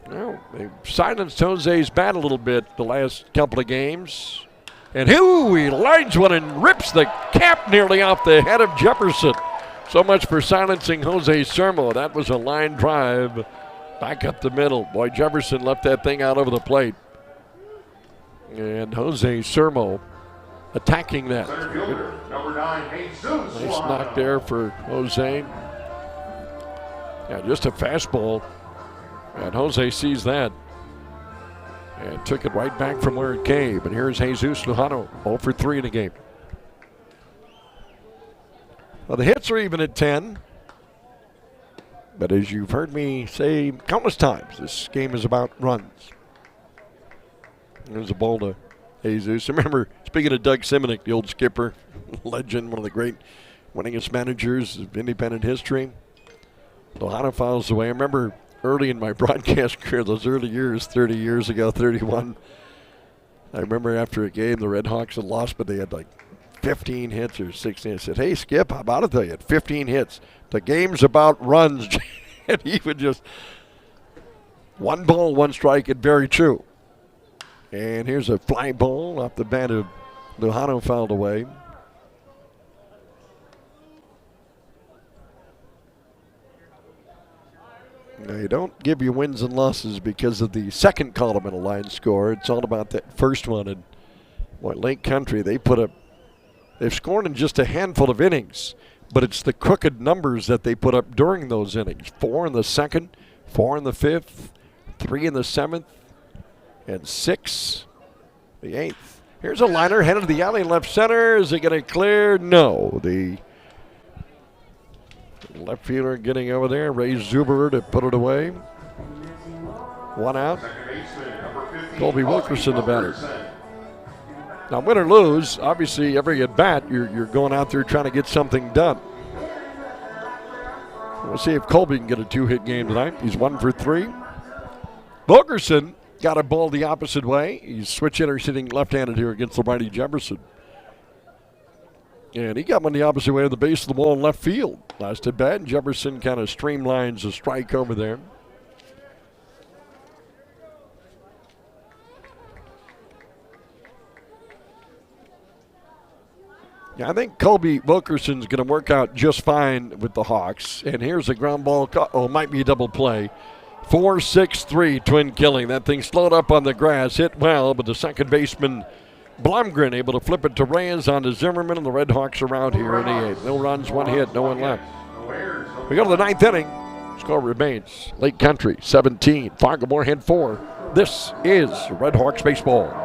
Well, they silenced Jose's bat a little bit the last couple of games. And he lines one and rips the cap nearly off the head of Jefferson. So much for silencing Jose Sermo. That was a line drive back up the middle. Boy, Jefferson left that thing out over the plate. And Jose Sermo attacking that. Center fielder, number 9, Jesus. Nice knock there for Jose. Yeah, just a fastball. And Jose sees that and took it right back from where it came. And here's Jesus Lujano, 0 for 3 in the game. Well, the hits are even at 10. But as you've heard me say countless times, this game is about runs. There's a ball to Jesus. Remember, speaking of Doug Simonic, the old skipper, legend, one of the great winningest managers of independent history. Lujano fouls away. I remember early in my broadcast career, those early years, 30 years ago, 31, I remember after a game, the RedHawks had lost, but they had like 15 hits or 16. I said, hey, Skip, how about it though? You had 15 hits. The game's about runs. And he would just, 1 ball, 1 strike, and very true. And here's a fly ball off the bat of Lujano, fouled away. They don't give you wins and losses because of the second column in a line score. It's all about that first one. And Lake Country, they've scored in just a handful of innings, but it's the crooked numbers that they put up during those innings. 4 in the second, 4 in the 5th, 3 in the 7th, and 6 the 8th. Here's a liner headed to the alley, left center. Is it going to clear? No. The left fielder getting over there, Ray Zuber, to put it away. 1 out. Colby Wilkerson, the batter. Now, win or lose, obviously every at bat, you're going out there trying to get something done. We'll see if Colby can get a 2-hit game tonight. He's 1 for 3. Wilkerson got a ball the opposite way. He's switch hitter sitting left-handed here against the righty Jefferson. And he got one the opposite way of the base of the ball in left field. Last at bat, Jefferson kind of streamlines a strike over there. Yeah, I think Colby Wilkerson's going to work out just fine with the Hawks. And here's a ground ball. Oh, might be a double play. 4-6-3 twin killing. That thing slowed up on the grass, hit well, but the second baseman Blomgren able to flip it to Reyes onto Zimmerman, and the Redhawks are out here in the 8th. No runs, 1 hit, no one left. We go to the 9th inning. Score remains Lake Country 17, Fargo-Moorhead 4. This is Redhawks baseball.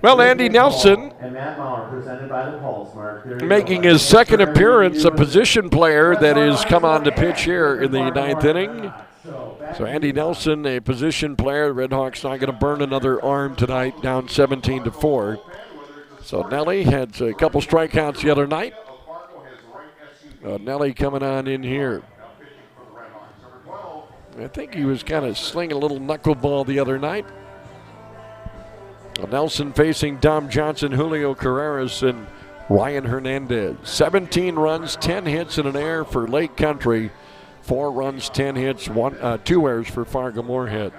Well, Andy Nelson making his second appearance, a position player that has come on to pitch here in the 9th inning. So Andy Nelson, a position player. Redhawks not going to burn another arm tonight, down 17-4. So Nelly had a couple strikeouts the other night. Nelly coming on in here. I think he was kind of slinging a little knuckleball the other night. Nelson facing Dom Johnson, Julio Carreras, and Ryan Hernandez. 17 runs, 10 hits, and an error for Lake Country. 4 runs, 10 hits, 2 errors for Fargo-Moorhead.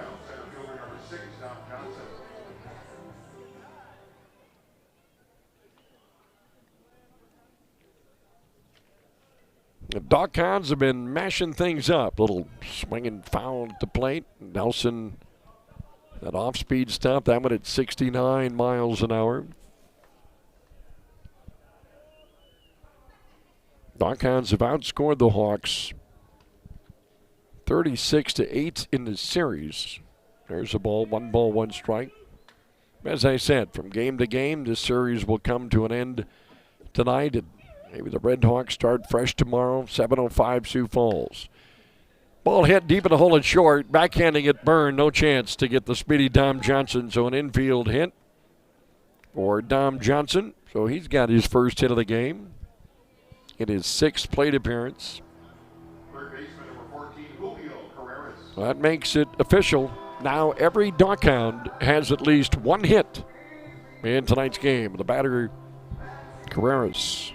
The DockHounds have been mashing things up. Little swinging foul at the plate. Nelson, that off-speed stuff, that one at 69 miles an hour. DockHounds have outscored the Hawks 36-8 in the series There's a ball, 1 strike. As I said, from game to game, this series will come to an end tonight. And maybe the RedHawks start fresh tomorrow, 7:05 Sioux Falls. Ball hit deep in the hole and short. Backhanding it, Byrne. No chance to get the speedy Dom Johnson. So an infield hit for Dom Johnson. So he's got his first hit of the game in his 6th plate appearance. Third baseman number 14, Julio Carreras. That makes it official. Now every DockHound has at least 1 hit in tonight's game. The batter, Carreras,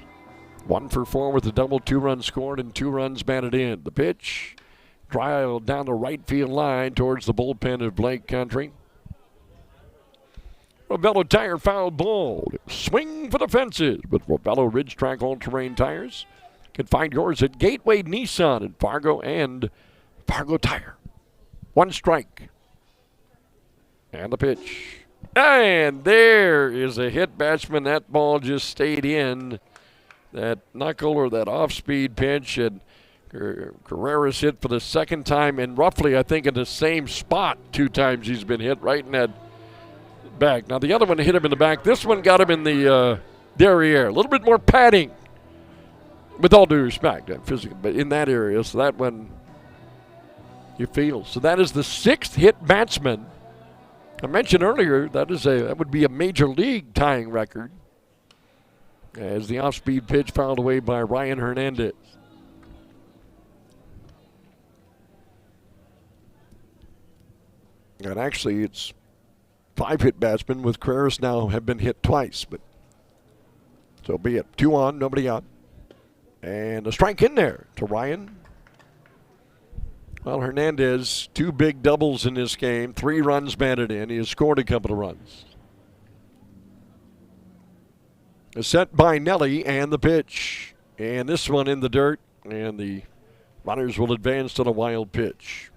1 for 4 with a double, 2 runs scored and 2 runs batted in. The pitch, drilled down the right field line towards the bullpen of Lake Country. Ravello tire foul ball. Swing for the fences with Ravello Ridge Track all-terrain tires. You can find yours at Gateway Nissan in Fargo and Fargo Tire. 1 strike. And the pitch. And there is a hit, batsman. That ball just stayed in. That knuckle or that off-speed pitch. And Carreras hit for the 2nd time and roughly, I think, in the same spot 2 times he's been hit, right in that back. Now, the other one hit him in the back. This one got him in the derriere. A little bit more padding, with all due respect, physical, but in that area. So that one, you feel. So that is the 6th hit batsman. I mentioned earlier that would be a major league tying record, as the off-speed pitch fouled away by Ryan Hernandez. And actually, it's 5 hit batsmen, with Carreras now have been hit twice. But so be it. 2 on, nobody out. And a strike in there to Ryan. Well, Hernandez, 2 big doubles in this game, 3 runs batted in. He has scored a couple of runs. A set by Nelly, and the pitch. And this one in the dirt, and the runners will advance to the wild pitch.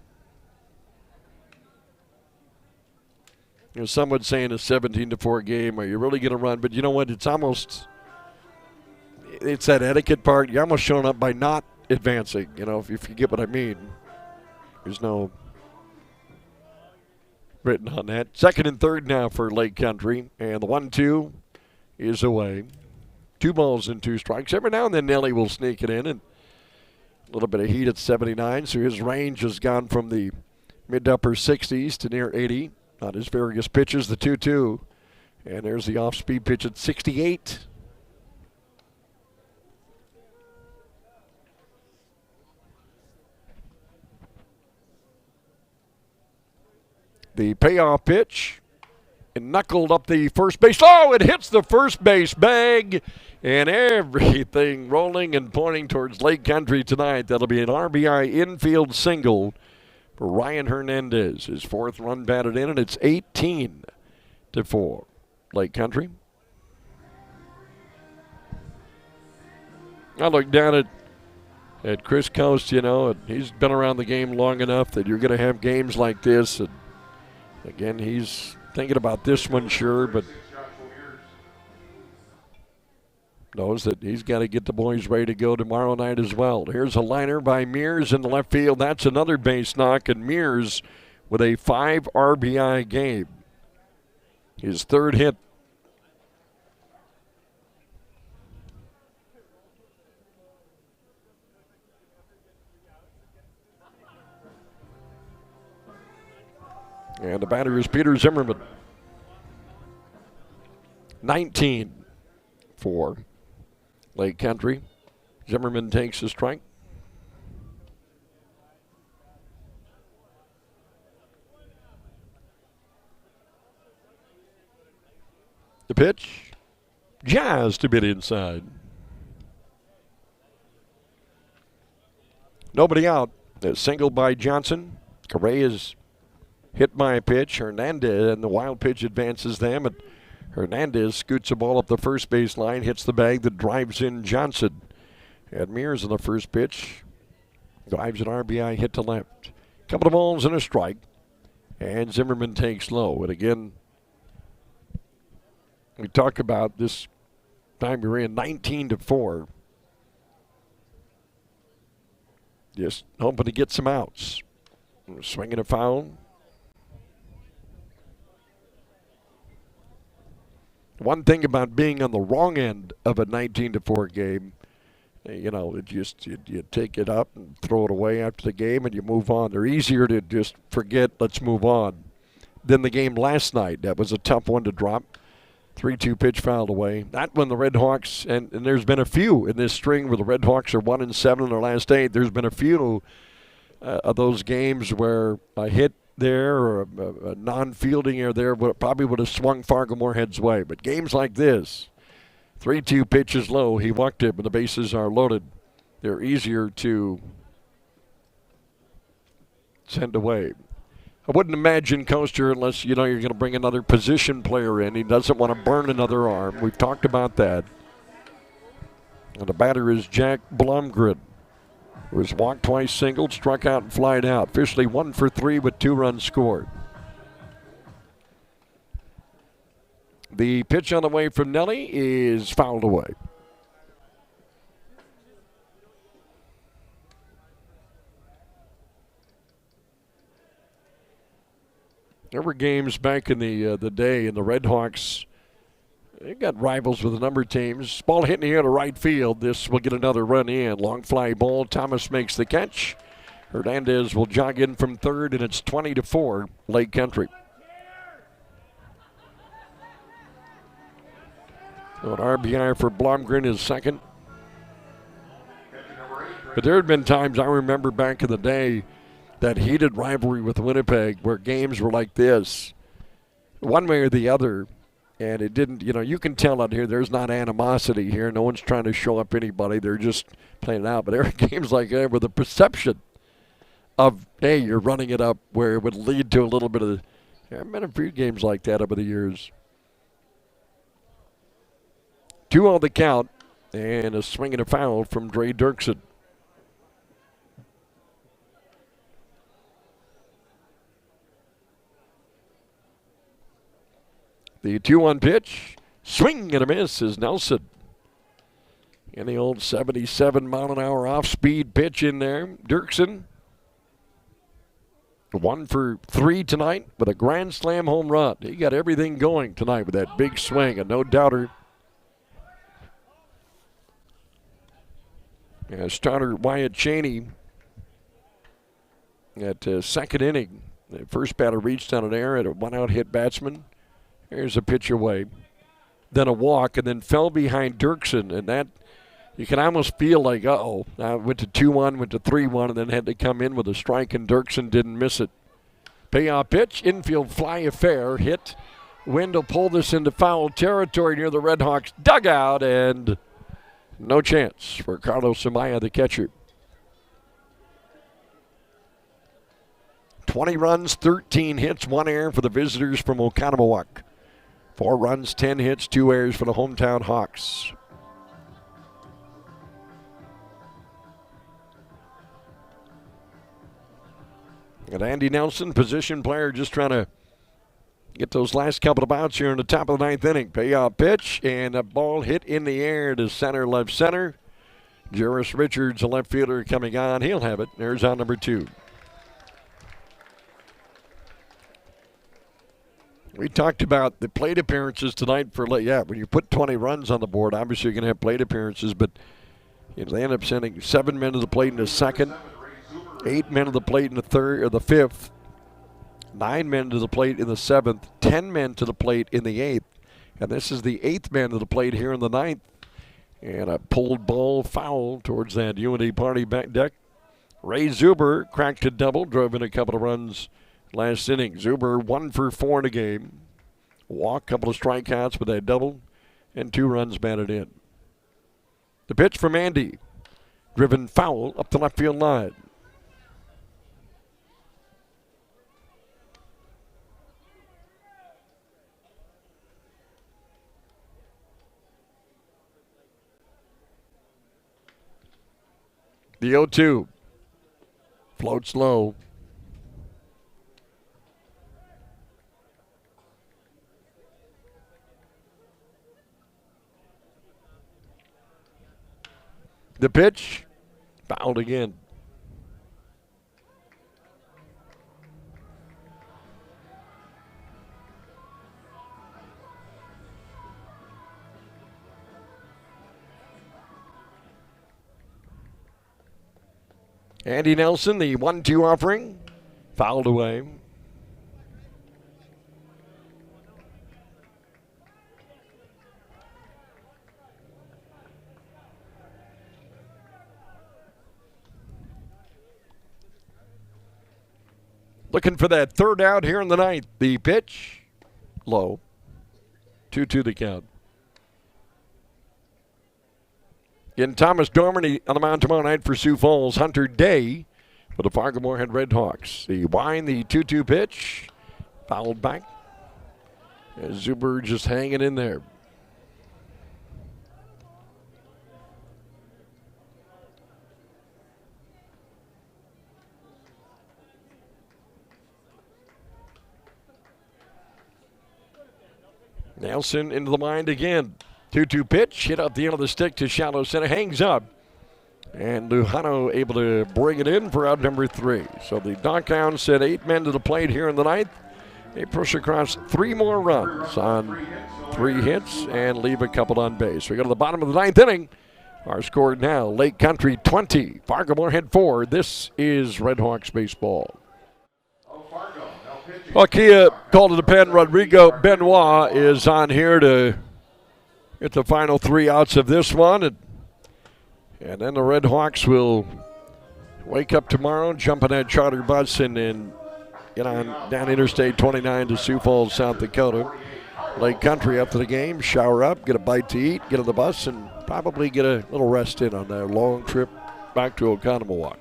You know, some would say in a 17-4 game, are you really going to run? But you know what? It's that etiquette part. You're almost showing up by not advancing, you know, if you get what I mean. There's no written on that. 2nd and 3rd now for Lake Country. And the 1-2 is away. 2 balls and 2 strikes. Every now and then Nelly will sneak it in, and a little bit of heat at 79. So his range has gone from the mid to upper 60s to near 80 on his various pitches. The 2-2. And there's the off-speed pitch at 68. The payoff pitch, and knuckled up the first base. Oh, it hits the first base bag, and everything rolling and pointing towards Lake Country tonight. That'll be an RBI infield single for Ryan Hernandez. His 4th run batted in, and it's 18-4. Lake Country. I look down at Chris Coast, you know, and he's been around the game long enough that you're going to have games like this. And again, he's thinking about this one, sure, but knows that he's got to get the boys ready to go tomorrow night as well. Here's a liner by Mears in the left field. That's another base knock, and Mears with a 5 RBI game. His 3rd hit. And the batter is Peter Zimmerman. 19 for Lake Country. Zimmerman takes a strike. The pitch, just a bit inside. Nobody out. A single by Johnson. Correa is hit by a pitch. Hernandez, and the wild pitch advances them. And Hernandez scoots the ball up the first base line, hits the bag that drives in Johnson. And Mears on the first pitch drives an RBI hit to left. Couple of balls and a strike. And Zimmerman takes low. And again, we talk about this time we're in 19-4. Just hoping to get some outs. Swinging a foul. One thing about being on the wrong end of a 19-4 game, you know, it just you take it up and throw it away after the game and you move on. They're easier to just forget, let's move on, than the game last night. That was a tough one to drop. 3-2 pitch fouled away. That one, the RedHawks, and there's been a few in this string where the RedHawks are 1-7 in their last 8. There's been a few of those games where a hit there or a non-fielding error there probably would have swung Fargo-Moorhead's way. But games like this, 3-2 pitch is low. He walked it, but the bases are loaded. They're easier to send away. I wouldn't imagine Coaster unless you know you're going to bring another position player in. He doesn't want to burn another arm. We've talked about that. And the batter is Jack Blomgren, who has walked twice, singled, struck out, and flied out. Officially 1 for 3 with 2 runs scored. The pitch on the way from Nelly is fouled away. There were games back in the day, and the RedHawks, they got rivals with a number of teams. Ball hit in the air to right field. This will get another run in. Long fly ball. Thomas makes the catch. Hernandez will jog in from third, and it's 20-4, Lake Country. So an RBI for Blomgren is second. But there had been times I remember back in the day, that heated rivalry with Winnipeg where games were like this, one way or the other, and it didn't, you know, you can tell out here there's not animosity here. No one's trying to show up anybody. They're just playing it out. But there are games like that where the perception of, hey, you're running it up where it would lead to a little bit of, there have been a few games like that over the years. 2 on the count, and a swing and a foul from Dre Dirksen. The 2-1 pitch, swing and a miss is Nelson. And the old 77-mile-an-hour off-speed pitch in there. Dirksen, 1 for 3 tonight with a grand slam home run. He got everything going tonight with that big swing, and no doubter. Starter Wyatt Cheney at second inning. The first batter reached on an error at a 1-out hit batsman. Here's a pitch away. Then a walk, and then fell behind Dirksen. And that, you can almost feel like, uh-oh. Went to 2-1, went to 3-1, and then had to come in with a strike, and Dirksen didn't miss it. Payoff pitch, infield fly affair, hit. Wind will pull this into foul territory near the RedHawks dugout, and no chance for Carlos Amaya, the catcher. 20 runs, 13 hits, 1 error for the visitors from Oconomowoc. 4 runs, 10 hits, 2 errors for the hometown Hawks. And Andy Nelson, position player, just trying to get those last couple of outs here in the top of the 9th inning. Payoff pitch, and a ball hit in the air to center, left center. Jarvis Richards, a left fielder, coming on. He'll have it. There's on number 2. We talked about the plate appearances tonight for, when you put 20 runs on the board, obviously you're going to have plate appearances, but they end up sending 7 men to the plate in the second, 8 men to the plate in the third or the fifth, 9 men to the plate in the 7th, 10 men to the plate in the 8th, and this is the 8th man to the plate here in the 9th. And a pulled ball foul towards that UND party back deck. Ray Zuber cracked a double, drove in a couple of runs last inning. Zuber 1 for 4 in a game. Walk, couple of strikeouts with that double, and 2 runs batted in. The pitch from Andy. Driven foul up the left field line. The 0-2 floats low. The pitch, fouled again. Andy Nelson, the 1-2 offering, fouled away. Looking for that third out here in the ninth. The pitch, low. 2-2 the count. Again, Thomas Dorman on the mound tomorrow night for Sioux Falls. Hunter Day for the Fargo-Moorhead RedHawks. The Wine, the 2-2 pitch, fouled back. And Zuber just hanging in there. Nelson into the mind again. 2-2 pitch, hit up the end of the stick to shallow center, hangs up. And Lujano able to bring it in for out number 3. So the DockHounds sent 8 men to the plate here in the ninth. They push across 3 more runs on 3 hits and leave a couple on base. We go to the bottom of the ninth inning. Our score now, Lake Country 20, Fargo-Moorhead 4. This is RedHawks baseball. Well, Kia called it a pen. Rodrigo Benoit is on here to get the final 3 outs of this one. And then the RedHawks will wake up tomorrow, jump on that charter bus, and get on down Interstate 29 to Sioux Falls, South Dakota. Lake Country after the game, shower up, get a bite to eat, get on the bus, and probably get a little rest in on that long trip back to Oconomowoc.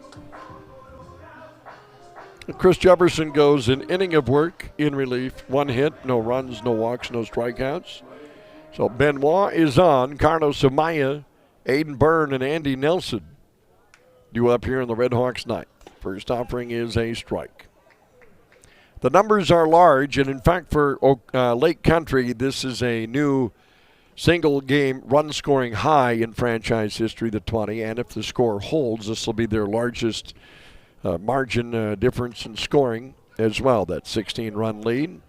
Chris Jefferson goes an inning of work in relief. 1 hit, no runs, no walks, no strikeouts. So Benoit is on. Carlos Amaya, Aiden Byrne, and Andy Nelson due up here in the RedHawks ninth. First offering is a strike. The numbers are large, and in fact for Lake Country, this is a new single-game run-scoring high in franchise history, the 20. And if the score holds, this will be their largest margin difference in scoring as well, that 16-run lead.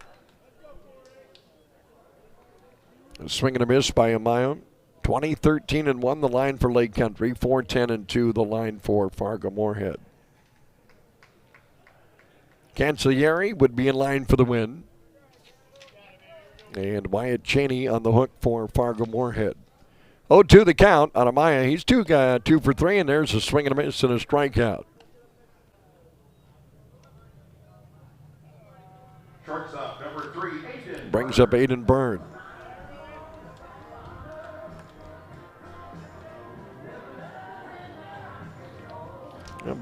A swing and a miss by Amaya. 20-13-1 the line for Lake Country. 4-10-2 the line for Fargo-Moorhead. Cancellieri would be in line for the win. And Wyatt Cheney on the hook for Fargo-Moorhead. 0-2 the count on Amaya. He's 2 for 3, and there's a swing and a miss and a strikeout. Shortstop number 3, Aiden. Brings up Aiden Byrne.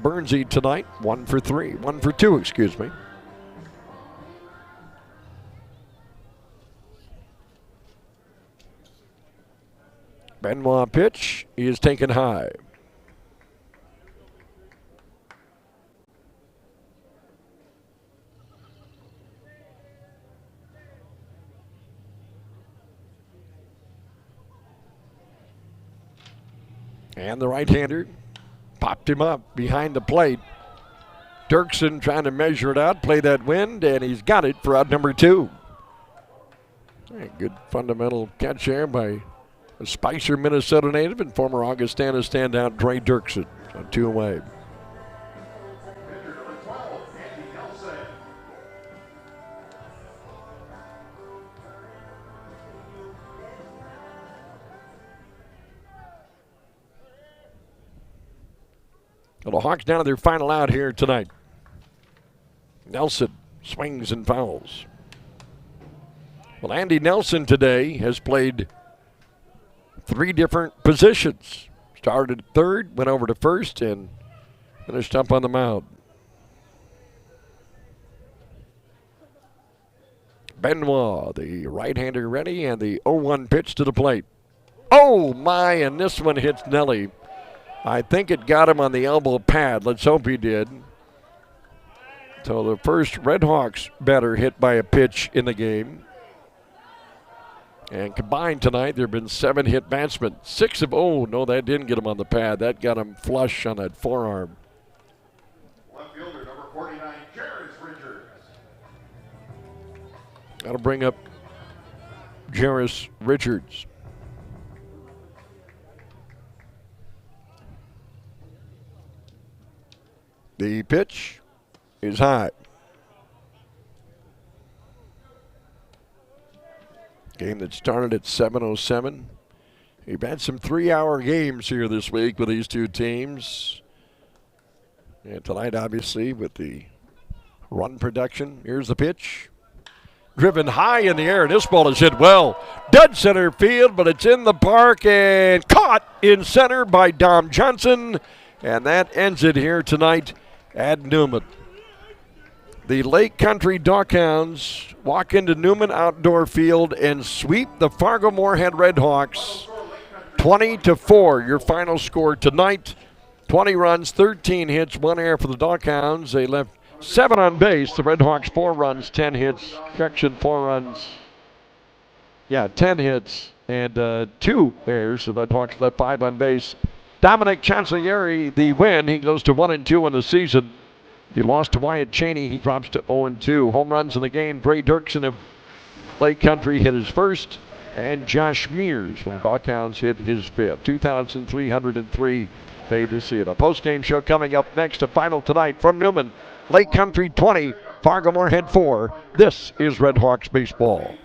Burnsy tonight, 1 for 2, excuse me. Benoit pitch is taken high. And the right-hander popped him up behind the plate. Dirksen trying to measure it out, play that wind, and he's got it for out number 2. A good fundamental catch there by a Spicer, Minnesota native, and former Augustana standout Dre Dirksen. So 2 away. Pitcher number 12, Andy Nelson. Well, the Hawks down to their final out here tonight. Nelson swings and fouls. Well, Andy Nelson today has played 3 different positions. Started at third, went over to first, and finished up on the mound. Benoit, the right-hander ready, and the 0-1 pitch to the plate. Oh, my, and this one hits Nelly. I think it got him on the elbow pad. Let's hope he did. So the first RedHawks batter hit by a pitch in the game. And combined tonight, there have been 7 hit batsmen. 6 of, oh, no, that didn't get him on the pad. That got him flush on that forearm. Left fielder number 49, Jarvis Richards. That'll bring up Jarvis Richards. The pitch is high. Game that started at 7:07. We've had some 3-hour games here this week with these two teams. And tonight, obviously, with the run production. Here's the pitch. Driven high in the air, and this ball is hit well. Dead center field, but it's in the park and caught in center by Dom Johnson. And that ends it here tonight at Newman. The Lake Country DockHounds walk into Newman Outdoor Field and sweep the Fargo-Moorhead RedHawks 20-4. Your final score tonight. 20 runs, 13 hits, 1 error for the DockHounds. They left 7 on base. The RedHawks 4 runs, 10 hits. Correction, 4 runs. 10 hits and 2 errors. So the RedHawks left 5 on base. Dominic Chancelleri, the win. He goes to 1-2 in the season. He lost to Wyatt Cheney. He drops to 0-2. Home runs in the game. Bray Dirksen of Lake Country hit his first. And Josh Mears from DockHounds hit his fifth. 2,303 paid to see it. A post-game show coming up next. A final tonight from Newman. Lake Country 20, Fargo-Moorhead 4. This is RedHawks baseball.